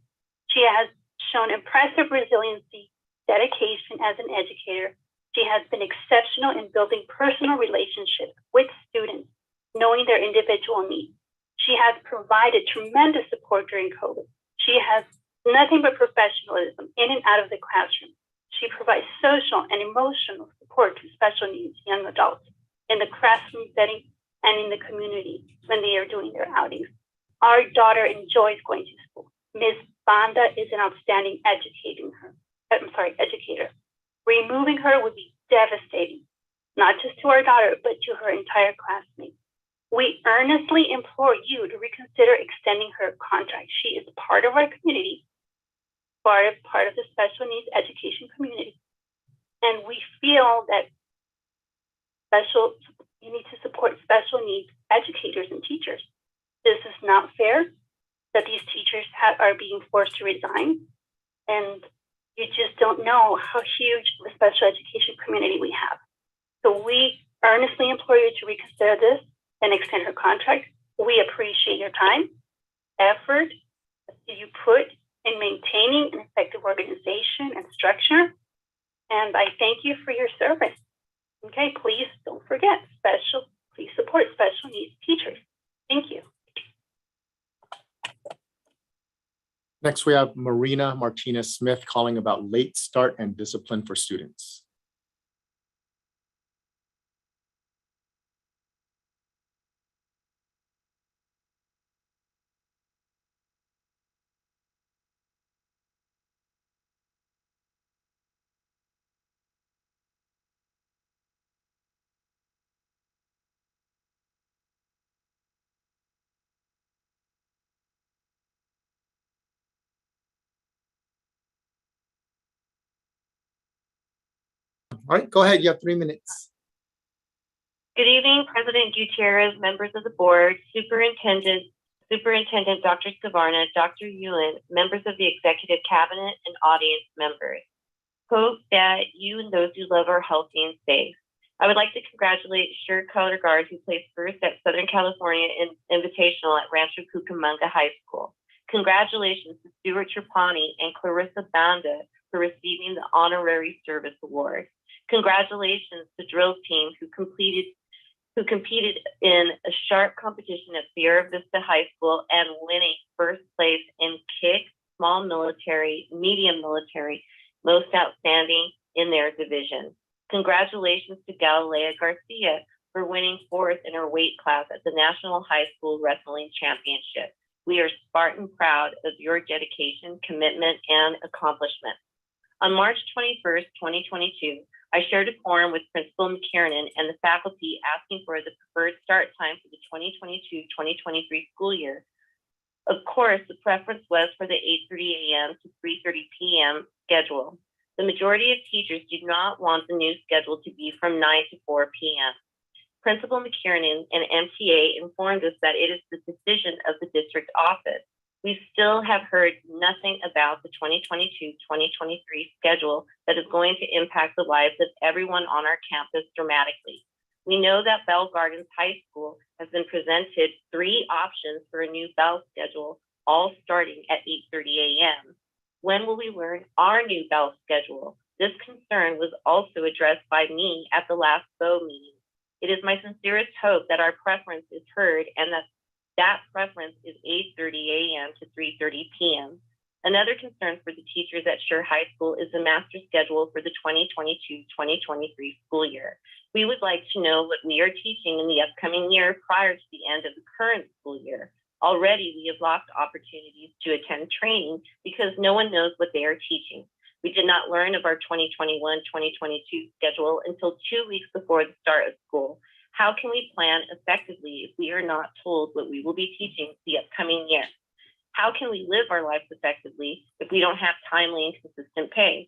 She has shown impressive resiliency, dedication as an educator. She has been exceptional in building personal relationships with students, knowing their individual needs. She has provided tremendous support during COVID. She has nothing but professionalism in and out of the classroom. She provides social and emotional support to special needs young adults in the classroom setting and in the community when they are doing their outings. Our daughter enjoys going to school. Ms. Banda is an outstanding educator. Removing her would be devastating, not just to our daughter, but to her entire classmates. We earnestly implore you to reconsider extending her contract. She is part of our community, part of the special needs education community. And we feel that you need to support special needs educators and teachers. This is not fair that these teachers are being forced to resign. And you just don't know how huge the special education community we have. So we earnestly implore you to reconsider this and extend her contract. We appreciate your time, effort that you put in maintaining an effective organization and structure. And I thank you for your service. Okay, please don't forget please support special needs teachers. Thank you. Next, we have Marina Martinez-Smith calling about late start and discipline for students. All right, go ahead. You have 3 minutes. Good evening, President Gutierrez, members of the board, Superintendent Dr. Skavarna, Dr. Yulin, members of the executive cabinet, and audience members. Hope that you and those you love are healthy and safe. I would like to congratulate Schurr Color Guard, who placed first at Southern California Invitational at Rancho Cucamonga High School. Congratulations to Stuart Trapani and Clarissa Banda for receiving the Honorary Service Award. Congratulations to drill team who competed in a sharp competition at Sierra Vista High School and winning first place in pick small military, medium military, most outstanding in their division. Congratulations to Galilea Garcia for winning 4th in her weight class at the National High School Wrestling Championship. We are Spartan proud of your dedication, commitment, and accomplishment. On March 21st, 2022, I shared a forum with Principal McKiernan and the faculty asking for the preferred start time for the 2022-2023 school year. Of course, the preference was for the 8:30 a.m. to 3:30 p.m. schedule. The majority of teachers do not want the new schedule to be from 9 to 4 p.m. Principal McKiernan and MTA informed us that it is the decision of the district office. We still have heard nothing about the 2022-2023 schedule that is going to impact the lives of everyone on our campus dramatically. We know that Bell Gardens High School has been presented 3 options for a new bell schedule, all starting at 8:30 a.m. When will we learn our new bell schedule? This concern was also addressed by me at the last BOE meeting. It is my sincerest hope that our preference is heard and that preference is 8:30 a.m. to 3:30 p.m. Another concern for the teachers at Schurr High School is the master schedule for the 2022-2023 school year. We would like to know what we are teaching in the upcoming year prior to the end of the current school year. Already, we have lost opportunities to attend training because no one knows what they are teaching. We did not learn of our 2021-2022 schedule until 2 weeks before the start of school. How can we plan effectively if we are not told what we will be teaching the upcoming year? How can we live our lives effectively if we don't have timely and consistent pay?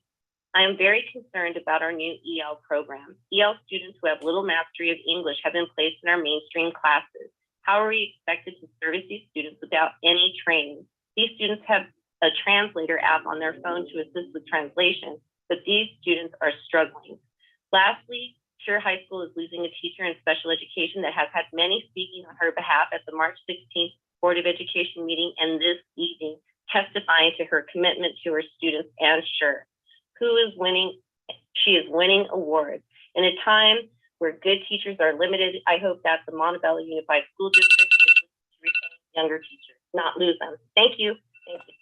I am very concerned about our new EL program. EL students who have little mastery of English have been placed in our mainstream classes. How are we expected to service these students without any training? These students have a translator app on their phone to assist with translation, but these students are struggling. Lastly, Schurr High School is losing a teacher in special education that has had many speaking on her behalf at the March 16th Board of Education meeting and this evening, testifying to her commitment to her students and Schurr. She is winning awards. In a time where good teachers are limited, I hope that the Montebello Unified School District is to retain younger teachers, not lose them. Thank you. Thank you.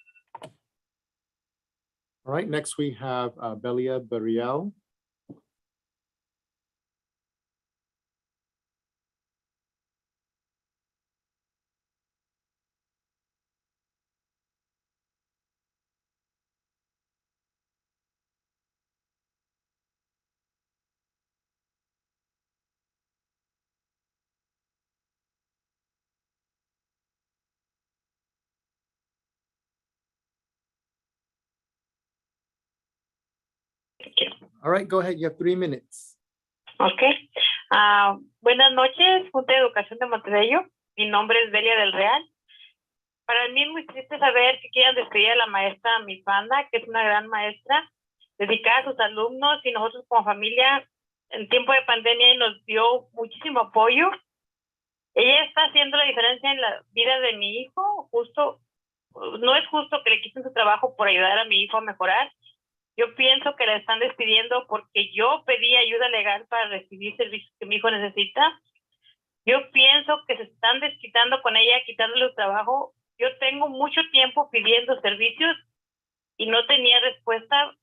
All right, next we have Belia Buriel. All right, go ahead. You have 3 minutes. Ok. Buenas noches, Junta de Educación de Montebello. Mi nombre es Belia del Real. Para mí es muy triste saber que quieran despedir a la maestra Mi Panda, que es una gran maestra, dedicada a sus alumnos y nosotros como familia en tiempo de pandemia nos dio muchísimo apoyo. Ella está haciendo la diferencia en la vida de mi hijo. No es justo que le quiten su trabajo por ayudar a mi hijo a mejorar. Yo pienso que la están despidiendo porque yo pedí ayuda legal para recibir servicios que mi hijo necesita. Yo pienso que se están desquitando con ella, quitándole el trabajo. Yo tengo mucho tiempo pidiendo servicios y no tenía respuesta.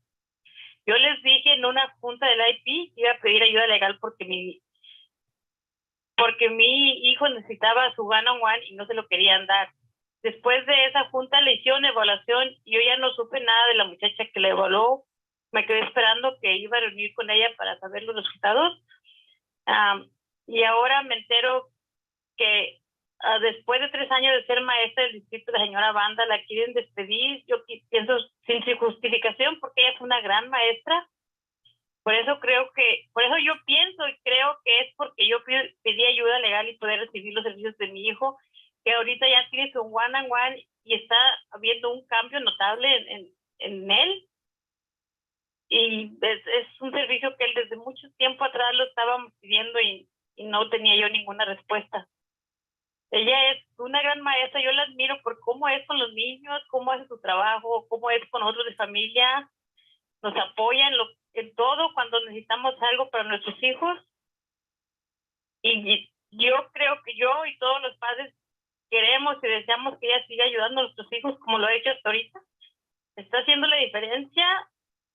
Yo les dije en una junta del IP que iba a pedir ayuda legal porque mi hijo necesitaba su one-on-one y no se lo querían dar. Después de esa junta le hicieron evaluación y yo ya no supe nada de la muchacha que la evaluó. Me quedé esperando que iba a reunir con ella para saber los resultados. Y ahora me entero que después de 3 años de ser maestra del distrito, la señora Banda la quieren despedir. Yo pienso sin justificación porque ella es una gran maestra. Por eso yo pienso y creo que es porque yo pedí ayuda legal y poder recibir los servicios de mi hijo, que ahorita ya tiene su one-on-one y está habiendo un cambio notable en él. Y es un servicio que él desde mucho tiempo atrás lo estábamos pidiendo y no tenía yo ninguna respuesta. Ella es una gran maestra, yo la admiro por cómo es con los niños, cómo hace su trabajo, cómo es con otros de familia, nos apoya en todo cuando necesitamos algo para nuestros hijos. Y yo creo que yo y todos los padres queremos y deseamos que ella siga ayudando a nuestros hijos como lo ha hecho hasta ahorita. Está haciendo la diferencia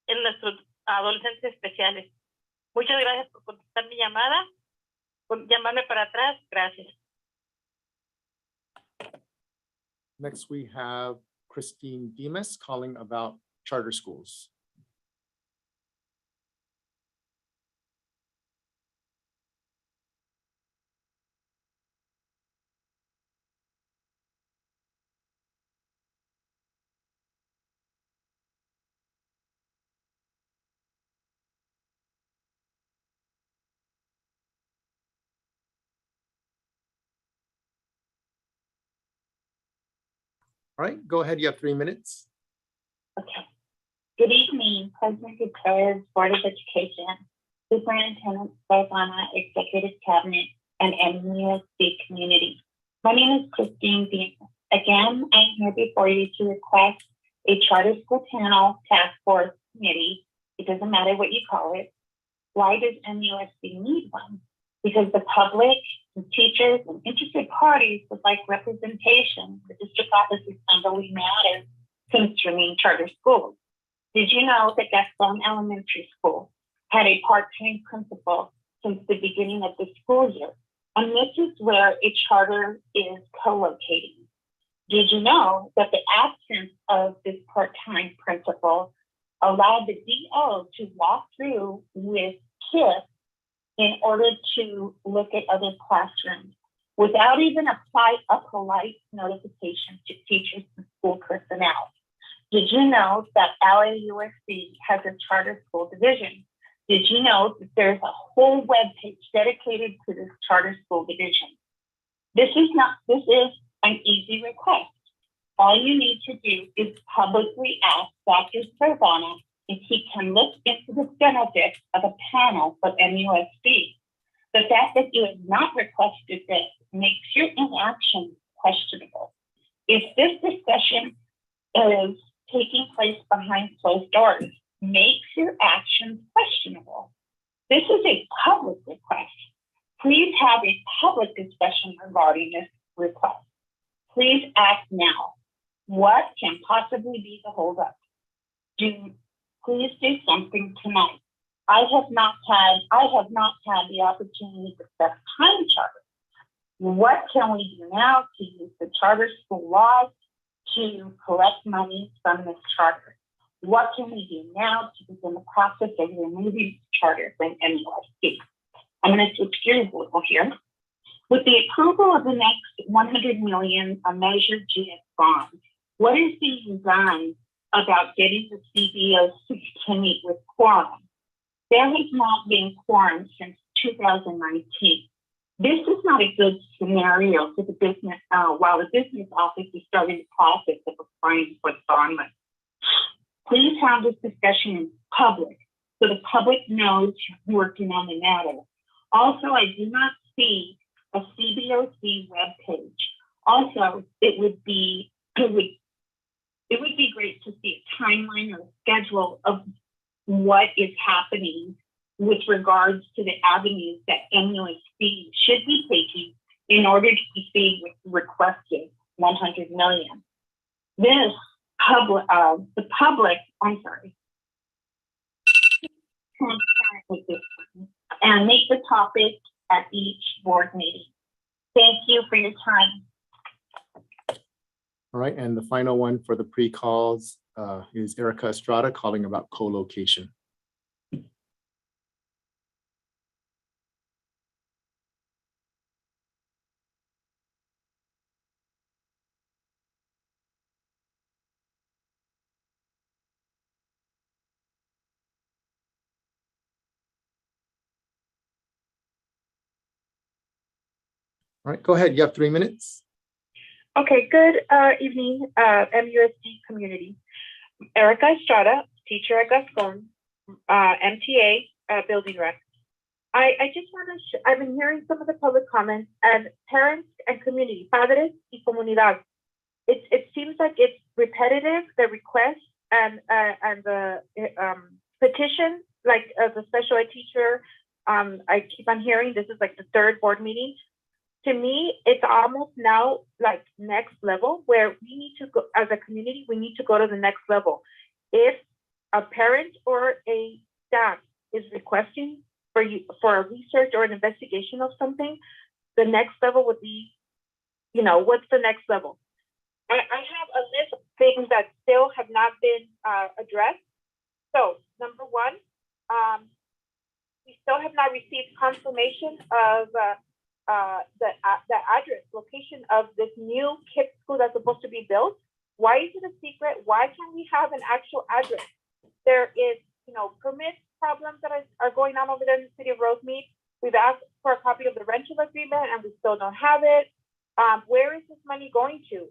en nuestros adolescentes especiales. Muchas gracias por contestar mi llamada, por llamarme para atrás. Gracias. Next, we have Christine Dimas calling about charter schools. All right, go ahead. You have 3 minutes. Okay. Good evening, President Gutierrez, Board of Education, Superintendent Scarvana, Executive Cabinet, and MUSC community. My name is Christine Dean. Again, I'm here before you to request a charter school panel task force committee. It doesn't matter what you call it. Why does MUSC need one? Because the public and teachers and interested parties would like representation. The district offices unbelievably matter concerning charter schools. Did you know that Gaston Elementary School had a part-time principal since the beginning of the school year? And this is where a charter is co-locating. Did you know that the absence of this part-time principal allowed the DO to walk through with kids in order to look at other classrooms without even a polite notification to teachers and school personnel? Did you know that LAUSC has a charter school division? Did you know that there's a whole webpage dedicated to this charter school division? This is an easy request. All you need to do is publicly ask Dr. Scarvana if he can look into the benefits of a panel for MUSC. The fact that you have not requested this makes your inaction questionable. If this discussion is taking place behind closed doors, makes your actions questionable. This is a public request. Please have a public discussion regarding this request. Please act now. What can possibly be the holdup? Please do something tonight. I have not had the opportunity to discuss time charter. What can we do now to use the charter school laws to collect money from this charter? What can we do now to begin the process of removing charter from MUSC? I'm going to switch gears a little here. With the approval of the next $100 million Measure GS bond, what is being done about getting the CBOC to meet with quorum? There has not been quorum since 2019. This is not a good scenario for the business while the business office is starting the process of applying for adjournment. Please have this discussion in public so the public knows you're working on the matter. Also, I do not see a CBOC webpage. Also, it would be great to see a timeline or a schedule of what is happening with regards to the avenues that MUSC should be taking in order to proceed with the requested $100 million. This public, transparent with this one and make the topic at each board meeting. Thank you for your time. All right, and the final one for the pre-calls is Erica Estrada calling about co-location. All right, go ahead. You have 3 minutes. Okay, good evening, MUSD community. Erica Estrada, teacher at Gascon, MTA building rec. I just want to, I've been hearing some of the public comments and parents and community, padres y comunidad. It seems like it's repetitive, the request and the petition, like as a special ed teacher, I keep on hearing this is like the third board meeting to me, it's almost now like next level where we need to go as a community, we need to go to the next level. If a parent or a staff is requesting for a research or an investigation of something, the next level would be, what's the next level? I have a list of things that still have not been addressed. So number one, we still have not received confirmation of the address, location of this new KIPP school that's supposed to be built. Why is it a secret? Why can't we have an actual address? There is, permit problems that are going on over there in the city of Rosemead. We've asked for a copy of the rental agreement and we still don't have it. Where is this money going to?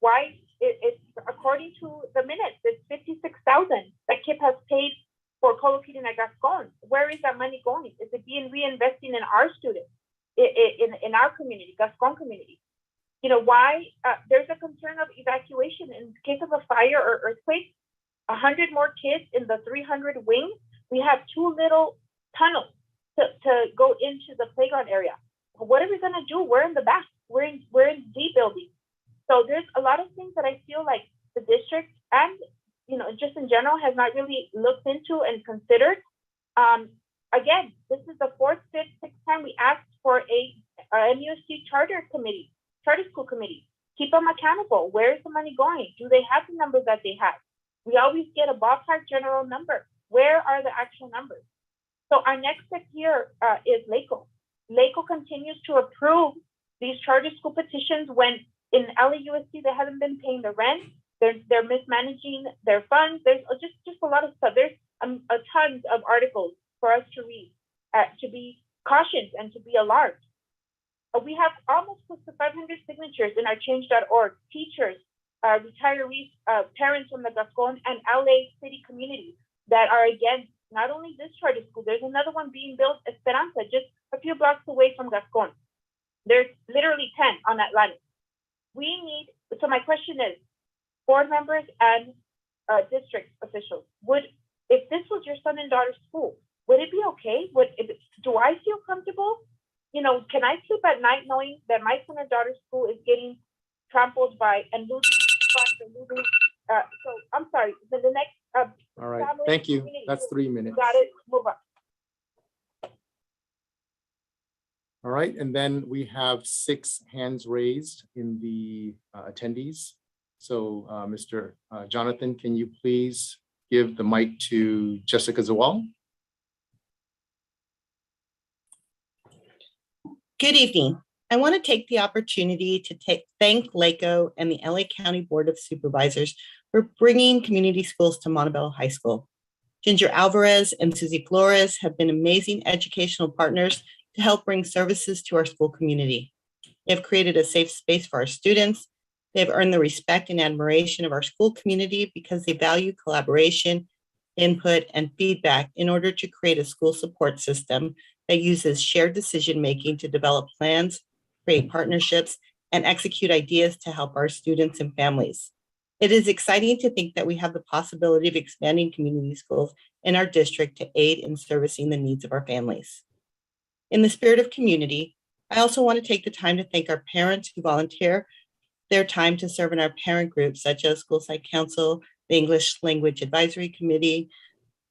Why it's according to the minutes, it's $56,000 that KIPP has paid for co-locating at Gascon. Where is that money going? Is it being reinvesting in our students, in our community, Gascon community? Why there's a concern of evacuation in case of a fire or earthquake. 100 more kids in the 300 wing. We have 2 little tunnels to go into the playground area. What are we gonna do? We're in the back. We're in D building. So there's a lot of things that I feel like the district and just in general has not really looked into and considered. Again, this is the 4th, 5th, 6th time we asked for a MUSC charter school committee. Keep them accountable. Where is the money going? Do they have the numbers that they have? We always get a ballpark general number. Where are the actual numbers? So our next step here is LACO. LACO continues to approve these charter school petitions when in LAUSD they haven't been paying the rent. They're mismanaging their funds. There's just a lot of stuff. There's a tons of articles for us to read, to be cautioned and to be alarmed. We have almost close to 500 signatures in our change.org, teachers, retirees, parents from the Gascon and LA city community that are against not only this charter school, there's another one being built, Esperanza, just a few blocks away from Gascon. There's literally 10 on that line. So my question is, board members and district officials, if this was your son and daughter's school, would it be okay? Do I feel comfortable? Can I sleep at night knowing that my son or daughter's school is getting trampled by and losing funds and losing? So I'm sorry. The next. All right. Thank you. That's 3 minutes. Got it. Move on. All right. And then we have 6 hands raised in the attendees. So Mr. Jonathan, can you please give the mic to Jessica Zawal? Good evening. I want to take the opportunity to thank LACO and the LA County Board of Supervisors for bringing community schools to Montebello High School. Ginger Alvarez and Susie Flores have been amazing educational partners to help bring services to our school community. They have created a safe space for our students. They have earned the respect and admiration of our school community because they value collaboration, input, and feedback in order to create a school support system that uses shared decision-making to develop plans, create partnerships, and execute ideas to help our students and families. It is exciting to think that we have the possibility of expanding community schools in our district to aid in servicing the needs of our families. In the spirit of community, I also want to take the time to thank our parents who volunteer their time to serve in our parent groups, such as School Site Council, the English Language Advisory Committee,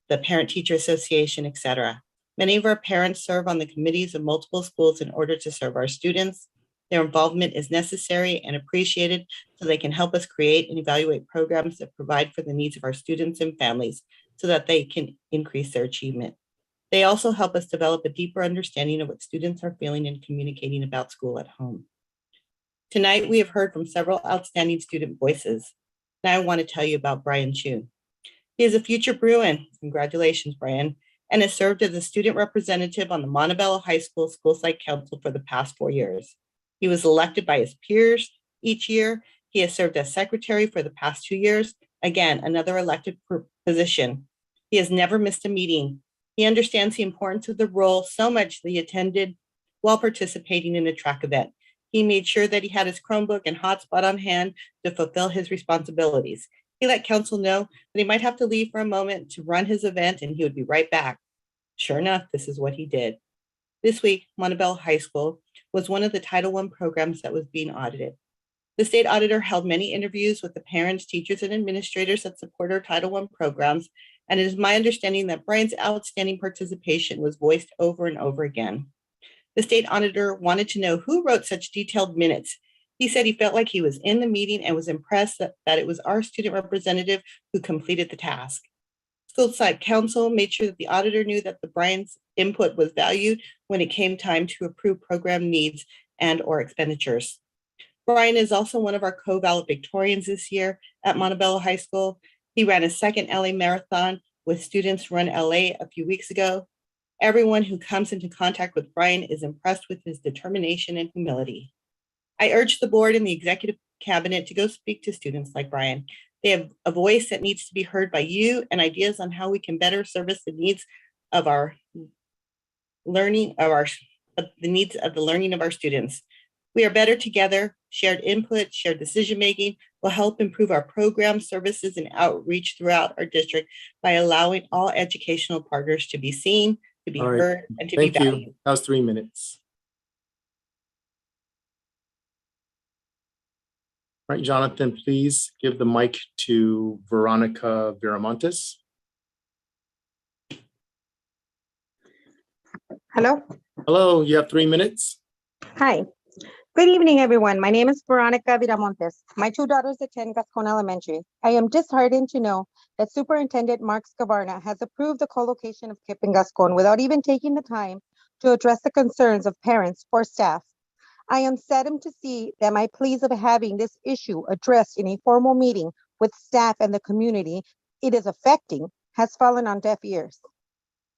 the Parent Teacher Association, etc. Many of our parents serve on the committees of multiple schools in order to serve our students. Their involvement is necessary and appreciated so they can help us create and evaluate programs that provide for the needs of our students and families so that they can increase their achievement. They also help us develop a deeper understanding of what students are feeling and communicating about school at home. Tonight, we have heard from several outstanding student voices. Now I want to tell you about Brian Chun. He is a future Bruin, congratulations, Brian, and has served as a student representative on the Montebello High School School Site Council for the past 4 years. He was elected by his peers each year. He has served as secretary for the past 2 years. Again, another elected position. He has never missed a meeting. He understands the importance of the role so much that he attended while participating in a track event. He made sure that he had his Chromebook and hotspot on hand to fulfill his responsibilities. He let council know that he might have to leave for a moment to run his event and he would be right back. Sure enough, this is what he did. This week, Montebello High School was one of the Title I programs that was being audited. The state auditor held many interviews with the parents, teachers, and administrators that support our Title I programs, and it is my understanding that Brian's outstanding participation was voiced over and over again. The state auditor wanted to know who wrote such detailed minutes. He said he felt like he was in the meeting and was impressed that it was our student representative who completed the task. School site council made sure that the auditor knew that Brian's input was valued when it came time to approve program needs and or expenditures. Brian is also one of our co-valedictorians this year at Montebello High School. He ran a second LA Marathon with Students Run LA a few weeks ago. Everyone who comes into contact with Brian is impressed with his determination and humility. I urge the board and the executive cabinet to go speak to students like Brian. They have a voice that needs to be heard by you and ideas on how we can better service the needs of our learning, the needs of the learning of our students. We are better together. Shared input, shared decision-making will help improve our program services and outreach throughout our district by allowing all educational partners to be seen, to be heard, and to be valued. Thank you. That was 3 minutes. All right, Jonathan, please give the mic to Veronica Viramontes. Hello. Hello, you have 3 minutes. Hi. Good evening, everyone. My name is Veronica Viramontes. My 2 daughters attend Gascon Elementary. I am disheartened to know that Superintendent Mark Scavarna has approved the co-location of KIPP in Gascon without even taking the time to address the concerns of parents or staff. I am saddened to see that my pleas of having this issue addressed in a formal meeting with staff and the community it is affecting has fallen on deaf ears.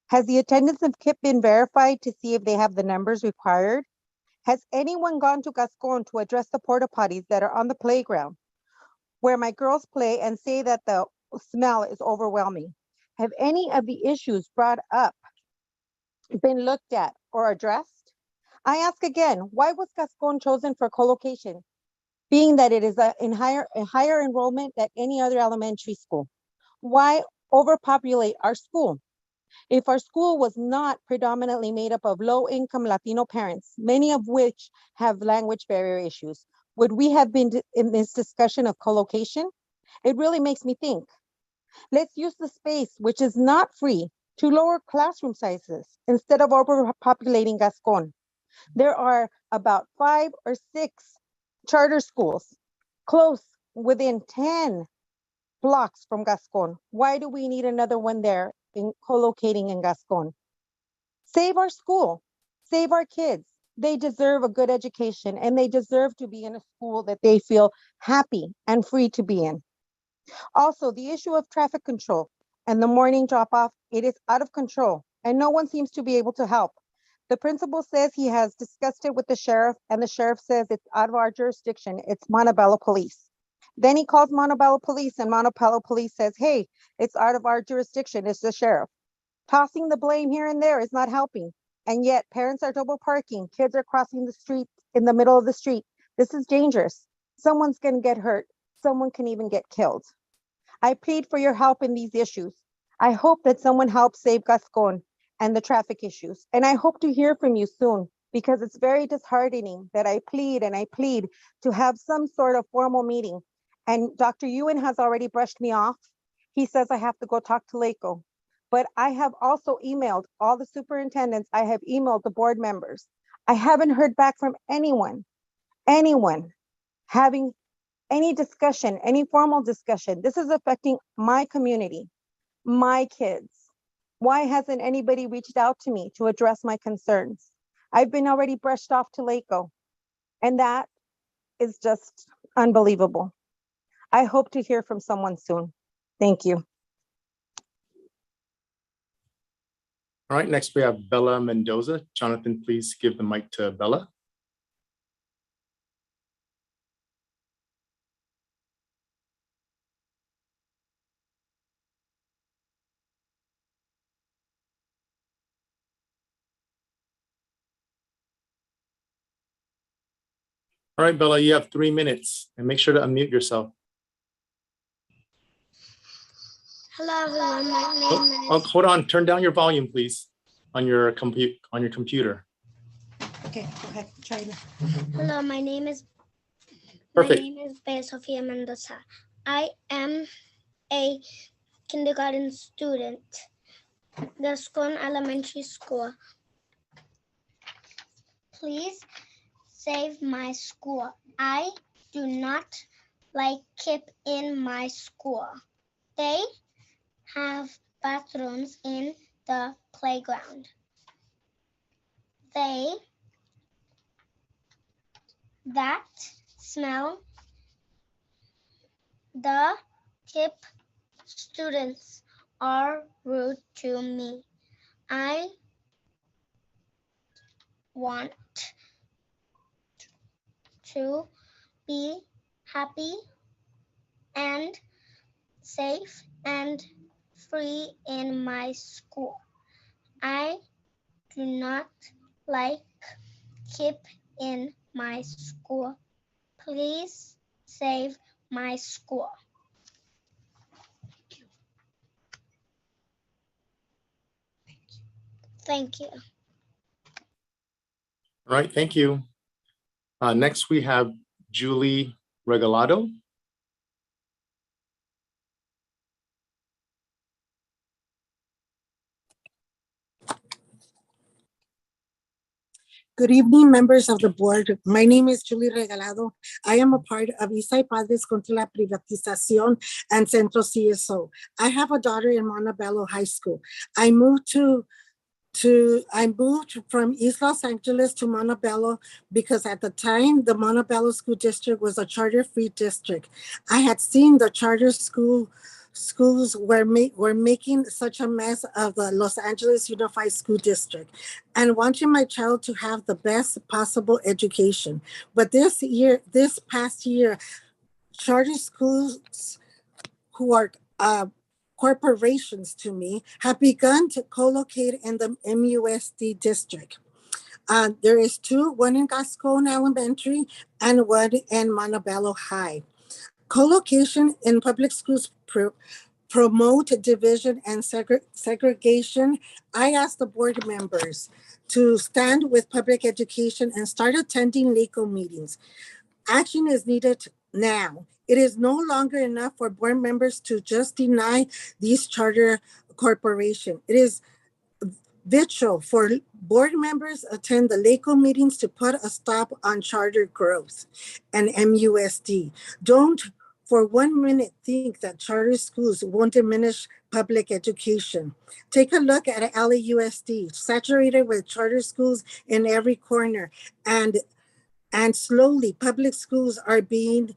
Has the attendance of KIPP been verified to see if they have the numbers required? Has anyone gone to Gascon to address the porta potties that are on the playground where my girls play and say that the smell is overwhelming? Have any of the issues brought up been looked at or addressed? I ask again, why was Gascon chosen for co-location, being that it is a higher enrollment than any other elementary school? Why overpopulate our school? If our school was not predominantly made up of low-income Latino parents, many of which have language barrier issues, would we have been in this discussion of co-location? It really makes me think. Let's use the space, which is not free, to lower classroom sizes instead of overpopulating Gascon. There are about 5 or 6 charter schools close within 10 blocks from Gascon. Why do we need another one there in co-locating in Gascon? Save our school, save our kids. They deserve a good education and they deserve to be in a school that they feel happy and free to be in. Also, the issue of traffic control and the morning drop-off, it is out of control and no one seems to be able to help. The principal says he has discussed it with the sheriff and the sheriff says it's out of our jurisdiction. It's Montebello Police. Then he calls Montebello Police and Montebello Police says, hey, it's out of our jurisdiction, it's the sheriff. Tossing the blame here and there is not helping. And yet parents are double parking, kids are crossing the street in the middle of the street. This is dangerous. Someone's gonna get hurt. Someone can even get killed. I plead for your help in these issues. I hope that someone helps save Gascon and the traffic issues. And I hope to hear from you soon because it's very disheartening that I plead and I plead to have some sort of formal meeting. And Dr. Ewan has already brushed me off. He says I have to go talk to LACO. But I have also emailed all the superintendents. I have emailed the board members. I haven't heard back from anyone having any discussion, any formal discussion. This is affecting my community, my kids. Why hasn't anybody reached out to me to address my concerns? I've been already brushed off to LACO, and that is just unbelievable. I hope to hear from someone soon. Thank you. All right, next we have Bella Mendoza. Jonathan, please give the mic to Bella. All right, Bella, you have 3 minutes and make sure to unmute yourself. Hello, everyone. My name is... Hold on, turn down your volume, please, on your computer. Okay, go ahead, China. Hello, my name is Perfect. Bea Sofia Mendoza. I am a kindergarten student, Gascon Elementary School. Please save my school. I do not like KIP in my school. They have bathrooms in the playground. That smell. The KIP students are rude to me. I want to be happy and safe and free in my school. I do not like KIP in my school. Please save my school. Thank you. All right, thank you. Next, we have Julie Regalado. Good evening, members of the board. My name is Julie Regalado. I am a part of Isay Padres contra la Privatización and Centro CSO. I have a daughter in Montebello High School. I moved from East Los Angeles to Montebello because at the time, the Montebello School District was a charter-free district. I had seen the charter schools were making such a mess of the Los Angeles Unified School District and wanting my child to have the best possible education. But this past year, charter schools who are corporations to me have begun to co-locate in the MUSD district. There is two, one in Gascon Elementary and one in Montebello High. Co-location in public schools promote division and segregation. I ask the board members to stand with public education and start attending LACO meetings. Action is needed now. It is no longer enough for board members to just deny these charter corporations. It is vital for board members attend the LACO meetings to put a stop on charter growth and MUSD. Don't for 1 minute think that charter schools won't diminish public education. Take a look at LAUSD, saturated with charter schools in every corner, and slowly public schools are being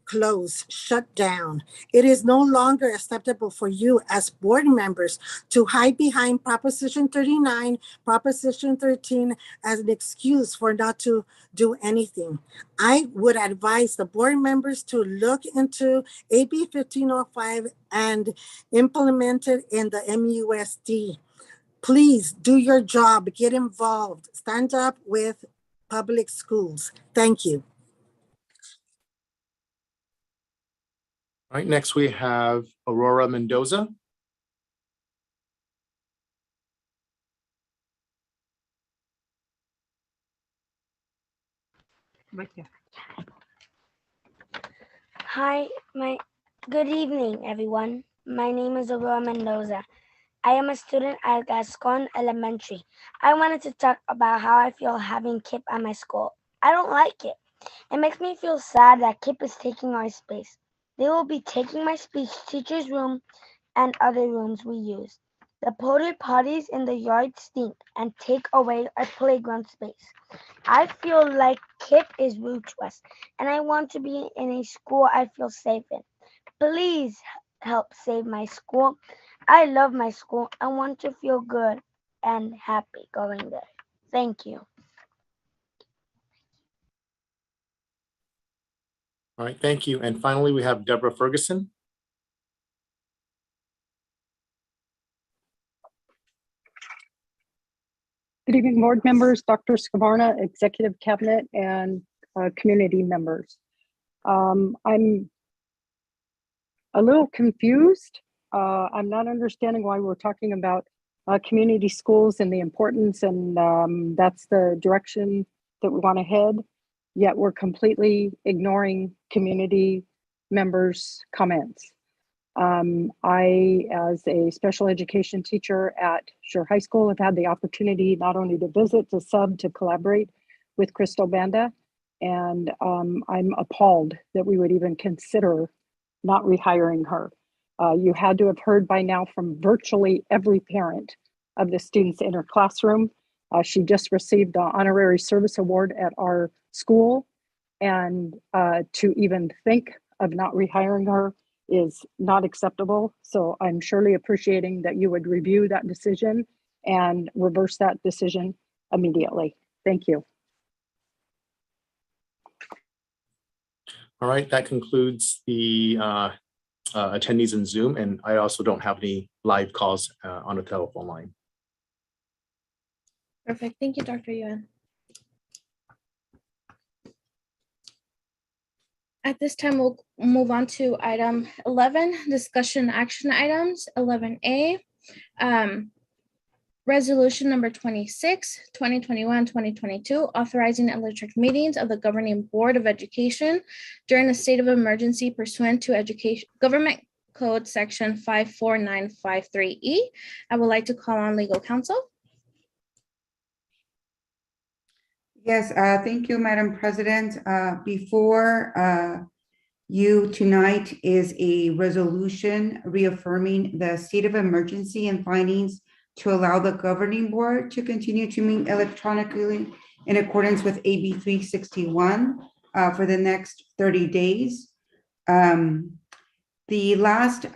closed, shut down. It is no longer acceptable for you as board members to hide behind Proposition 39, Proposition 13 as an excuse for not to do anything. I would advise the board members to look into AB 1505 and implement it in the MUSD. Please do your job, get involved, stand up with public schools. Thank you. All right, next we have Aurora Mendoza. Hi, good evening, everyone. My name is Aurora Mendoza. I am a student at Gascon Elementary. I wanted to talk about how I feel having KIP at my school. I don't like it. It makes me feel sad that KIP is taking our space. They will be taking my speech teacher's room and other rooms we use. The porta potties in the yard stink and take away our playground space. I feel like KIP is rude to us, and I want to be in a school I feel safe in. Please help save my school. I love my school. I want to feel good and happy going there. Thank you. All right, thank you. And finally, we have Deborah Ferguson. Good evening, board members, Dr. Scavarna, executive cabinet, and community members. I'm a little confused. I'm not understanding why we're talking about community schools and the importance, and that's the direction that we want to head. Yet we're completely ignoring community members' comments. I, as a special education teacher at Schurr High School, have had the opportunity not only to visit, to sub, to collaborate with Crystal Banda, and I'm appalled that we would even consider not rehiring her. You had to have heard by now from virtually every parent of the students in her classroom. She just received the Honorary Service Award at our school, and to even think of not rehiring her is not acceptable. So I'm surely appreciating that you would review that decision and reverse that decision immediately. Thank you. All right, that concludes the attendees in Zoom, and I also don't have any live calls on the telephone line. Perfect. Thank you, Dr. Yuan. At this time, we'll move on to item 11, discussion action items. 11A, resolution number 26, 2021-2022, authorizing electronic meetings of the governing board of education during a state of emergency pursuant to education government code section 54953E. I would like to call on legal counsel. Yes, thank you, Madam President. Before you tonight is a resolution reaffirming the state of emergency and findings to allow the governing board to continue to meet electronically in accordance with AB 361 for the next 30 days. The last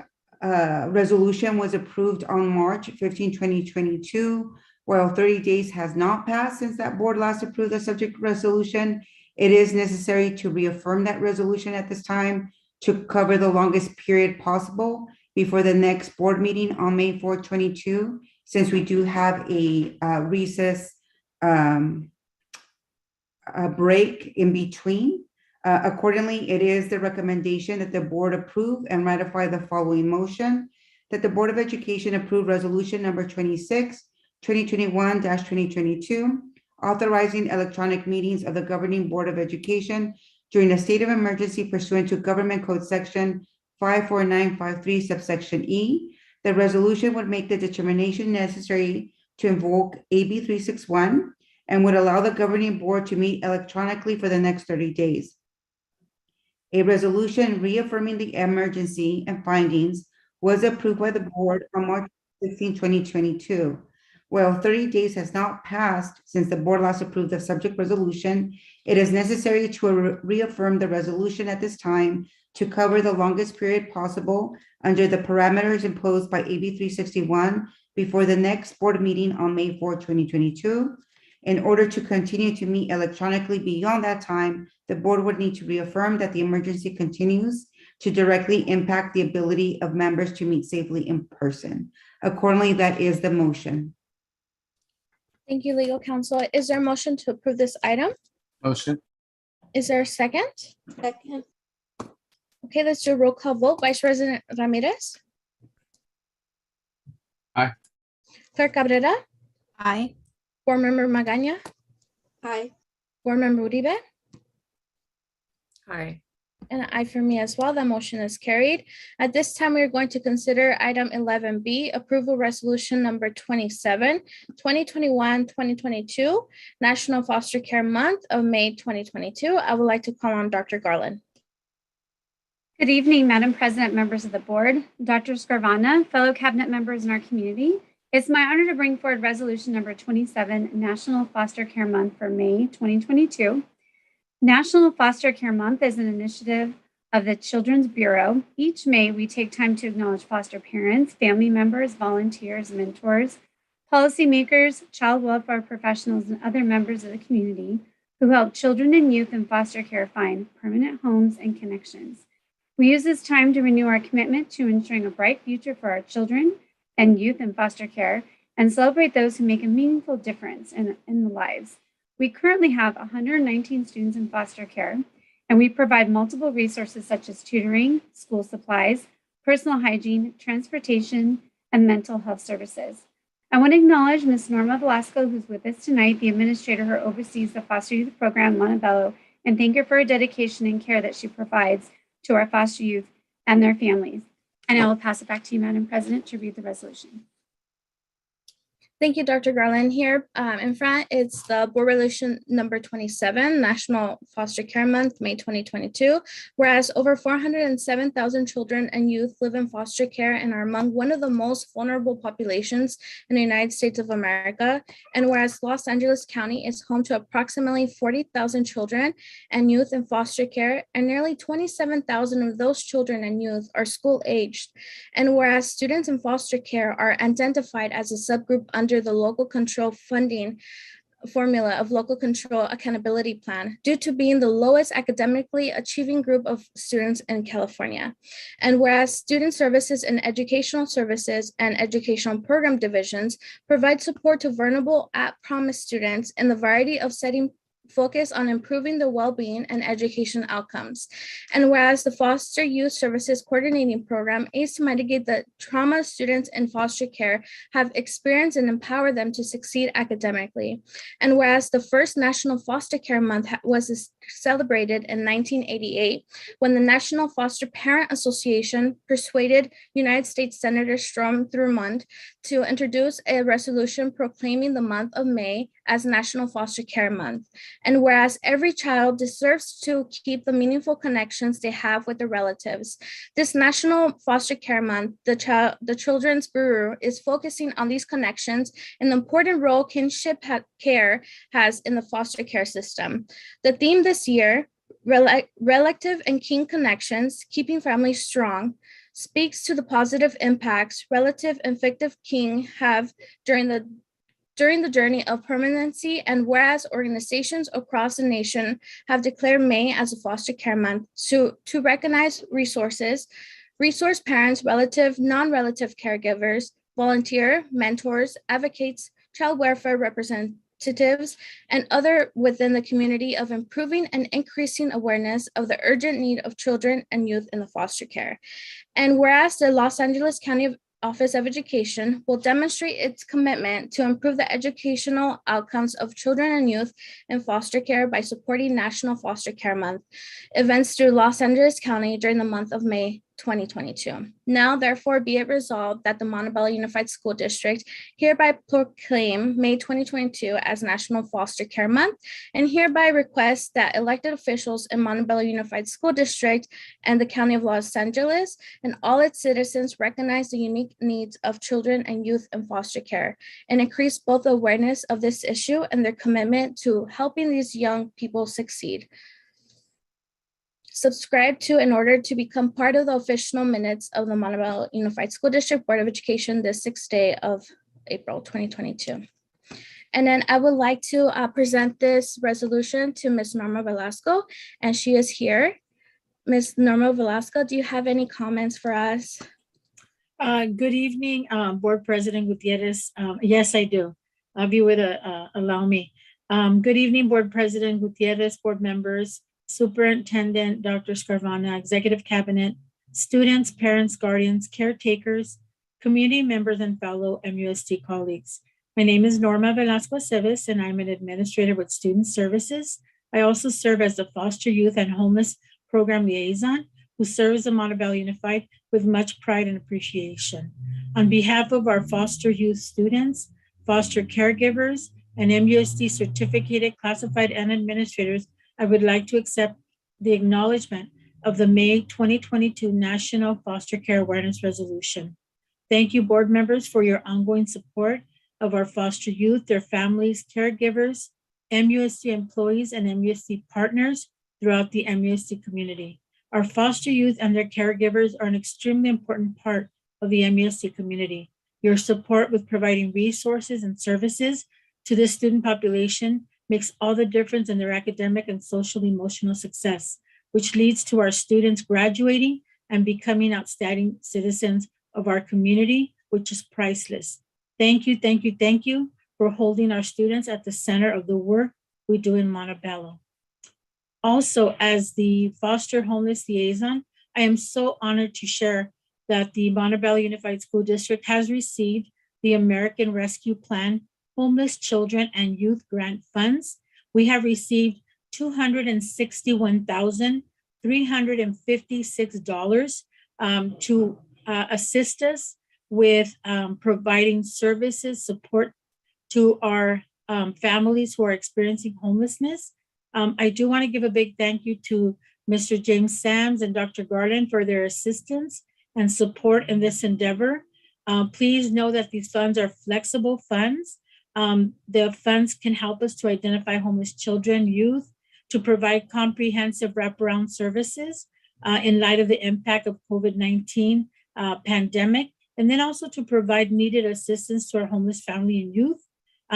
resolution was approved on March 15, 2022. While 30 days has not passed since that board last approved the subject resolution, it is necessary to reaffirm that resolution at this time to cover the longest period possible before the next board meeting on May 4, 22, since we do have a recess a break in between. Accordingly, it is the recommendation that the board approve and ratify the following motion: that the Board of Education approve resolution number 26, 2021-2022, authorizing electronic meetings of the governing board of education during a state of emergency pursuant to government code section 54953 subsection E. The resolution would make the determination necessary to invoke AB 361 and would allow the governing board to meet electronically for the next 30 days. A resolution reaffirming the emergency and findings was approved by the board on March 16, 2022. While 30 days has not passed since the board last approved the subject resolution, it is necessary to reaffirm the resolution at this time to cover the longest period possible under the parameters imposed by AB 361 before the next board meeting on May 4, 2022. In order to continue to meet electronically beyond that time, the board would need to reaffirm that the emergency continues to directly impact the ability of members to meet safely in person. Accordingly, that is the motion. Thank you, legal counsel. Is there a motion to approve this item? Motion. Is there a second? Second. Okay, let's do a roll call vote. Vice President Ramirez? Aye. Clerk Cabrera? Aye. Board Member Magaña? Aye. Board Member Uribe? Aye. And an aye for me as well. That motion is carried. At this time, we are going to consider item 11B, approval resolution number 27, 2021-2022, National Foster Care Month of May 2022. I would like to call on Dr. Garland. Good evening, Madam President, members of the board, Dr. Scarvana, fellow cabinet members in our community. It's my honor to bring forward resolution number 27, National Foster Care Month for May 2022. National Foster Care Month is an initiative of the Children's Bureau. Each May, we take time to acknowledge foster parents, family members, volunteers, mentors, policymakers, child welfare professionals, and other members of the community who help children and youth in foster care find permanent homes and connections. We use this time to renew our commitment to ensuring a bright future for our children and youth in foster care and celebrate those who make a meaningful difference in the lives. We currently have 119 students in foster care, and we provide multiple resources such as tutoring, school supplies, personal hygiene, transportation, and mental health services. I want to acknowledge Ms. Norma Velasco, who's with us tonight, the administrator who oversees the foster youth program in Montebello, and thank her for her dedication and care that she provides to our foster youth and their families. And I will pass it back to you, Madam President, to read the resolution. Thank you, Dr. Garland. Here in front, it's the Board Resolution number 27, National Foster Care Month, May 2022. Whereas over 407,000 children and youth live in foster care and are among one of the most vulnerable populations in the United States of America. And whereas Los Angeles County is home to approximately 40,000 children and youth in foster care, and nearly 27,000 of those children and youth are school aged. And whereas students in foster care are identified as a subgroup under the local control funding formula of local control accountability plan due to being the lowest academically achieving group of students in California. And whereas student services and educational services and educational program divisions provide support to vulnerable at-promise students in the variety of setting focus on improving the well-being and education outcomes. And whereas the Foster Youth Services Coordinating Program aims to mitigate the trauma students in foster care have experienced and empower them to succeed academically. And whereas the first National Foster Care Month was celebrated in 1988, when the National Foster Parent Association persuaded United States Senator Strom Thurmond to introduce a resolution proclaiming the month of May as National Foster Care Month. And whereas every child deserves to keep the meaningful connections they have with their relatives, this National Foster Care Month, the Children's Bureau is focusing on these connections and the important role kinship care has in the foster care system. The theme this year, Relative and Kin Connections, Keeping Families Strong, speaks to the positive impacts relative and fictive kin have during the journey of permanency. And whereas organizations across the nation have declared May as a foster care month to recognize resource parents, relative, non-relative caregivers, volunteer, mentors, advocates, child welfare representatives, and other within the community of improving and increasing awareness of the urgent need of children and youth in the foster care. And whereas the Los Angeles County Office of Education will demonstrate its commitment to improve the educational outcomes of children and youth in foster care by supporting National Foster Care Month events through Los Angeles County during the month of May 2022. Now, therefore, be it resolved that the Montebello Unified School District hereby proclaim May 2022 as National Foster Care Month, and hereby request that elected officials in Montebello Unified School District and the County of Los Angeles and all its citizens recognize the unique needs of children and youth in foster care and increase both awareness of this issue and their commitment to helping these young people succeed. Subscribe to in order to become part of the official minutes of the Montebello Unified School District Board of Education this 6th day of April 2022. And then I would like to present this resolution to Ms. Norma Velasco, and she is here. Ms. Norma Velasco, do you have any comments for us? Good evening, Board President Gutierrez. Yes, I do. If you would allow me. Good evening, Board President Gutierrez, board members, Superintendent Dr. Scarvana, Executive Cabinet, students, parents, guardians, caretakers, community members, and fellow MUSD colleagues. My name is Norma Velasco Ceves, and I'm an administrator with Student Services. I also serve as the Foster Youth and Homeless Program Liaison, who serves the Montebello Unified with much pride and appreciation. On behalf of our foster youth students, foster caregivers, and MUSD certificated, classified, and administrators, I would like to accept the acknowledgement of the May 2022 National Foster Care Awareness Resolution. Thank you, board members, for your ongoing support of our foster youth, their families, caregivers, MUSD employees, and MUSD partners throughout the MUSD community. Our foster youth and their caregivers are an extremely important part of the MUSD community. Your support with providing resources and services to this student population makes all the difference in their academic and social emotional success, which leads to our students graduating and becoming outstanding citizens of our community, which is priceless. Thank you, thank you, thank you for holding our students at the center of the work we do in Montebello. Also, as the Foster Homeless Liaison, I am so honored to share that the Montebello Unified School District has received the American Rescue Plan Homeless Children and Youth Grant Funds. We have received $261,356 to assist us with providing services, support to our families who are experiencing homelessness. I do want to give a big thank you to Mr. James Sams and Dr. Garland for their assistance and support in this endeavor. Please know that these funds are flexible funds. The funds can help us to identify homeless children, youth, to provide comprehensive wraparound services in light of the impact of COVID-19 pandemic, and then also to provide needed assistance to our homeless family and youth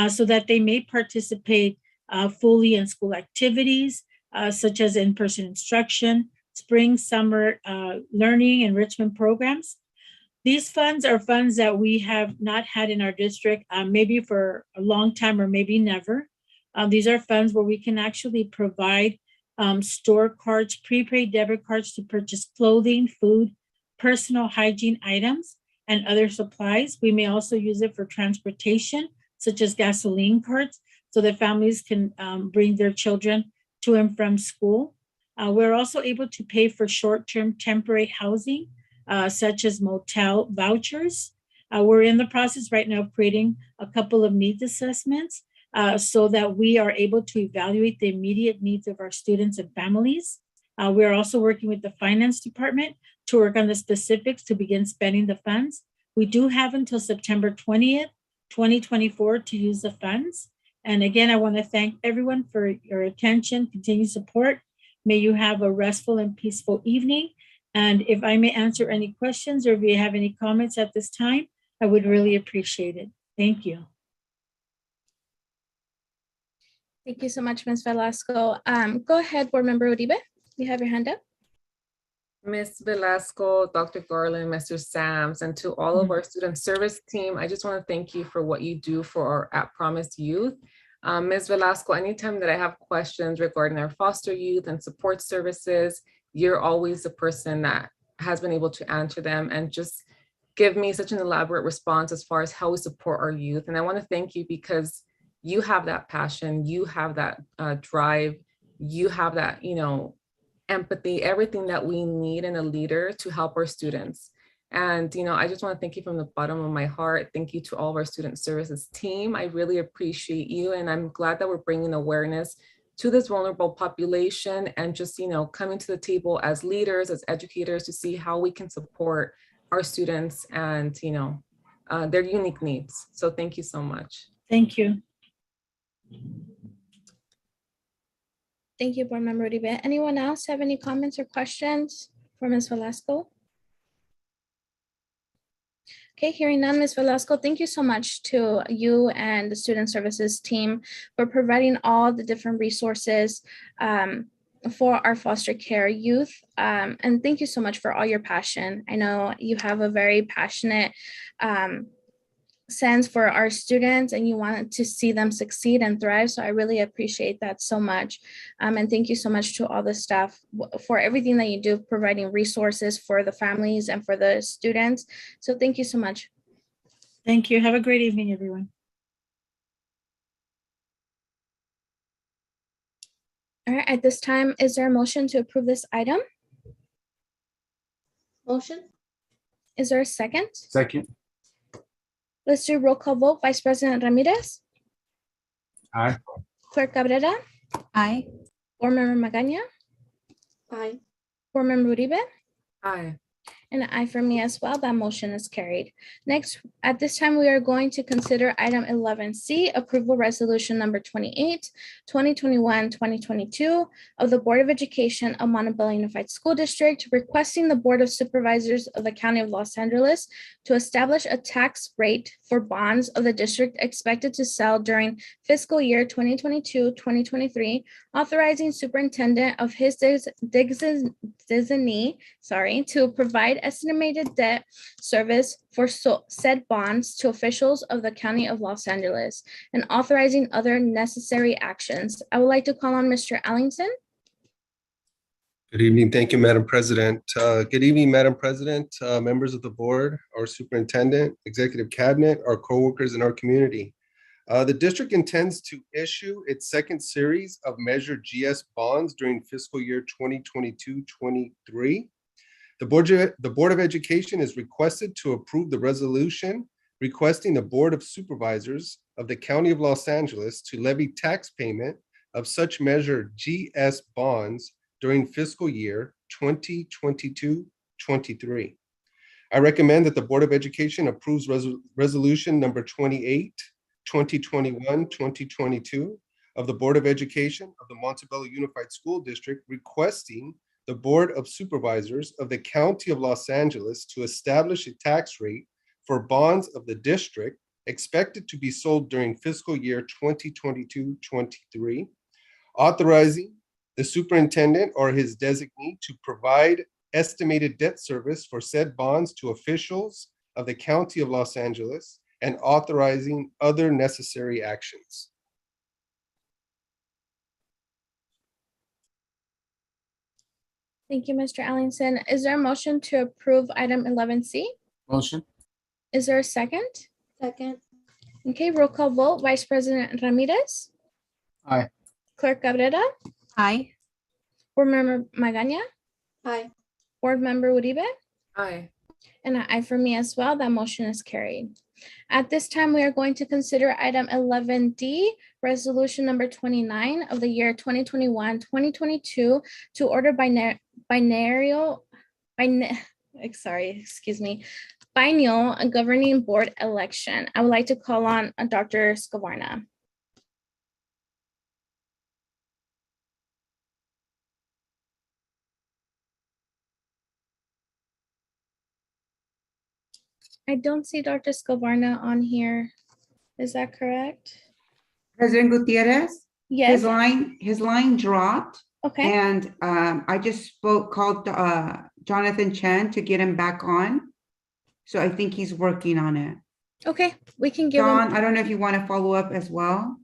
so that they may participate fully in school activities, such as in-person instruction, spring, summer learning, enrichment programs. These funds are funds that we have not had in our district, maybe for a long time or maybe never. These are funds where we can actually provide store cards, prepaid debit cards to purchase clothing, food, personal hygiene items, and other supplies. We may also use it for transportation, such as gasoline cards, so that families can bring their children to and from school. We're also able to pay for short-term temporary housing, such as motel vouchers. We're in the process right now of creating a couple of needs assessments so that we are able to evaluate the immediate needs of our students and families. We're also working with the finance department to work on the specifics to begin spending the funds. We do have until September 20th, 2024 to use the funds. And again, I want to thank everyone for your attention, continued support. May you have a restful and peaceful evening. And if I may answer any questions or if you have any comments at this time, I would really appreciate it. Thank you. Thank you so much, Ms. Velasco. Go ahead, Board Member Uribe. You have your hand up. Ms. Velasco, Dr. Garland, Mr. Sams, and to all of our student service team, I just want to thank you for what you do for our At Promise youth. Ms. Velasco, anytime that I have questions regarding our foster youth and support services, you're always the person that has been able to answer them and just give me such an elaborate response as far as how we support our youth. And I want to thank you because you have that passion, you have that drive, you have that, empathy, everything that we need in a leader to help our students. And, I just want to thank you from the bottom of my heart. Thank you to all of our student services team. I really appreciate you. And I'm glad that we're bringing awareness to this vulnerable population and just, coming to the table as leaders, as educators to see how we can support our students and, their unique needs. So thank you so much. Thank you. Thank you, Board Member Uribe. Anyone else have any comments or questions for Ms. Velasco? Okay, hearing none, Ms. Velasco, thank you so much to you and the Student Services team for providing all the different resources for our foster care youth. And thank you so much for all your passion. I know you have a very passionate sense for our students and you want to see them succeed and thrive. So I really appreciate that so much. And thank you so much to all the staff for everything that you do, providing resources for the families and for the students. So thank you so much. Thank you. Have a great evening, everyone. All right, at this time, is there a motion to approve this item? Motion. Is there a second? Second. Let's do roll call vote. Vice President Ramirez. Aye. Clerk Cabrera. Aye. Board Member Magaña. Aye. Board Member Uribe. Aye. And an aye for me as well. That motion is carried. Next, at this time, we are going to consider item 11C, approval resolution number 28, 2021-2022 of the Board of Education of Montebello Unified School District, requesting the Board of Supervisors of the County of Los Angeles to establish a tax rate for bonds of the district expected to sell during fiscal year 2022-2023, authorizing superintendent of his designee, to provide estimated debt service for said bonds to officials of the County of Los Angeles and authorizing other necessary actions. I would like to call on Mr. Ellingson. Good evening. Thank you, Madam President. Good evening, Madam President, members of the board, our superintendent, executive cabinet, our coworkers, and our community. The district intends to issue its second series of Measure GS bonds during fiscal year 2022-23. The Board of Education is requested to approve the resolution requesting the Board of Supervisors of the County of Los Angeles to levy tax payment of such Measure GS bonds during fiscal year 2022-23. I recommend that the Board of Education approves resolution number 28, 2021-2022 of the Board of Education of the Montebello Unified School District requesting the Board of Supervisors of the County of Los Angeles to establish a tax rate for bonds of the district expected to be sold during fiscal year 2022-23, authorizing the superintendent or his designee to provide estimated debt service for said bonds to officials of the County of Los Angeles, and authorizing other necessary actions. Thank you, Mr. Ellingson. Is there a motion to approve item 11C? Motion. Is there a second? Second. Okay, roll call vote. Vice President Ramirez? Aye. Clerk Cabrera? Aye. Board Member Magaña? Aye. Board Member Uribe? Aye. And an aye for me as well. That motion is carried. At this time, we are going to consider item 11D, resolution number 29 of the year 2021-2022 to order biennial governing board election. I would like to call on Dr. Skavarna. I don't see Dr. Skavarna on here. Is that correct? President Gutierrez? Yes. His line dropped. Okay. And I just called Jonathan Chen to get him back on. So I think he's working on it. Okay, we can give John, him. I don't know if you want to follow up as well.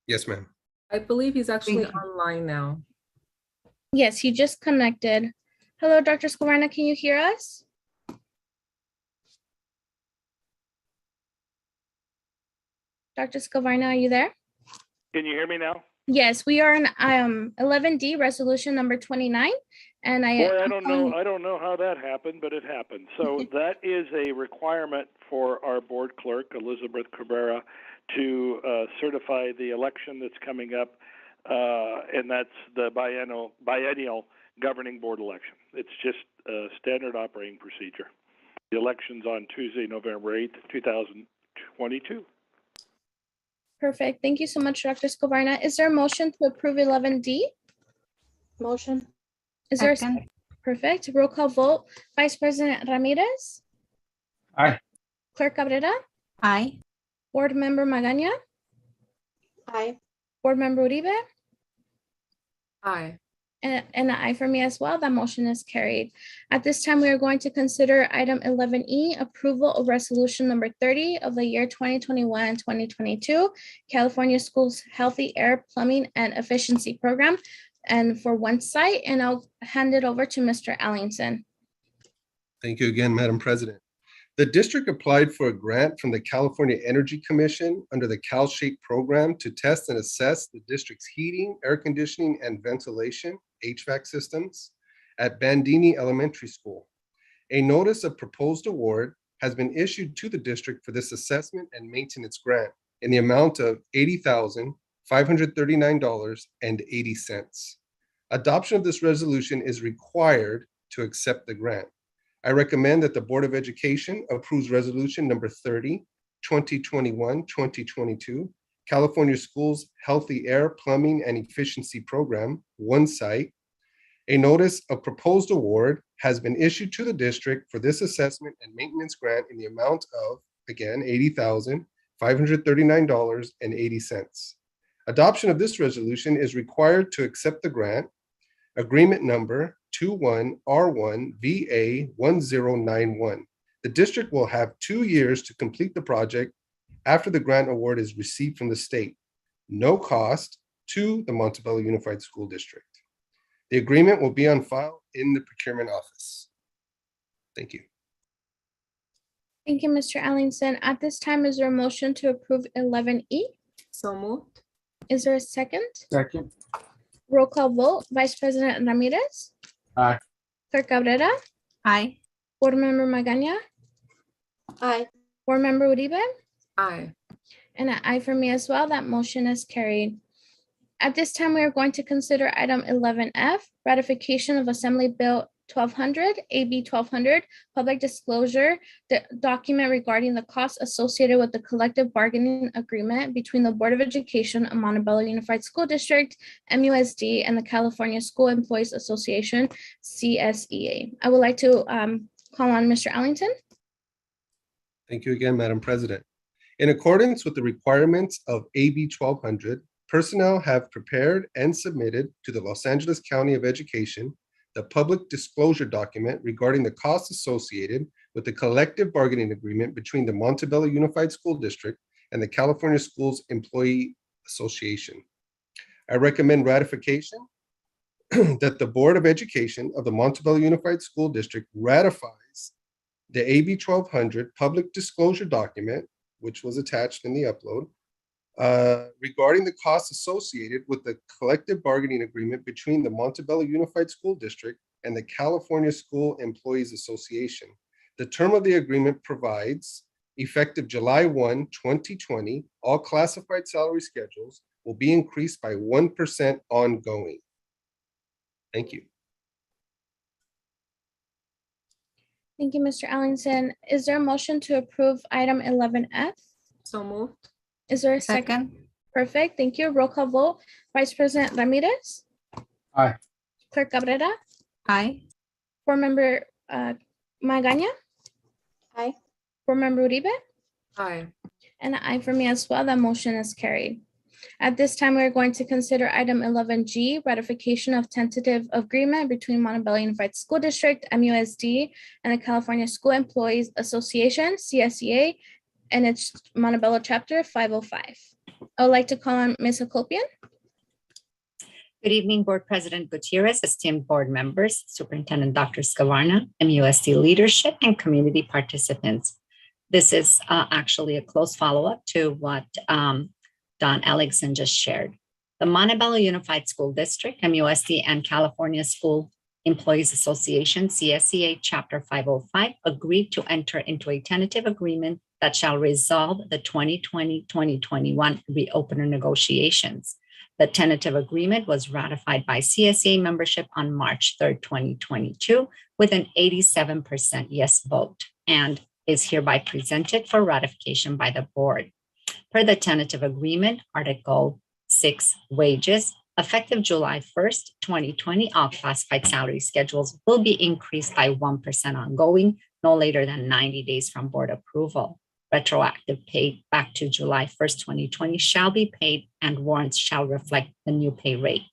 Yes, ma'am. I believe he's actually online now. Yes, he just connected. Hello, Dr. Skavarna, can you hear us? Dr. Skavarna, are you there? Can you hear me now? Yes, we are in 11D, resolution number 29. And Boy, I don't know how that happened, but it happened. So that is a requirement for our board clerk, Elizabeth Cabrera, to certify the election that's coming up, and that's the biennial governing board election. It's just a standard operating procedure. The election's on Tuesday, November 8th, 2022. Perfect. Thank you so much, Dr. Skavarna. Is there a motion to approve 11D? Motion. Is there a perfect roll call vote? Vice President Ramirez? Aye. Clerk Cabrera? Aye. Board Member Magaña? Aye. Board Member Uribe? Aye. And an aye for me as well. That motion is carried. At this time, we are going to consider item 11E, approval of resolution number 30 of the year 2021-2022, California Schools Healthy Air, Plumbing, and Efficiency Program, and for one site. And I'll hand it over to Mr. Ellingson. Thank you again, Madam President. The district applied for a grant from the California Energy Commission under the CalShape program to test and assess the district's heating, air conditioning, and ventilation HVAC systems at Bandini Elementary School. A notice of proposed award has been issued to the district for this assessment and maintenance grant in the amount of $80,539.80. Adoption of this resolution is required to accept the grant. I recommend that the Board of Education approves resolution number 30, 2021-2022, California Schools Healthy Air, Plumbing, and Efficiency Program, one site. A notice of proposed award has been issued to the district for this assessment and maintenance grant in the amount of, again, $80,539.80. Adoption of this resolution is required to accept the grant. Agreement number 21R1VA1091. The district will have 2 years to complete the project after the grant award is received from the state. No cost to the Montebello Unified School District. The agreement will be on file in the procurement office. Thank you. Thank you, Mr. Ellingson. At this time, is there a motion to approve 11E? So moved. Is there a second? Second. Roll call vote. Vice President Ramirez, Aye. Clerk Cabrera, Aye. Board Member Magaña, Aye. Board Member Uribe, Aye. and an aye for me as well. That motion is carried. At this time, we are going to consider item 11F, ratification of Assembly Bill 1200, AB 1200, public disclosure, the document regarding the costs associated with the collective bargaining agreement between the Board of Education of Montebello Unified School District, MUSD, and the California School Employees Association, CSEA. I would like to call on Mr. Ellington. Thank you again, Madam President. In accordance with the requirements of AB 1200, personnel have prepared and submitted to the Los Angeles County of Education the public disclosure document regarding the costs associated with the collective bargaining agreement between the Montebello Unified School District and the California Schools Employee Association. I recommend ratification that the Board of Education of the Montebello Unified School District ratifies the AB 1200 public disclosure document, which was attached in the upload, regarding the costs associated with the collective bargaining agreement between the Montebello Unified School District and the California School Employees Association. The term of the agreement provides, effective July 1, 2020, all classified salary schedules will be increased by 1% ongoing. Thank you. Thank you, Mr. Ellingson. Is there a motion to approve item 11F? So moved. Is there a second? Perfect. Thank you. Roll call vote. Vice President Ramirez, Aye. Clerk Cabrera, Aye. Board Member Magaña, Aye. Board Member Uribe, Aye. and an aye for me as well. That motion is carried. At this time, we are going to consider item 11G, ratification of tentative agreement between Montebello Unified School District, MUSD, and the California School Employees Association, CSEA, and its Montebello chapter 505. I would like to call on Ms. Hakopian. Good evening, Board President Gutierrez, esteemed board members, Superintendent Dr. Scavarna, MUSD leadership, and community participants. This is actually a close follow-up to what Don Ellingson just shared. The Montebello Unified School District, MUSD, and California School Employees Association, CSEA Chapter 505, agreed to enter into a tentative agreement that shall resolve the 2020-2021 reopener negotiations. The tentative agreement was ratified by CSEA membership on March 3rd, 2022, with an 87% yes vote, and is hereby presented for ratification by the board. Per the tentative agreement, Article 6, wages, effective July 1st, 2020, all classified salary schedules will be increased by 1% ongoing, no later than 90 days from board approval. Retroactive pay back to July 1st, 2020 shall be paid and warrants shall reflect the new pay rate.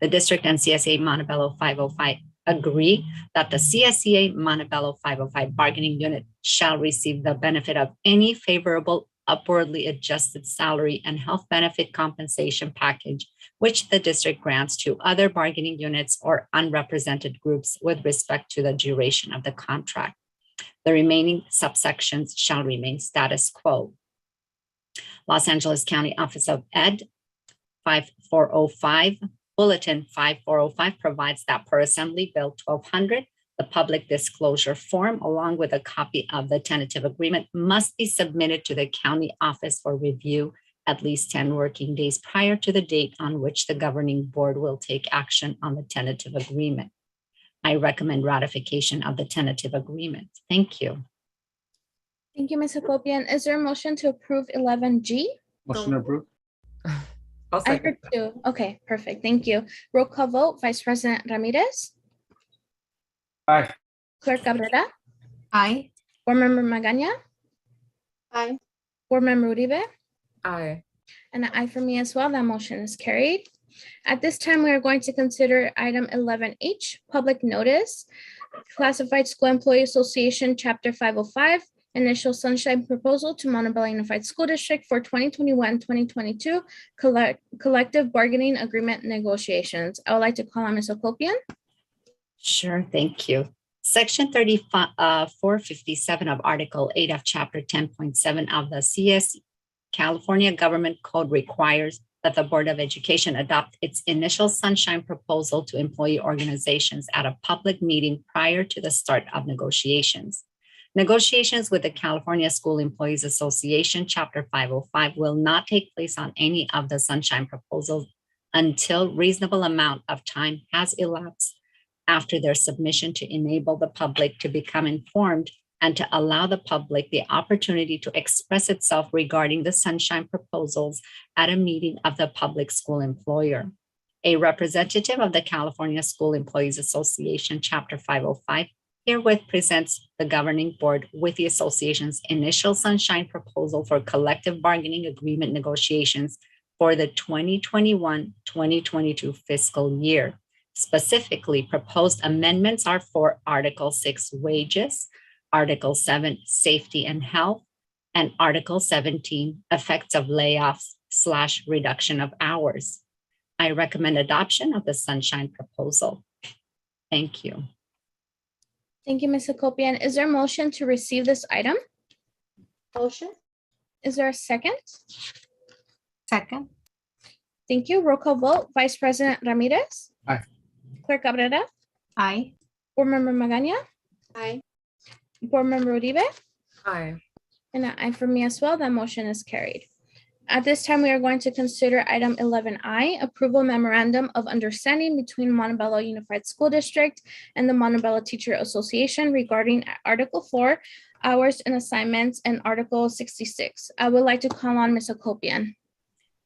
The district and CSEA Montebello 505 agree that the CSEA Montebello 505 bargaining unit shall receive the benefit of any favorable upwardly adjusted salary and health benefit compensation package, which the district grants to other bargaining units or unrepresented groups with respect to the duration of the contract. The remaining subsections shall remain status quo. Los Angeles County Office of Ed 5405, Bulletin 5405 provides that per Assembly Bill 1200, the public disclosure form, along with a copy of the tentative agreement, must be submitted to the county office for review at least 10 working days prior to the date on which the governing board will take action on the tentative agreement. I recommend ratification of the tentative agreement. Thank you. Thank you, Ms. Hakopian. Is there a motion to approve 11G? Motion approved. I heard two. Okay, perfect. Thank you. Roll call vote. Vice President Ramirez, Aye. Clerk Cabrera, Aye. Board Member Magaña, Aye. Board Member Uribe, Aye. and an aye for me as well. That motion is carried. At this time, we are going to consider item 11H, public notice, Classified School Employee Association, Chapter 505, initial sunshine proposal to Montebello Unified School District for 2021-2022 collective bargaining agreement negotiations. I would like to call on Ms. Okopian. Sure, thank you. Section 457 of Article 8 of Chapter 10.7 of the CS California Government Code requires that the Board of Education adopt its initial sunshine proposal to employee organizations at a public meeting prior to the start of negotiations. Negotiations with the California School Employees Association, Chapter 505, will not take place on any of the sunshine proposals until reasonable amount of time has elapsed after their submission to enable the public to become informed and to allow the public the opportunity to express itself regarding the sunshine proposals at a meeting of the public school employer. A representative of the California School Employees Association, Chapter 505, herewith presents the governing board with the association's initial sunshine proposal for collective bargaining agreement negotiations for the 2021-2022 fiscal year. Specifically, proposed amendments are for Article 6, wages, Article 7, safety and health, and Article 17, effects of layoffs / reduction of hours. I recommend adoption of the sunshine proposal. Thank you. Thank you, Ms. Hakopian. Is there a motion to receive this item? Motion. Is there a second? Second. Thank you. Roll call vote. Vice President Ramirez. Aye. Clerk Cabrera. Aye. Board Member Magaña. Aye. Board Member Uribe. Aye. And an aye for me as well. That motion is carried. At this time, we are going to consider item 11I, approval memorandum of understanding between Montebello Unified School District and the Montebello Teacher Association regarding Article 4, hours and assignments, and Article 66. I would like to call on Ms. Hakopian.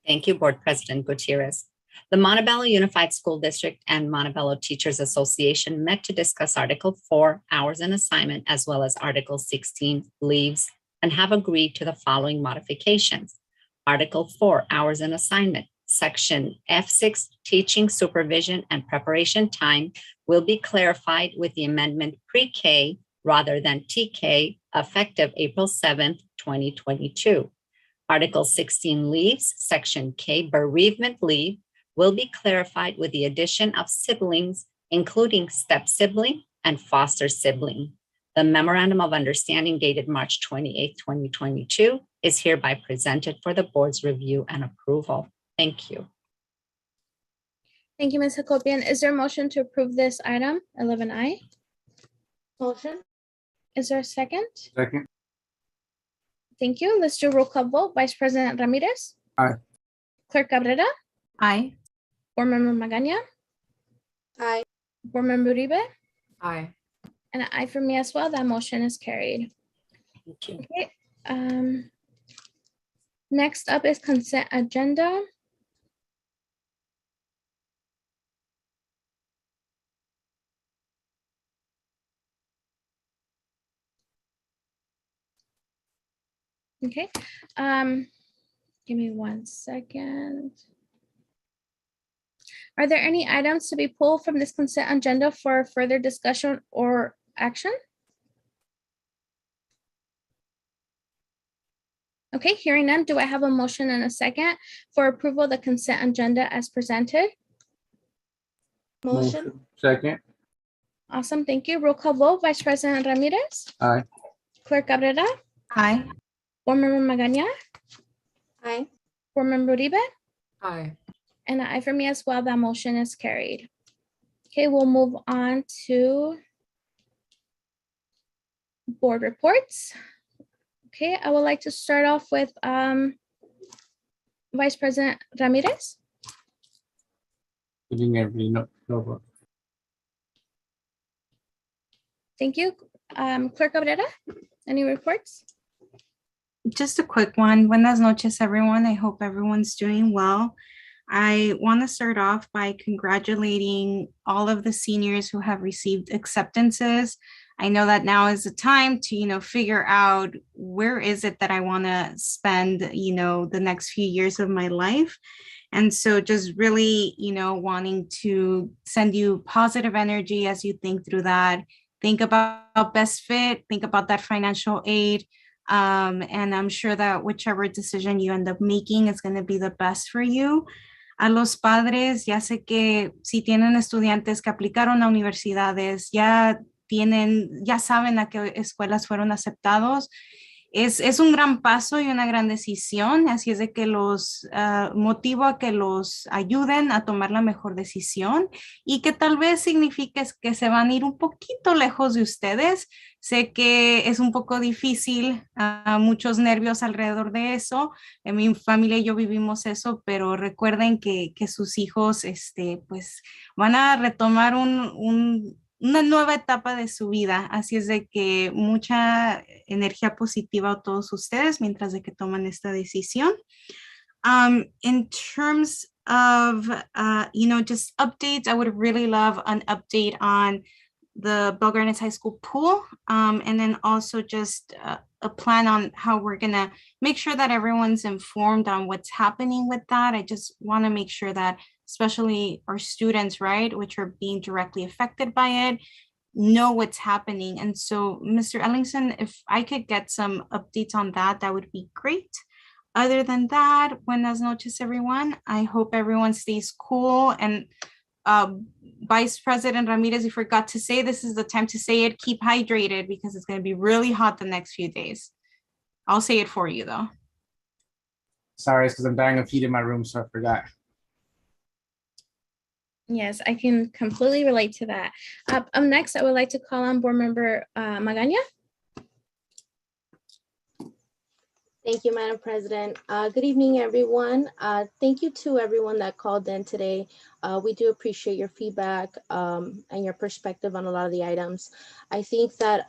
Thank you, Board President Gutierrez. The Montebello Unified School District and Montebello Teachers Association met to discuss Article 4, hours and assignment, as well as Article 16, leaves, and have agreed to the following modifications. Article 4, hours and assignment, Section F6, teaching, supervision, and preparation time will be clarified with the amendment pre-K rather than TK, effective April 7th, 2022. Article 16, leaves, Section K, bereavement leave, will be clarified with the addition of siblings, including step sibling and foster sibling. The Memorandum of Understanding dated March 28, 2022 is hereby presented for the board's review and approval. Thank you. Thank you, Ms. Hakopian. Is there a motion to approve this item, 11I? Motion. Is there a second? Second. Thank you. Let's do roll call vote. Vice President Ramirez. Aye. Clerk Cabrera. Aye. Board Member Magaña. Aye. Board Member Uribe. Aye. And an aye for me as well. That motion is carried. Thank you. Okay. Next up is consent agenda. Okay. Give me 1 second. Are there any items to be pulled from this consent agenda for further discussion or action? Okay, hearing none, do I have a motion and a second for approval of the consent agenda as presented? Motion. Second. Awesome, thank you. Roll call vote, Vice President Ramirez. Aye. Clerk Cabrera. Aye. Board Member Magaña. Aye. Board Member Uribe. Aye. And an aye for me as well. That motion is carried. Okay, we'll move on to board reports. Okay, I would like to start off with Vice President Ramirez. Good evening, everybody. No. Thank you. Clerk Cabrera, any reports? Just a quick one. Buenas noches, everyone. I hope everyone's doing well. I want to start off by congratulating all of the seniors who have received acceptances. I know that now is the time to, figure out where is it that I want to spend, the next few years of my life. And so just really, wanting to send you positive energy as you think through that. Think about best fit, think about that financial aid. And I'm sure that whichever decision you end up making is going to be the best for you. A los padres, ya sé que si tienen estudiantes que aplicaron a universidades, ya saben a qué escuelas fueron aceptados. Es un gran paso y una gran decisión, así es de que los motivo a que los ayuden a tomar la mejor decisión y que tal vez signifique que se van a ir un poquito lejos de ustedes. Sé que es un poco difícil, muchos nervios alrededor de eso. En mi familia y yo vivimos eso, pero recuerden que sus hijos pues, van a retomar una nueva etapa de su vida. Así es de que mucha energía positiva a todos ustedes mientras de que toman esta decisión. In terms of, just updates, I would really love an update on the Bell Gardens High School pool, and then also just a plan on how we're gonna make sure that everyone's informed on what's happening with that. I just want to make sure that especially our students, right, which are being directly affected by it, know what's happening. And so, Mr. Ellingson, if I could get some updates on that, that would be great. Other than that, buenas noches, everyone. I hope everyone stays cool. And Vice President Ramirez, you forgot to say, this is the time to say it, keep hydrated because it's going to be really hot the next few days. I'll say it for you, though. Sorry, it's because I'm dying of heat in my room, so I forgot. Yes, I can completely relate to that. Up next, I would like to call on Board Member Magaña. Thank you, Madam President. Good evening, everyone. Thank you to everyone that called in today. We do appreciate your feedback and your perspective on a lot of the items. I think that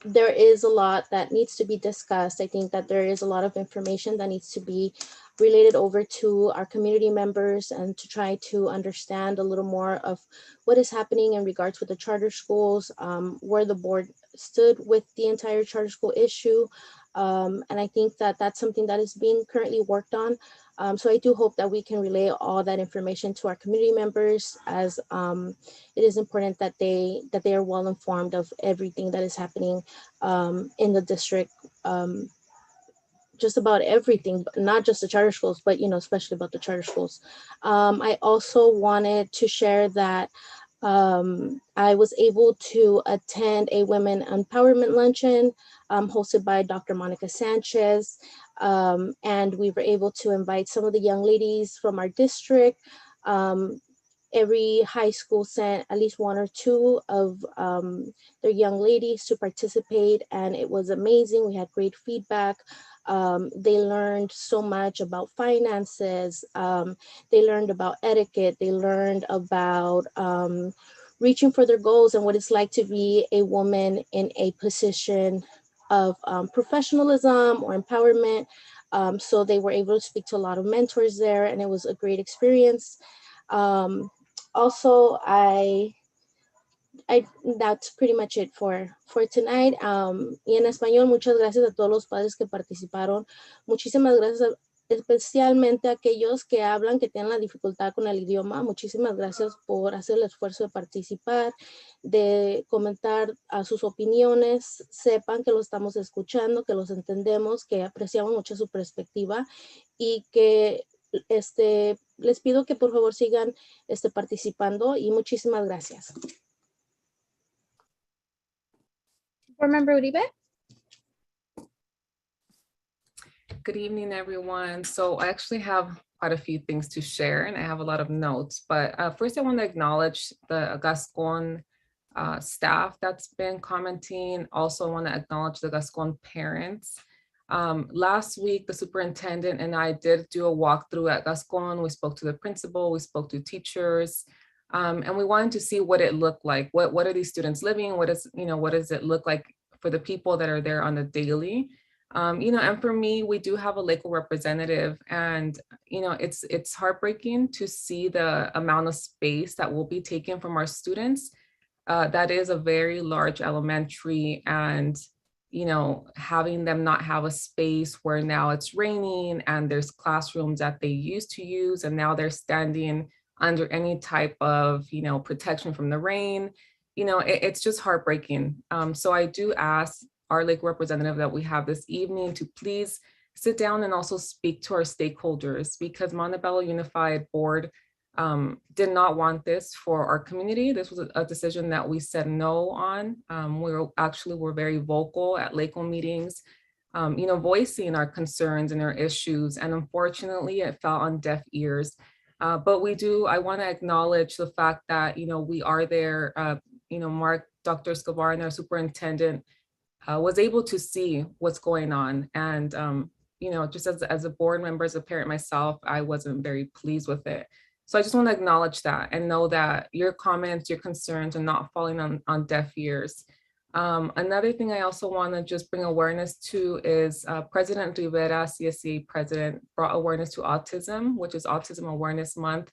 there is a lot that needs to be discussed. I think that there is a lot of information that needs to be related over to our community members and to try to understand a little more of what is happening in regards with the charter schools, where the board stood with the entire charter school issue. And I think that that's something that is being currently worked on. So I do hope that we can relay all that information to our community members, as it is important that they are well informed of everything that is happening in the district, just about everything, not just the charter schools, but especially about the charter schools. I also wanted to share that I was able to attend a women empowerment luncheon hosted by Dr. Monica Sanchez. And we were able to invite some of the young ladies from our district. Every high school sent at least one or two of their young ladies to participate, and it was amazing. We had great feedback. They learned so much about finances. They learned about etiquette. They learned about reaching for their goals and what it's like to be a woman in a position of professionalism or empowerment. So they were able to speak to a lot of mentors there, and it was a great experience. Also, that's pretty much it for tonight. Y en español, muchas gracias a todos los padres que participaron. Muchísimas gracias, especialmente a aquellos que hablan, que tienen la dificultad con el idioma. Muchísimas gracias por hacer el esfuerzo de participar, de comentar a sus opiniones. Sepan que los estamos escuchando, que los entendemos, que apreciamos mucho su perspectiva y que les pido que por favor sigan participando y muchísimas gracias. Board Member Uribe. Good evening, everyone. So I actually have quite a few things to share, and I have a lot of notes. But first, I want to acknowledge the Gascon staff that's been commenting. Also, I want to acknowledge the Gascon parents. Last week, the superintendent and I did do a walkthrough at Gascon. We spoke to the principal, we spoke to teachers, and we wanted to see what it looked like. What are these students living? What does it look like for the people that are there on the daily? And for me, we do have a local representative, and it's heartbreaking to see the amount of space that will be taken from our students. That is a very large elementary, and having them not have a space where now it's raining and there's classrooms that they used to use, and now they're standing under any type of protection from the rain. It's just heartbreaking. So I do ask our Lake representative that we have this evening to please sit down and also speak to our stakeholders, because Montebello Unified Board did not want this for our community. This was a decision that we said no on. We're very vocal at LACO meetings, voicing our concerns and our issues. And unfortunately, it fell on deaf ears. But I want to acknowledge the fact that, we are there. Dr. Escobar, our superintendent, was able to see what's going on. And, just as a board member, as a parent myself, I wasn't very pleased with it. So I just want to acknowledge that and know that your comments, your concerns are not falling on deaf ears. Another thing I also want to just bring awareness to is President Rivera, CSCA president, brought awareness to autism, which is Autism Awareness Month.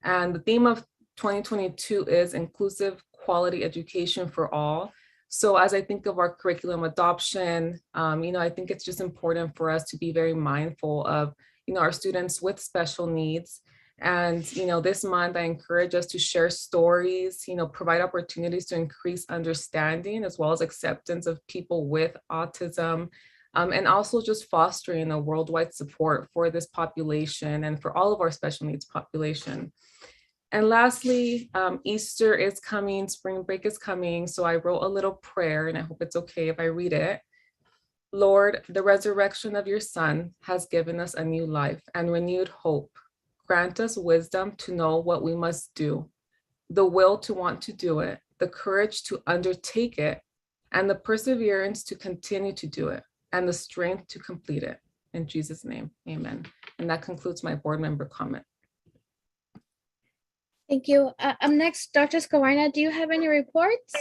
And the theme of 2022 is inclusive quality education for all. So as I think of our curriculum adoption, I think it's just important for us to be very mindful of, our students with special needs. And, this month I encourage us to share stories, provide opportunities to increase understanding as well as acceptance of people with autism, and also just fostering a worldwide support for this population and for all of our special needs population. And lastly, Easter is coming, spring break is coming. So I wrote a little prayer, and I hope it's okay if I read it. Lord, the resurrection of your Son has given us a new life and renewed hope. Grant us wisdom to know what we must do, the will to want to do it, the courage to undertake it, and the perseverance to continue to do it, and the strength to complete it. In Jesus' name, amen. And that concludes my board member comment. Thank you. Next, Dr. Scavarna, do you have any reports?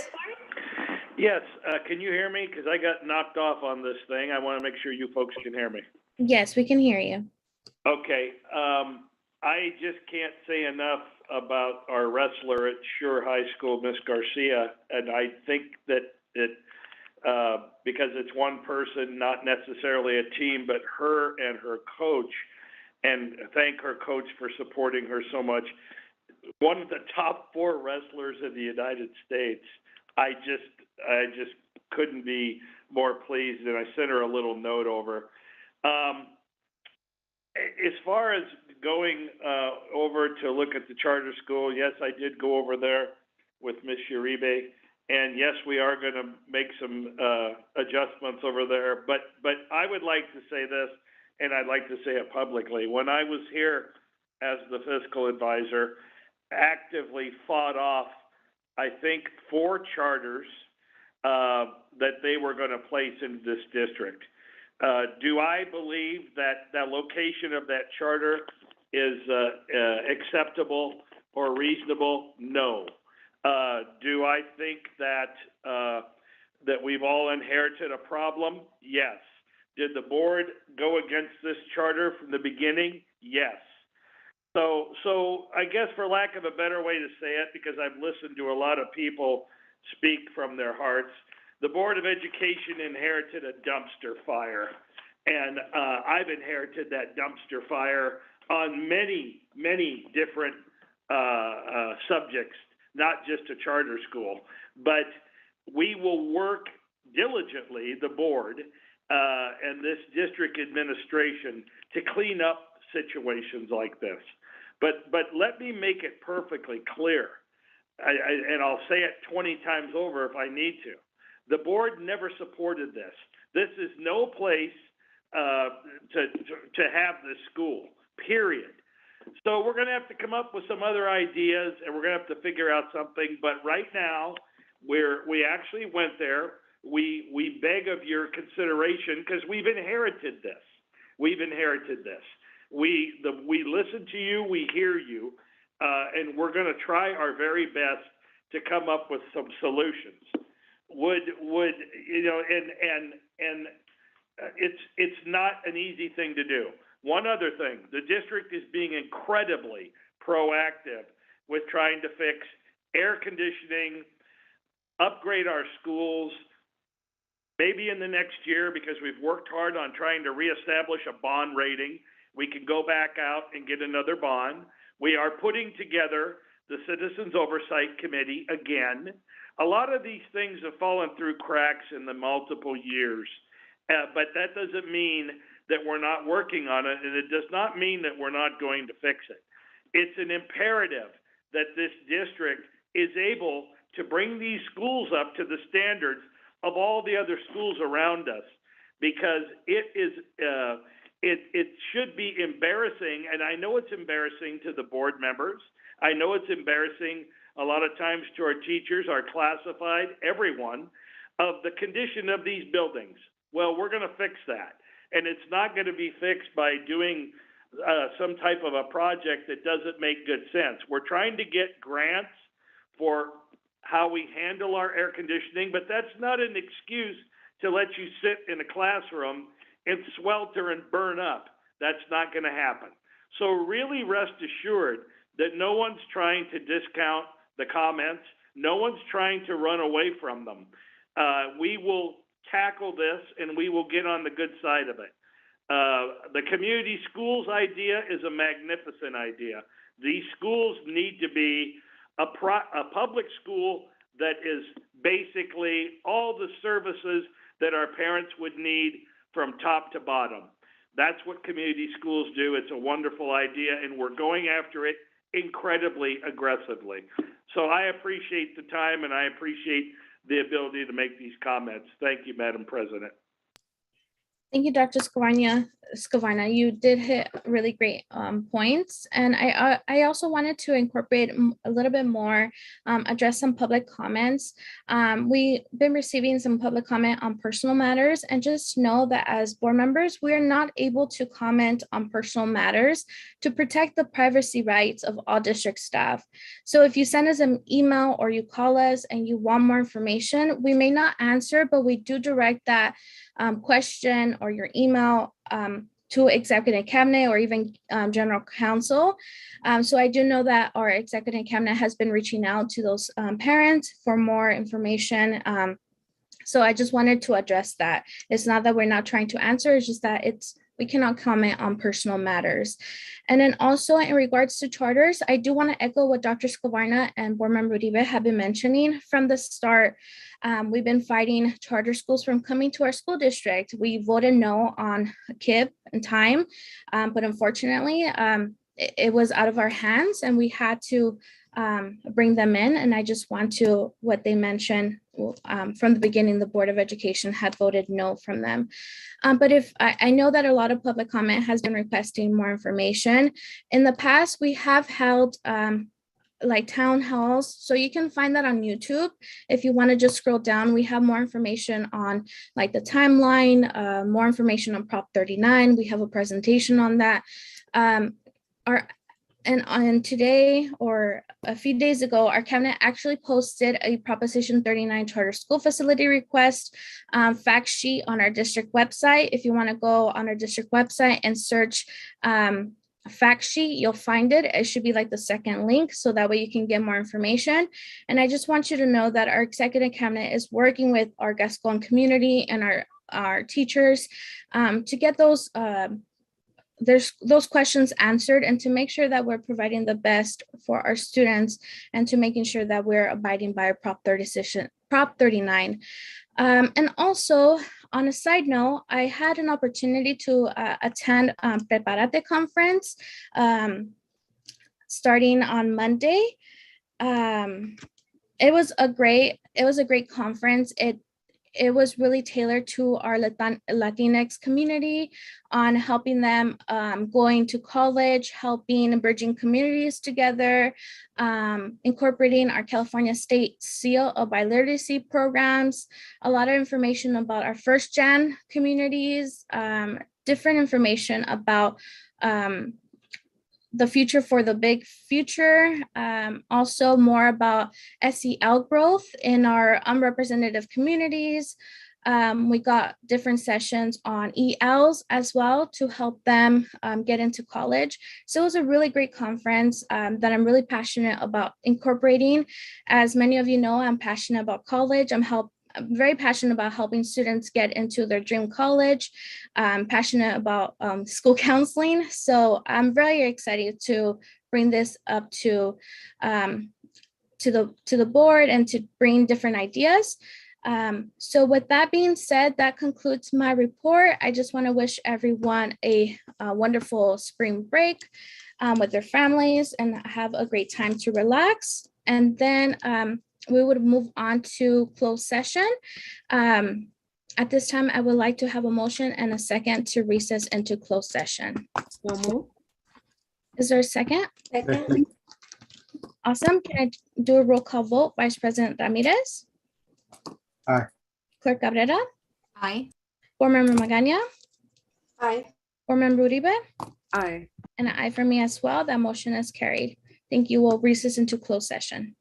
Yes, can you hear me? Because I got knocked off on this thing. I want to make sure you folks can hear me. Yes, we can hear you. Okay. I just can't say enough about our wrestler at Schurr High School, Miss Garcia, and I think that because it's one person, not necessarily a team, but her and her coach, and thank her coach for supporting her so much. One of the top 4 wrestlers in the United States. I just couldn't be more pleased, and I sent her a little note over. As far as going over to look at the charter school, yes, I did go over there with Miss Uribe, and yes, we are going to make some adjustments over there. But I would like to say this, and I'd like to say it publicly. When I was here as the fiscal advisor, actively fought off, I think, 4 charters that they were going to place in this district. Do I believe that the location of that charter is acceptable or reasonable? No. Do I think that that we've all inherited a problem? Yes. Did the board go against this charter from the beginning? Yes. So I guess, for lack of a better way to say it, because I've listened to a lot of people speak from their hearts, the Board of Education inherited a dumpster fire, and I've inherited that dumpster fire on many, many different subjects, not just a charter school. But we will work diligently, the board and this district administration, to clean up situations like this. But let me make it perfectly clear, and I'll say it 20 times over if I need to. The board never supported this. This is no place to have this school, period. So we're going to have to come up with some other ideas, and we're going to have to figure out something. But right now, we actually went there. We beg of your consideration, because we've inherited this. We've inherited this. We listen to you, we hear you, and we're going to try our very best to come up with some solutions. It's not an easy thing to do. One other thing, the district is being incredibly proactive with trying to fix air conditioning, upgrade our schools, maybe in the next year, because we've worked hard on trying to reestablish a bond rating. We can go back out and get another bond. We are putting together the Citizens Oversight Committee again. A lot of these things have fallen through cracks in the multiple years, but that doesn't mean that we're not working on it, and it does not mean that we're not going to fix it. It's an imperative that this district is able to bring these schools up to the standards of all the other schools around us, because it should be embarrassing, and I know it's embarrassing to the board members. I know it's embarrassing a lot of times to our teachers, our classified, everyone, of the condition of these buildings. Well, we're going to fix that, and it's not going to be fixed by doing some type of a project that doesn't make good sense. We're trying to get grants for how we handle our air conditioning, but that's not an excuse to let you sit in a classroom and swelter and burn up. That's not going to happen. So really rest assured that no one's trying to discount the comments. No one's trying to run away from them. We will tackle this, and we will get on the good side of it. The community schools idea is a magnificent idea. These schools need to be a public school that is basically all the services that our parents would need from top to bottom. That's what community schools do. It's a wonderful idea, and we're going after it incredibly aggressively. So I appreciate the time, and I appreciate the ability to make these comments. Thank you, Madam President. Thank you, Dr. Scavarna. You did hit really great points. And I also wanted to incorporate a little bit more, address some public comments. We've been receiving some public comment on personal matters, and just know that as board members, we are not able to comment on personal matters to protect the privacy rights of all district staff. So if you send us an email or you call us and you want more information, we may not answer, but we do direct that question or your email to executive cabinet or even general counsel. So I do know that our executive cabinet has been reaching out to those parents for more information. So I just wanted to address that. It's not that we're not trying to answer, it's just that we cannot comment on personal matters. And then also in regards to charters, I do want to echo what Dr. Scavarna and Board Member Uribe have been mentioning from the start. We've been fighting charter schools from coming to our school district. We voted no on KIPP and time, but unfortunately, it was out of our hands and we had to bring them in. And I just want to, what they mentioned from the beginning, the Board of Education had voted no from them. But if I know that a lot of public comment has been requesting more information. In the past, we have held like town halls. So you can find that on YouTube. If you want to just scroll down, we have more information on like the timeline, more information on Prop 39. We have a presentation on that. And on today or a few days ago, our cabinet actually posted a Proposition 39 charter school facility request fact sheet on our district website. If you want to go on our district website and search fact sheet, you'll find it. It should be like the second link, so that way you can get more information. And I just want you to know that our executive cabinet is working with our Gascon community and our teachers to get those questions answered and to make sure that we're providing the best for our students and to making sure that we're abiding by our Prop 39. And also, on a side note, I had an opportunity to attend Preparate conference starting on Monday. It was a great conference. It was really tailored to our Latinx community on helping them going to college, helping bridging communities together, incorporating our California State Seal of Biliteracy programs, a lot of information about our first gen communities, different information about the future for the big future, also more about SEL growth in our unrepresented communities. We got different sessions on ELs as well to help them get into college. So it was a really great conference that I'm really passionate about incorporating. As many of you know, I'm passionate about college. I'm very passionate about helping students get into their dream college. I'm passionate about school counseling. So I'm very excited to bring this up to to the board and to bring different ideas. So with that being said, that concludes my report. I just want to wish everyone a wonderful spring break with their families and have a great time to relax. And then we would move on to closed session. At this time, I would like to have a motion and a second to recess into closed session. So move. Is there a second? Second. Awesome. Can I do a roll call vote? Vice President Ramirez? Aye. Clerk Cabrera? Aye. Board Member Magaña? Aye. Board Member Uribe? Aye. And an aye for me as well. That motion is carried. Thank you. We'll recess into closed session.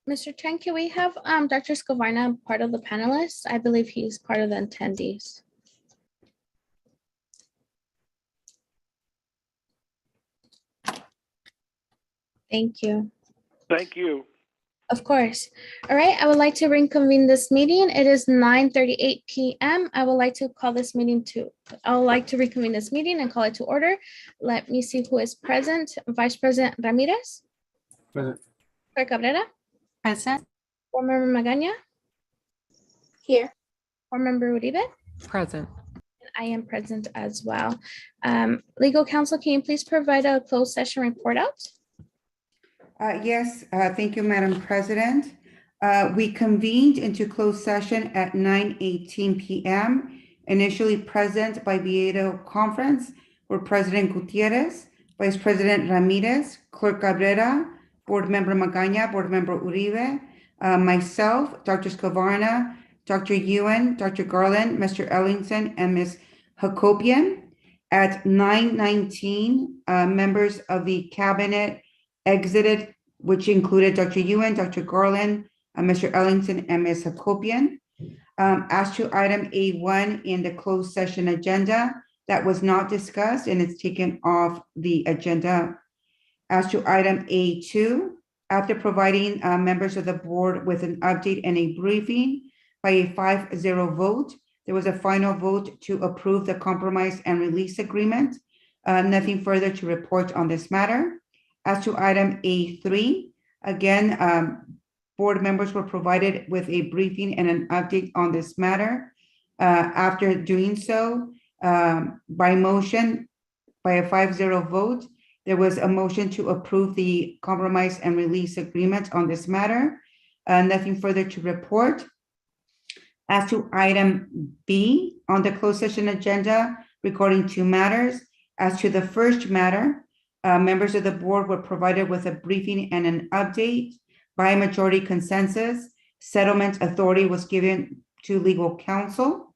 Mr. Chen, can we have Dr. Skavarna part of the panelists? I believe he's part of the attendees. Thank you. Thank you. Of course. All right, I would like to reconvene this meeting. It is 9:38 p.m. I would like to reconvene this meeting and call it to order. Let me see who is present. Vice President Ramirez. Present. Clerk Cabrera. Present. Board Member Magaña. Here. Board Member Uribe. Present. I am present as well. Legal counsel, can you please provide a closed session report out? Yes, thank you, Madam President. We convened into closed session at 9:18 p.m. Initially present by video conference were President Gutierrez, Vice President Ramirez, Clerk Cabrera, Board Member Magaña, Board Member Uribe, myself, Dr. Skavarna, Dr. Ewan, Dr. Garland, Mr. Ellingson, and Ms. Hakobian. At 9:19, members of the cabinet exited, which included Dr. Ewan, Dr. Garland, Mr. Ellingson, and Ms. Hakobian. As to item A1 in the closed session agenda, that was not discussed and it's taken off the agenda. As to item A2, after providing members of the board with an update and a briefing by a 5-0 vote, there was a final vote to approve the compromise and release agreement. Nothing further to report on this matter. As to item A3, again, board members were provided with a briefing and an update on this matter. After doing so, by motion, by a 5-0 vote, there was a motion to approve the compromise and release agreement on this matter. Nothing further to report. As to item B on the closed session agenda regarding two matters. As to the first matter, members of the board were provided with a briefing and an update. By majority consensus, settlement authority was given to legal counsel.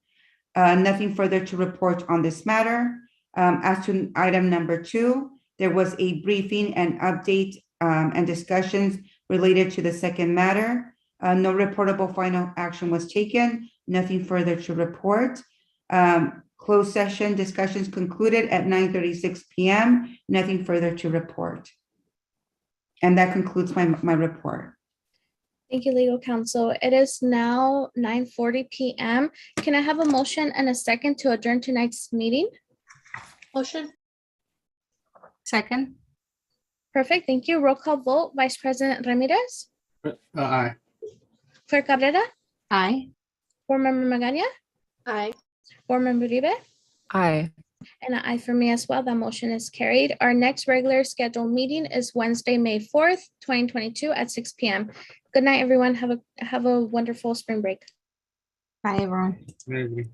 Nothing further to report on this matter. As to item number 2, there was a briefing and update and discussions related to the second matter. No reportable final action was taken. Nothing further to report. Closed session discussions concluded at 9:36 p.m. Nothing further to report. And that concludes my report. Thank you, legal counsel. It is now 9:40 p.m. Can I have a motion and a second to adjourn tonight's meeting? Motion. Second. Perfect, thank you. Roll call vote, Vice President Ramirez. Aye. Clerk Cabrera. Aye. Board Member Magaña. Aye. Board Member Uribe. Aye. And an aye for me as well. That motion is carried. Our next regular scheduled meeting is Wednesday, May 4th, 2022 at 6 p.m. Good night, everyone. Have a wonderful spring break. Bye, everyone. Good evening.